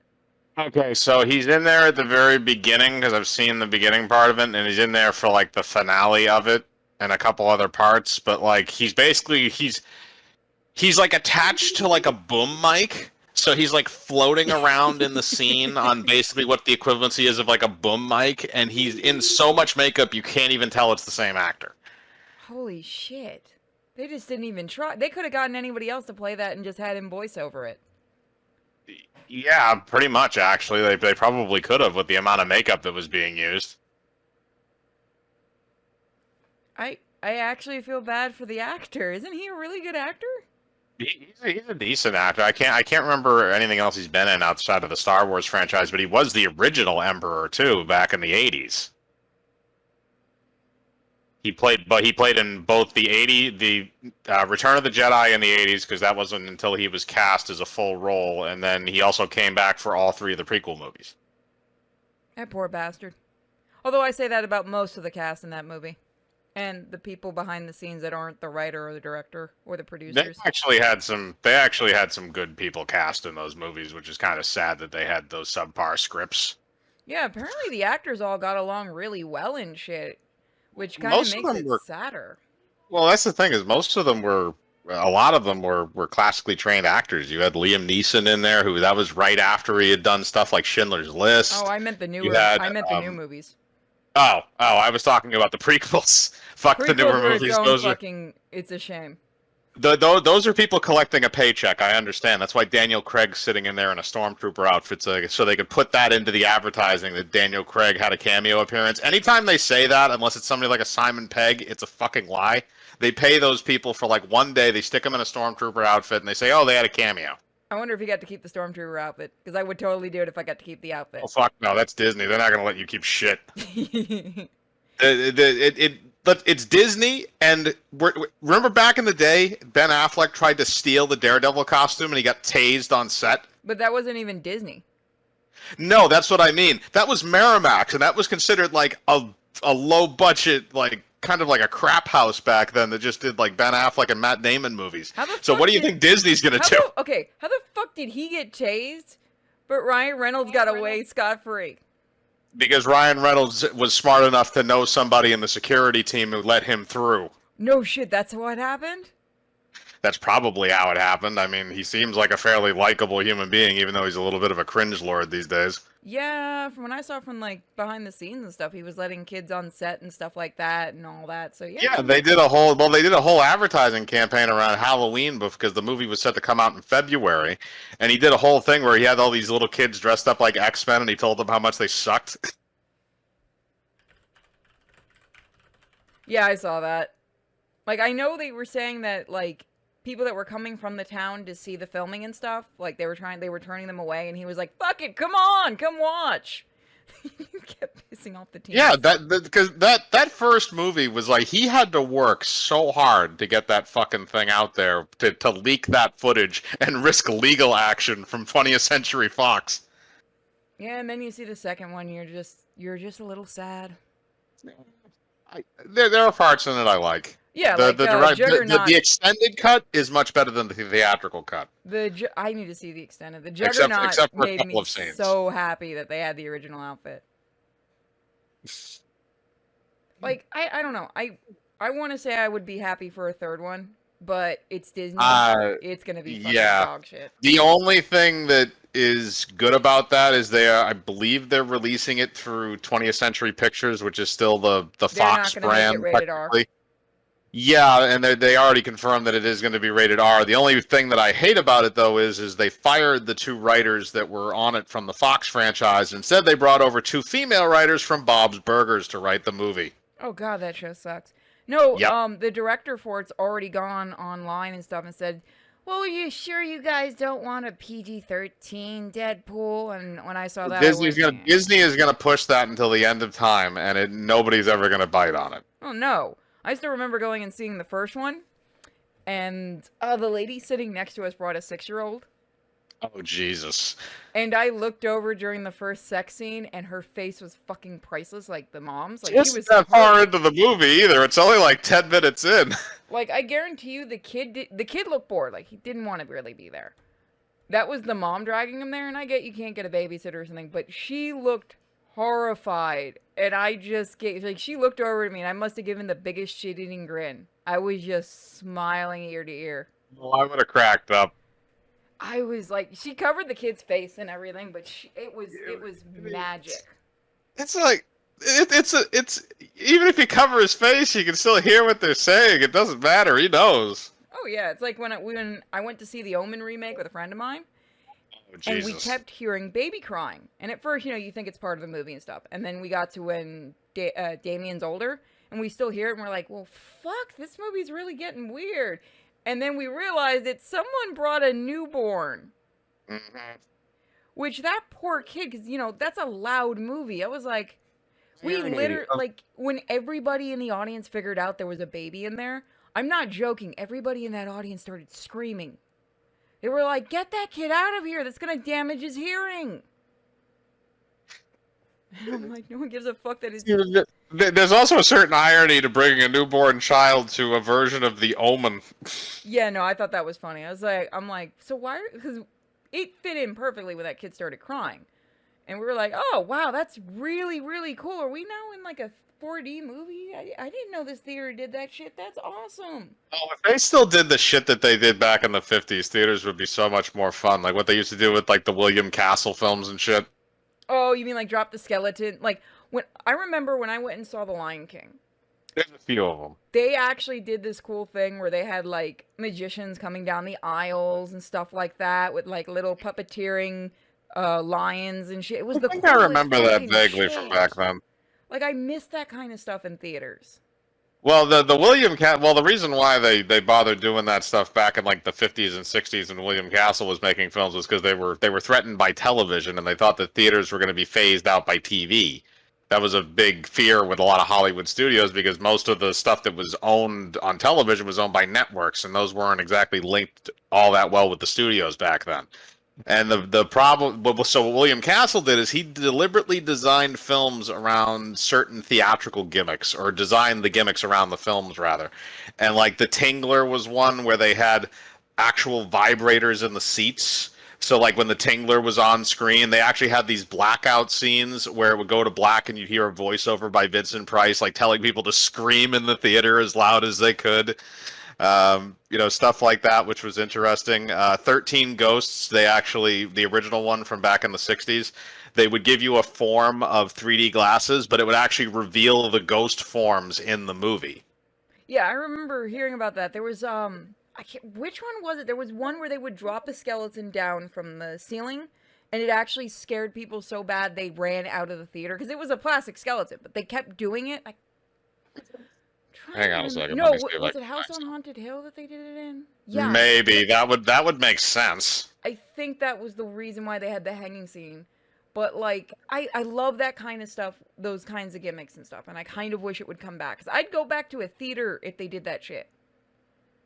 Okay, so he's in there at the very beginning because I've seen the beginning part of it, and he's in there for like the finale of it. and a couple other parts, but like he's basically he's like attached to like a boom mic. So he's like floating around in the scene on basically what the equivalency is of like a boom mic, and he's in so much makeup you can't even tell it's the same actor. Holy shit. They just didn't even try. They could have gotten anybody else to play that and just had him voice over it. Yeah, pretty much actually. They probably could have with the amount of makeup that was being used. I actually feel bad for the actor. Isn't he a really good actor? He's a decent actor. I can't remember anything else he's been in outside of the Star Wars franchise, but he was the original Emperor too back in the 80s. He played in both the Return of the Jedi in the 80s, because that wasn't until he was cast as a full role, and then he also came back for all 3 of the prequel movies. That poor bastard. Although I say that about most of the cast in that movie. And the people behind the scenes that aren't the writer or the director or the They producers. actually had some good people cast in those movies, which is kind of sad that they had those subpar scripts. Yeah, apparently the actors all got along really well and shit. Which kind Most of of makes them it were- sadder. Well, that's the thing, is a lot of them were classically trained actors. You had Liam Neeson in there, that was right after he had done stuff like Schindler's List. Oh, I meant the newer. had, I meant the new movies. Oh, I was talking about the prequels. Fuck the newer Prequels are movies. its own Those are fucking. It's a shame. those are people collecting a paycheck. I understand. That's why Daniel Craig's sitting in there in a stormtrooper outfit, so they could put that into the advertising that Daniel Craig had a cameo appearance. Anytime they say that, unless it's somebody like a Simon Pegg, it's a fucking lie. They pay those people for like one day. They stick them in a stormtrooper outfit, and they say, "Oh, they had a cameo." I wonder if he got to keep the stormtrooper outfit, because I would totally do it if I got to keep the outfit. Oh fuck no, that's Disney. They're not gonna let you keep shit. But it's Disney, and remember back in the day, Ben Affleck tried to steal the Daredevil costume, and he got tased on set. But that wasn't even Disney. No, that's what I mean. That was Miramax, and that was considered like a low budget, like kind of like a crap house back then that just did like Ben Affleck and Matt Damon movies. So what do you think Disney's gonna do? Okay, how the fuck did he get tased, but Ryan Reynolds got away scot-free? Because Ryan Reynolds was smart enough to know somebody in the security team who let him through. No shit, that's what happened? That's probably how it happened. I mean, he seems like a fairly likable human being, even though he's a little bit of a cringe lord these days. Yeah, from what I saw from like behind the scenes and stuff, he was letting kids on set and stuff like that and all that. So yeah. Yeah, they did a whole advertising campaign around Halloween because the movie was set to come out in February, and he did a whole thing where he had all these little kids dressed up like X-Men, and he told them how much they sucked. Yeah, I saw that. Like, I know they were saying that, like, people that were coming from the town to see the filming and stuff, like, they were turning them away, and he was like, fuck it, come on, come watch. He kept pissing off the team. Yeah, because that first movie was like, he had to work so hard to get that fucking thing out there, to leak that footage and risk legal action from 20th Century Fox. Yeah, and then you see the second one, you're just a little sad. There are parts in it I like. Yeah, the extended cut is much better than the theatrical cut. I need to see the extended. The Except Juggernaut for a made couple me of scenes. so happy that they had the original outfit. Like, I don't know. I want to say I would be happy for a third one, but it's Disney. It's gonna be fucking dog shit. The only thing that is good about that is I believe they're releasing it through 20th Century Pictures, which is still the Fox not gonna make it brand. rated R. Yeah, and they already confirmed that it is going to be rated R. The only thing that I hate about it, though, is they fired the 2 writers that were on it from the Fox franchise. Instead, they brought over 2 female writers from Bob's Burgers to write the movie. Oh god, that show sucks. No, Yep. the director for it's already gone online and stuff and said, "Well, are you sure you guys don't want a PG-13 Deadpool?" And when I saw that, Disney is gonna push that until the end of time, and nobody's ever gonna bite on it. Oh no. I still remember going and seeing the first one, and the lady sitting next to us brought a 6-year-old. Oh Jesus! And I looked over during the first sex scene, and her face was fucking priceless, like the mom's. Like It's she was not that far into the movie either. It's only like 10 minutes in. Like, I guarantee you, the kid looked bored. Like, he didn't want to really be there. That was the mom dragging him there, and I get you can't get a babysitter or something, but she looked horrified And I just gave, like, she looked over at me and I must have given the biggest shit-eating grin. I was just smiling ear to ear. Well, I would have cracked up. I was like, she covered the kid's face and everything, but it was magic. It's like it's even if you cover his face, you can still hear what they're saying. It doesn't matter. He knows. Oh yeah, it's like when I went to see the Omen remake with a friend of mine, Oh, and we Jesus. kept hearing baby crying. And at first, you think it's part of the movie and stuff, and then we got to when Damien's older, and we still hear it, and we're like, well, fuck, this movie's really getting weird. And then we realized that someone brought a newborn. Mhm. Which that poor kid, because that's a loud movie. I was like, we Yeah, literally, like, when everybody in the audience figured out there was a baby in there, I'm not joking, everybody in that audience started screaming. They were like, get that kid out of here, that's gonna damage his hearing. And I'm like, no one gives a fuck that his... There's also a certain irony to bringing a newborn child to a version of The Omen. Yeah, no, I thought that was funny. I'm like, so why? Because it fit in perfectly when that kid started crying. And we were like, oh, wow, that's really, really cool. Are we now in like a 4D movie? I didn't know this theater did that shit. That's awesome. Oh, if they still did the shit that they did back in the 50s, theaters would be so much more fun. Like what they used to do with like the William Castle films and shit. Oh, you mean like Drop the Skeleton? Like, I remember when I went and saw The Lion King. There's a few of them. They actually did this cool thing where they had like magicians coming down the aisles and stuff like that with like little puppeteering lions and shit. It was I the think I coolest remember that fucking vaguely shit. from back then. Like, I missed that kind of stuff in theaters. Well, the reason why they bothered doing that stuff back in like the 50s and 60s when William Castle was making films was because they were threatened by television and they thought that theaters were going to be phased out by TV. That was a big fear with a lot of Hollywood studios because most of the stuff that was owned on television was owned by networks and those weren't exactly linked all that well with the studios back then. And the problem, so what William Castle did is he deliberately designed films around certain theatrical gimmicks, or designed the gimmicks around the films, rather. And like The Tingler was one where they had actual vibrators in the seats. So like when The Tingler was on screen, they actually had these blackout scenes where it would go to black and you'd hear a voiceover by Vincent Price, like telling people to scream in the theater as loud as they could. Stuff like that, which was interesting. 13 Ghosts, the original one from back in the 60s, they would give you a form of 3D glasses, but it would actually reveal the ghost forms in the movie. Yeah, I remember hearing about that. There was, which one was it? There was one where they would drop a skeleton down from the ceiling, and it actually scared people so bad they ran out of the theater, because it was a plastic skeleton, but they kept doing it. Hang on a second. No, let me see if I was can it House find on Haunted Hill that they did it in? Yeah. Maybe that would make sense. I think that was the reason why they had the hanging scene. But, like, I love that kind of stuff, those kinds of gimmicks and stuff, and I kind of wish it would come back. Because I'd go back to a theater if they did that shit.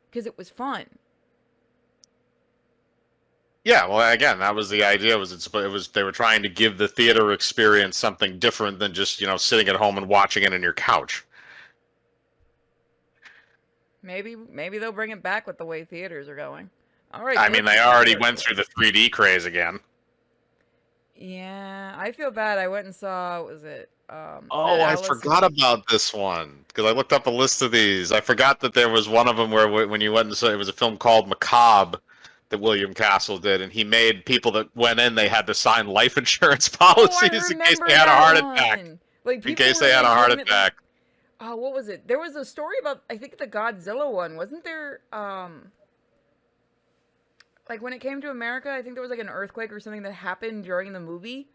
Because it was fun. Yeah, well, again, that was the idea. They were trying to give the theater experience something different than just sitting at home and watching it on your couch. Maybe they'll bring it back with the way theaters are going. All right. I mean, they already went through the 3D craze again. Yeah, I feel bad. I went and saw, what was it? Oh, I forgot about this one because I looked up a list of these. I forgot that there was one of them where when you went and saw it was a film called Macabre that William Castle did, and he made people that went in, they had to sign life insurance policies in case they had a heart attack. Like, in case they had a heart attack. Oh, what was it? There was a story about, I think, the Godzilla one. Wasn't there, like, when it came to America, I think there was, like, an earthquake or something that happened during the movie,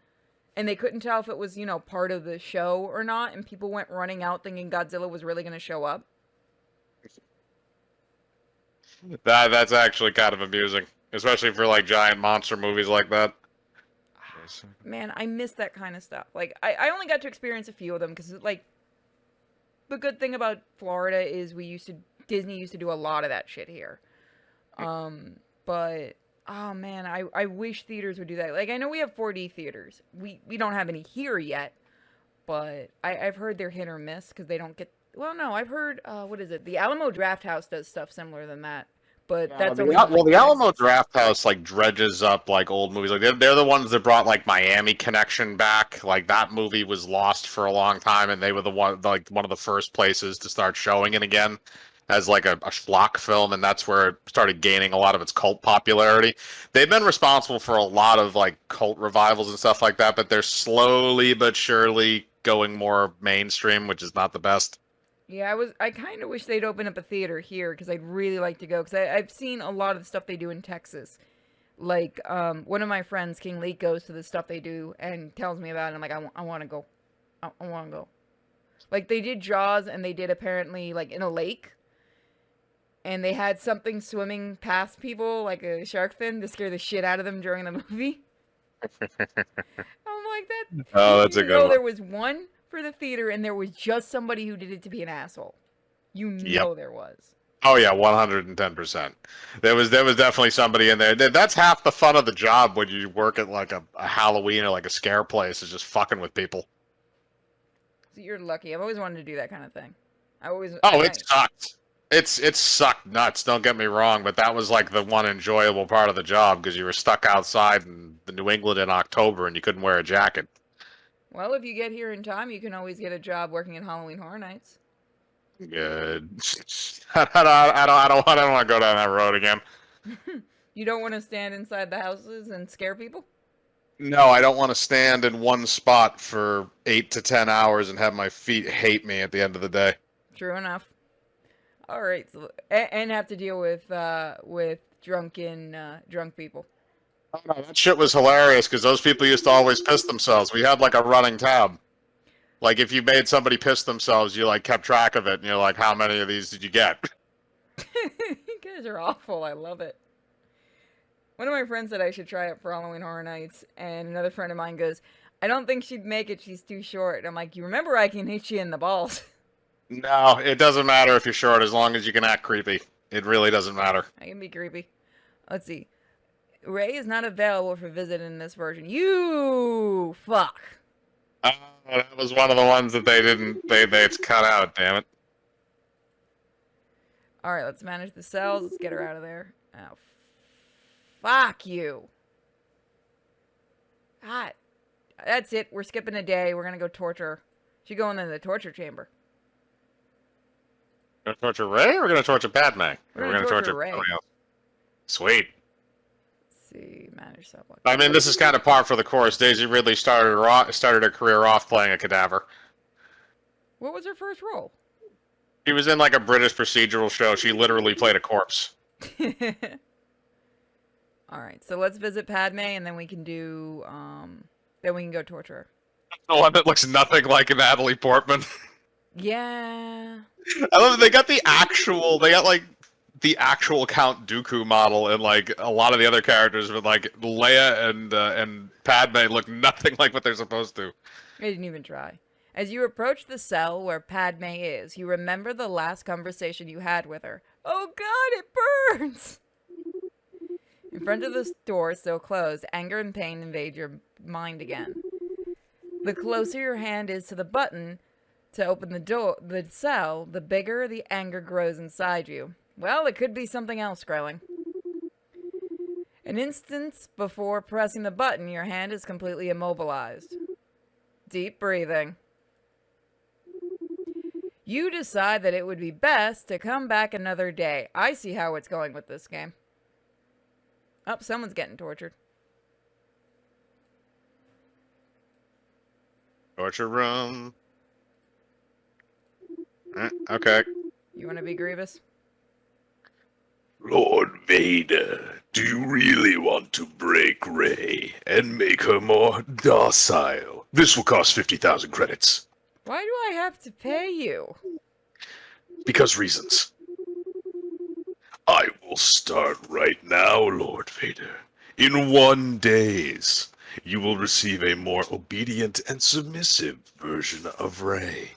and they couldn't tell if it was, part of the show or not, and people went running out thinking Godzilla was really going to show up. That's actually kind of amusing, especially for, like, giant monster movies like that. Man, I miss that kind of stuff. Like, I only got to experience a few of them, because, like, the good thing about Florida is Disney used to do a lot of that shit here. But, oh man, I wish theaters would do that. Like, I know we have 4D theaters. We don't have any here yet, but I've heard they're hit or miss because they don't get, well, no, I've heard, what is it? The Alamo Drafthouse does stuff similar than that. but that's the, only Al- from, well, like, the Alamo Texas. Draft House like dredges up like old movies. Like they're the ones that brought like Miami Connection back. Like that movie was lost for a long time, and they were one of the first places to start showing it again as like a schlock film, and that's where it started gaining a lot of its cult popularity. They've been responsible for a lot of like cult revivals and stuff like that, but they're slowly but surely going more mainstream, which is not the best. Yeah, I kind of wish they'd open up a theater here because I'd really like to go because I've seen a lot of the stuff they do in Texas. Like, one of my friends, King Leek, goes to the stuff they do and tells me about it. I'm like, I want to go. I want to go. Like, they did Jaws and they did apparently, like, in a lake. And they had something swimming past people, like a shark fin, to scare the shit out of them during the movie. I'm like, that. Oh, that's a good one. There was one for the theater, and there was just somebody who did it to be an asshole. You know there was. Oh yeah, 110%. There was definitely somebody in there. That's half the fun of the job when you work at like a Halloween or like a scare place, is just fucking with people. So you're lucky. I've always wanted to do that kind of thing. It sucked. It sucked nuts. Don't get me wrong, but that was like the one enjoyable part of the job because you were stuck outside in the New England in October and you couldn't wear a jacket. Well, if you get here in time, you can always get a job working at Halloween Horror Nights. Good. I don't want to go down that road again. You don't want to stand inside the houses and scare people? No, I don't want to stand in one spot for 8 to 10 hours and have my feet hate me at the end of the day. True enough. All right, so and have to deal with drunk people. Oh, no, that shit was hilarious because those people used to always piss themselves. We had like a running tab. Like if you made somebody piss themselves, you like kept track of it, and you're like, how many of these did you get? You guys are awful. I love it. One of my friends said I should try it for Halloween Horror Nights, and another friend of mine goes, I don't think she'd make it. She's too short. And I'm like, you remember I can hit you in the balls. No, it doesn't matter if you're short as long as you can act creepy. It really doesn't matter. I can be creepy. Let's see. Ray is not available for visit in this version. You fuck. That was one of the ones that it's cut out, damn it. Alright, let's manage the cells. Let's get her out of there. Oh, fuck you. God. That's it. We're skipping a day. We're gonna go torture her. She's going in the torture chamber. We're gonna torture Ray or we're gonna torture Padme? We're gonna torture Ray. somebody else? Sweet. Let's see. Manage cell block. I mean, this is kind of par for the course. Daisy Ridley started her career off playing a cadaver. What was her first role? She was in like a British procedural show. She literally played a corpse. Alright, so let's visit Padme and then we can do, then we can go torture her. The one that looks nothing like Natalie Portman. Yeah. I love that they got like the actual Count Dooku model, and like a lot of the other characters, but like Leia and Padme look nothing like what they're supposed to. I didn't even try. As you approach the cell where Padme is, you remember the last conversation you had with her. Oh god, it burns! In front of the door still closed, anger and pain invade your mind again. The closer your hand is to the button to open the cell, the bigger the anger grows inside you. Well, it could be something else growing. An instant before pressing the button, your hand is completely immobilized. Deep breathing. You decide that it would be best to come back another day. I see how it's going with this game. Oh, someone's getting tortured. Torture room. Okay. You want to be Grievous? Lord Vader, do you really want to break Rey and make her more docile? This will cost 50,000 credits. Why do I have to pay you? Because reasons. I will start right now, Lord Vader. In 1 days, you will receive a more obedient and submissive version of Rey.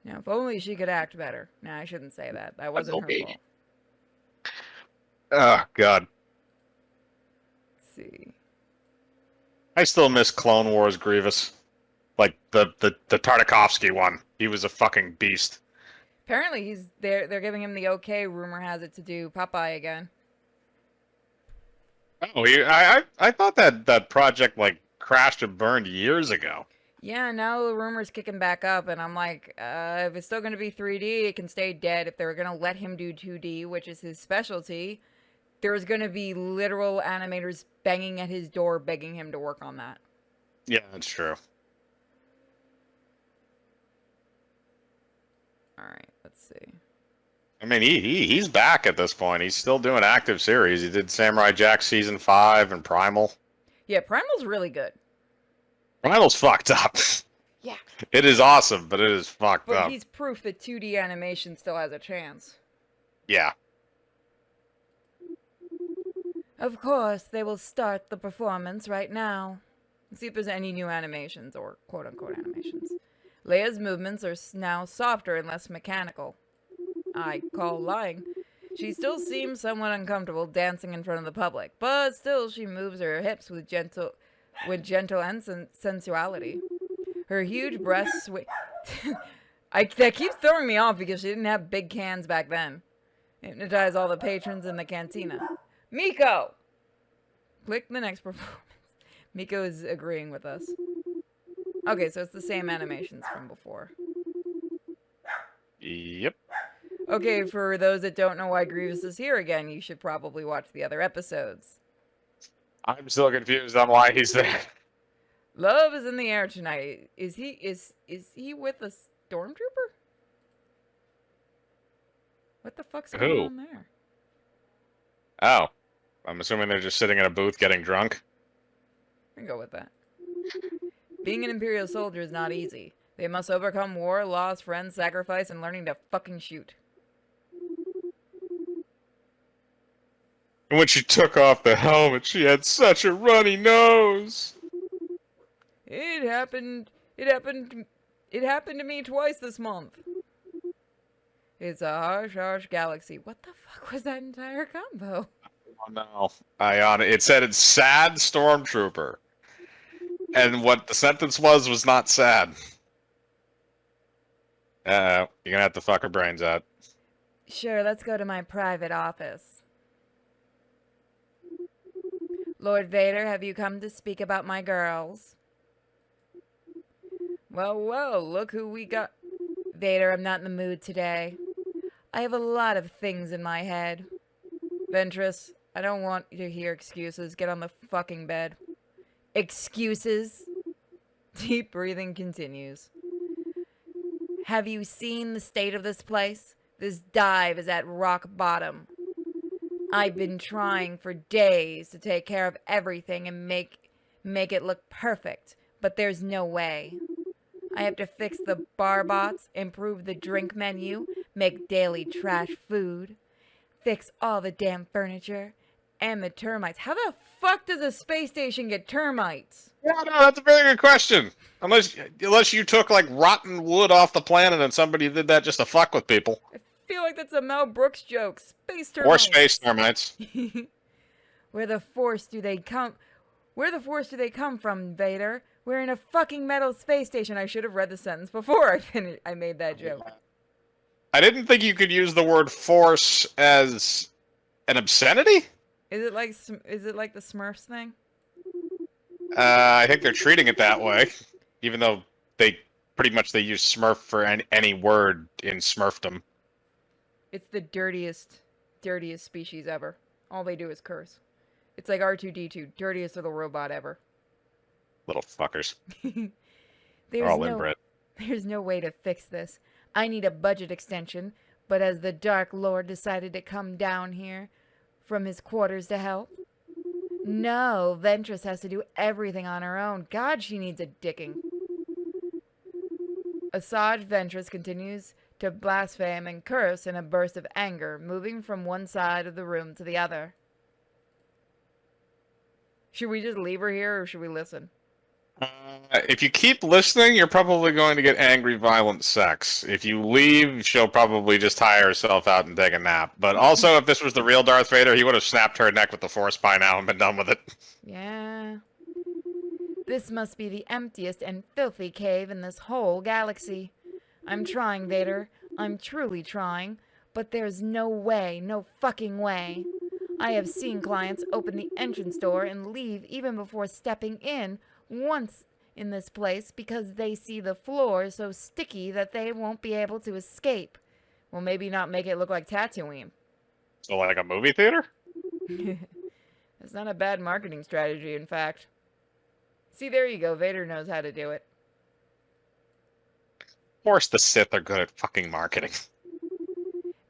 Now, if only she could act better. No, I shouldn't say that. That wasn't her fault. Oh God. Let's see. I still miss Clone Wars Grievous. Like the Tartakovsky one. He was a fucking beast. Apparently, they're giving him the okay. Rumor has it to do Popeye again. Oh, I thought that project like crashed and burned years ago. Yeah, now the rumor's kicking back up, and I'm like, if it's still gonna be 3D, it can stay dead. If they're gonna let him do 2D, which is his specialty, there's gonna be literal animators banging at his door, begging him to work on that. Yeah, that's true. All right, let's see. I mean, he's back at this point. He's still doing active series. He did Samurai Jack season 5 and Primal. Yeah, Primal's really good. Primal's fucked up. Yeah. It is awesome, but it is fucked But up. he's proof that 2D animation still has a chance. Yeah. Of course, they will start the performance right now. Let's see if there's any new animations, or quote-unquote animations. Leia's movements are now softer and less mechanical. I call lying. She still seems somewhat uncomfortable dancing in front of the public, but still she moves her hips with gentle and sensuality. Her huge breasts that keeps throwing me off because she didn't have big cans back then. Hypnotize all the patrons in the cantina. Miko! Click the next performance. Miko is agreeing with us. Okay, so it's the same animations from before. Yep. Okay, for those that don't know why Grievous is here again, you should probably watch the other episodes. I'm still confused on why he's there. Love is in the air tonight. Is he with a stormtrooper? What the fuck's going Who? on there? Oh. I'm assuming they're just sitting in a booth getting drunk. I can go with that. Being an Imperial soldier is not easy. They must overcome war, loss, friends, sacrifice, and learning to fucking shoot. And when she took off the helmet, she had such a runny nose. It happened to me twice this month. It's a harsh galaxy. What the fuck was that entire combo? Oh no. It said it's sad stormtrooper. And what the sentence was not sad. You're gonna have to fuck her brains out. Sure, let's go to my private office. Lord Vader, have you come to speak about my girls? Well, look who we got. Vader, I'm not in the mood today. I have a lot of things in my head. Ventress, I don't want you to hear excuses. Get on the fucking bed. Excuses? Deep breathing continues. Have you seen the state of this place? This dive is at rock bottom. I've been trying for days to take care of everything and make it look perfect, but there's no way. I have to fix the bar bots, improve the drink menu, make daily trash food, fix all the damn furniture, and the termites. How the fuck does a space station get termites? Yeah, no, that's a very good question. Unless you took like rotten wood off the planet and somebody did that just to fuck with people. I feel like that's a Mel Brooks joke. Space termites. Or space termites. Where the force do they come from, Vader? We're in a fucking metal space station. I should have read the sentence before I made that joke. I didn't think you could use the word force as an obscenity. Is it like the Smurfs thing? I think they're treating it that way, even though they use Smurf for any word in Smurfdom. It's the dirtiest species ever. All they do is curse. It's like R2-D2, dirtiest little robot ever. Little fuckers. They're all inbred. There's no way to fix this. I need a budget extension, but has the Dark Lord decided to come down here from his quarters to help? No, Ventress has to do everything on her own. God, she needs a dicking. Asajj Ventress continues to blaspheme and curse in a burst of anger, moving from one side of the room to the other. Should we just leave her here, or should we listen? If you keep listening, you're probably going to get angry, violent sex. If you leave, she'll probably just tire herself out and take a nap. But also, if this was the real Darth Vader, he would have snapped her neck with the Force by now and been done with it. Yeah. This must be the emptiest and filthy cave in this whole galaxy. I'm trying, Vader. I'm truly trying, but there's no way, no fucking way. I have seen clients open the entrance door and leave even before stepping in once in this place because they see the floor so sticky that they won't be able to escape. Well, maybe not make it look like Tatooine. So like a movie theater? It's not a bad marketing strategy, in fact. See, there you go. Vader knows how to do it. Of course the Sith are good at fucking marketing.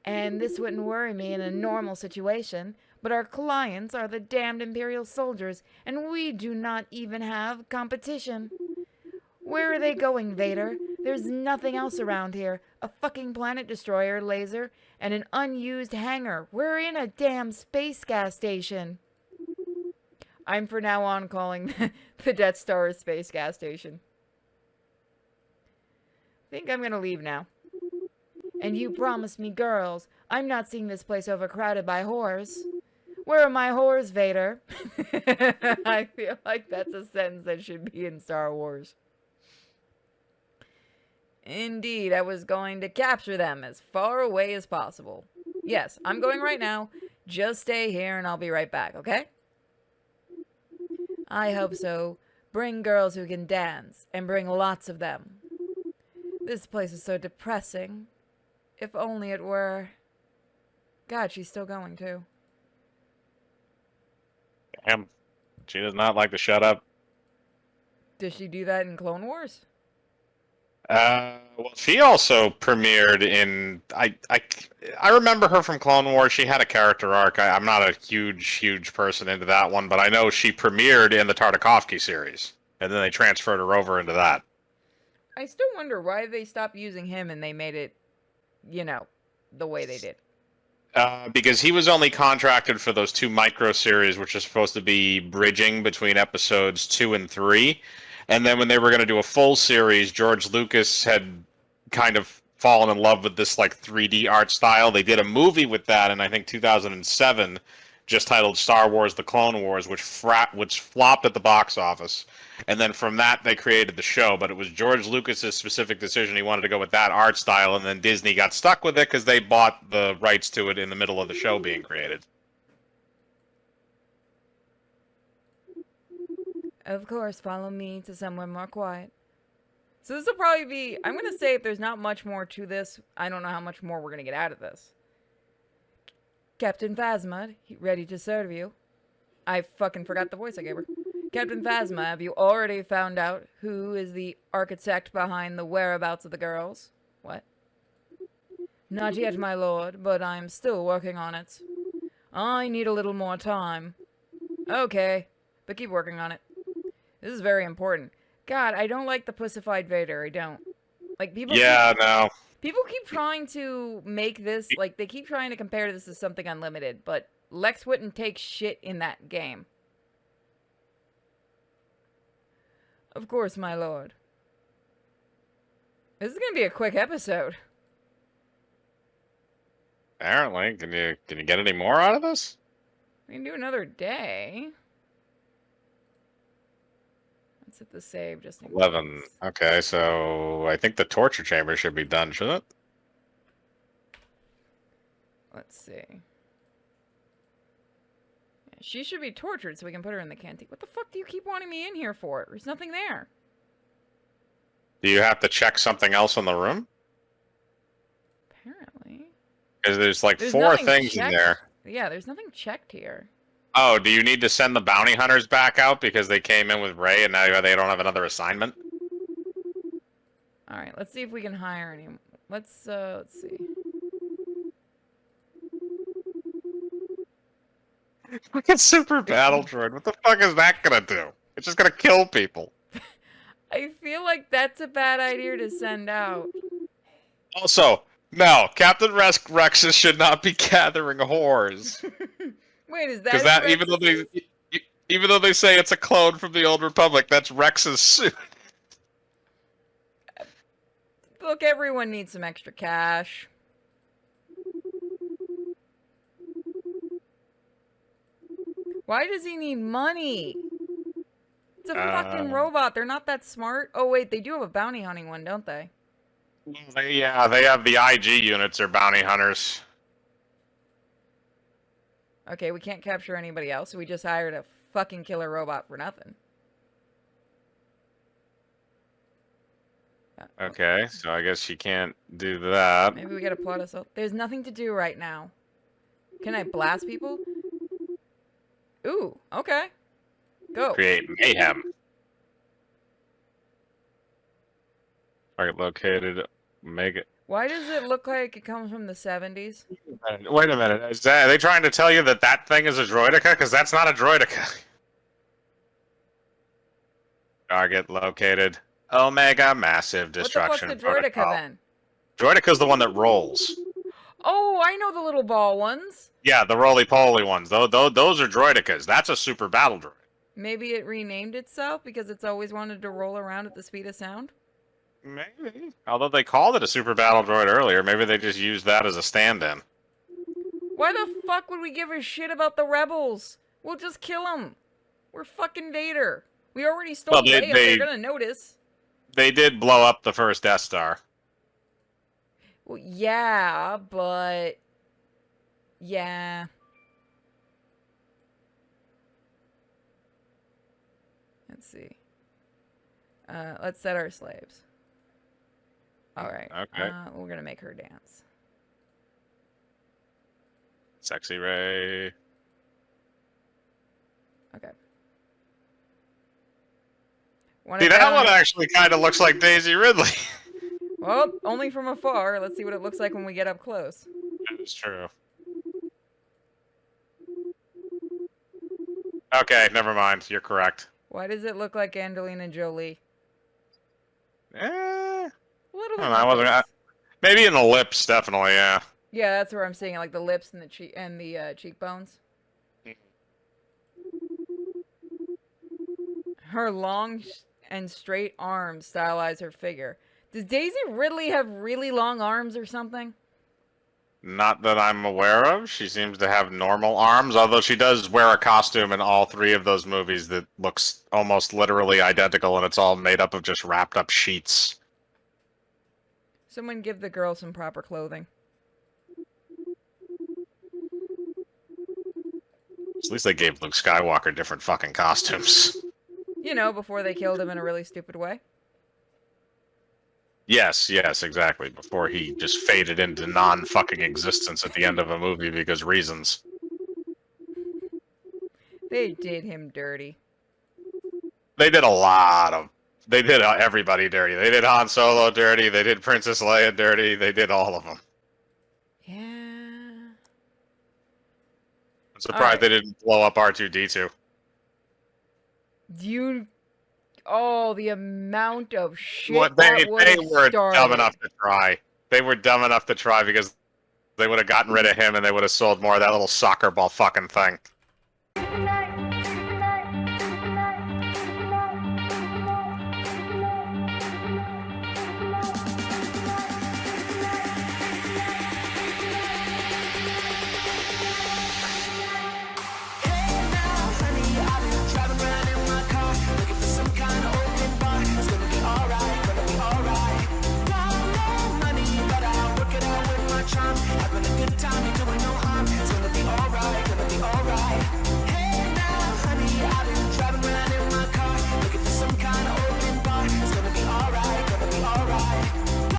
And this wouldn't worry me in a normal situation, but our clients are the damned Imperial soldiers, and we do not even have competition. Where are they going, Vader? There's nothing else around here. A fucking planet destroyer laser and an unused hangar. We're in a damn space gas station. I'm for now on calling the Death Star a space gas station. I think I'm gonna leave now. And you promised me girls. I'm not seeing this place overcrowded by whores. Where are my whores, Vader? I feel like that's a sentence that should be in Star Wars. Indeed, I was going to capture them as far away as possible. Yes, I'm going right now. Just stay here and I'll be right back, okay? I hope so. Bring girls who can dance, and bring lots of them. This place is so depressing. If only it were... God, she's still going, too. Damn. She does not like to shut up. Does she do that in Clone Wars? Well, she also premiered in... I remember her from Clone Wars. She had a character arc. I'm not a huge person into that one, but I know she premiered in the Tartakovsky series. And then they transferred her over into that. I still wonder why they stopped using him and they made it, you know, the way they did. Because he was only contracted for those 2 micro series, which is supposed to be bridging between episodes 2 and 3. And then when they were going to do a full series, George Lucas had kind of fallen in love with this like 3D art style. They did a movie with that in I think 2007, just titled Star Wars: The Clone Wars, which flopped at the box office. And then from that they created the show, but it was George Lucas's specific decision. He wanted to go with that art style, and then Disney got stuck with it because they bought the rights to it in the middle of the show being created. Of course, follow me to somewhere more quiet. So this will probably be... I'm going to say if there's not much more to this, I don't know how much more we're going to get out of this. Captain Phasma, ready to serve you. I fucking forgot the voice I gave her. Captain Phasma, have you already found out who is the architect behind the whereabouts of the girls? What? Not yet, my lord, but I'm still working on it. I need a little more time. Okay, but keep working on it. This is very important. God, I don't like the pussified Vader. I don't. Like, people... Yeah, no. People keep trying to make this... Like, they keep trying to compare this to something unlimited, but Lex wouldn't take shit in that game. Of course, my lord. This is gonna be a quick episode. Apparently. Can you get any more out of this? We can do another day. Let's hit the save just in 11. case. Okay, so I think the torture chamber should be done, shouldn't it? Let's see. Yeah, she should be tortured so we can put her in the canteen. What the fuck do you keep wanting me in here for? There's nothing there. Do you have to check something else in the room? Apparently. Because there's like There's 4 nothing things in checked. there. Yeah, there's nothing checked here. Oh, do you need to send the bounty hunters back out because they came in with Rey and now they don't have another assignment? Alright, let's see if we can hire any. Let's see. Look at Super Battle Droid. What the fuck is that gonna do? It's just gonna kill people. I feel like that's a bad idea to send out. Also, no, Captain Rexus should not be gathering whores. Wait, is that... Because that, even though they say it's a clone from the Old Republic, that's Rex's suit. Look, everyone needs some extra cash. Why does he need money? It's a fucking robot. They're not that smart. Oh, wait, they do have a bounty hunting one, don't they? Yeah, they have the IG units or bounty hunters. Okay, we can't capture anybody else, so we just hired a fucking killer robot for nothing. Okay, so I guess you can't do that. Maybe we gotta plot us out. There's nothing to do right now. Can I blast people? Ooh, okay. Go. Create mayhem. Target located. Mega. Why does it look like it comes from the 70s? Wait a minute. Are they trying to tell you that that thing is a droidica? Because that's not a droidica. Target located. Omega massive destruction. What the fuck's the droidica protocol. then? Droidica's the one that rolls. Oh, I know the little ball ones. Yeah, the roly-poly ones. Those are droidicas. That's a super battle droid. Maybe it renamed itself because it's always wanted to roll around at the speed of sound? Maybe. Although they called it a super battle droid earlier, maybe they just used that as a stand-in. Why the fuck would we give a shit about the rebels? We'll just kill them. We're fucking Vader. We already stole Well, Leia. They're gonna notice. They did blow up the first Death Star. Well, yeah, but... Yeah. Let's see. Let's set our slaves. Alright. Okay. We're gonna make her dance. Sexy Ray. Okay. See, that one actually kind of looks like Daisy Ridley. Well, only from afar. Let's see what it looks like when we get up close. That is true. Okay, never mind. You're correct. Why does it look like Angelina Jolie? Eh, A little bit. I don't know, I wasn't. Maybe in the lips, definitely. Yeah. Yeah, that's where I'm seeing it, like the lips and the cheekbones. Her long and straight arms stylize her figure. Does Daisy Ridley have really long arms or something? Not that I'm aware of. She seems to have normal arms, although she does wear a costume in all three of those movies that looks almost literally identical, and it's all made up of just wrapped up sheets. Someone give the girl some proper clothing. At least they gave Luke Skywalker different fucking costumes. You know, before they killed him in a really stupid way. Yes, exactly. Before he just faded into non-fucking existence at the end of a movie because reasons. They did him dirty. They did a lot of... They did everybody dirty. They did Han Solo dirty. They did Princess Leia dirty. They did all of them. Yeah. I'm surprised they didn't blow up R2-D2. Oh, the amount of shit What that they were dumb enough to try. They were dumb enough to try because they would have gotten rid of him and they would have sold more of that little soccer ball fucking thing.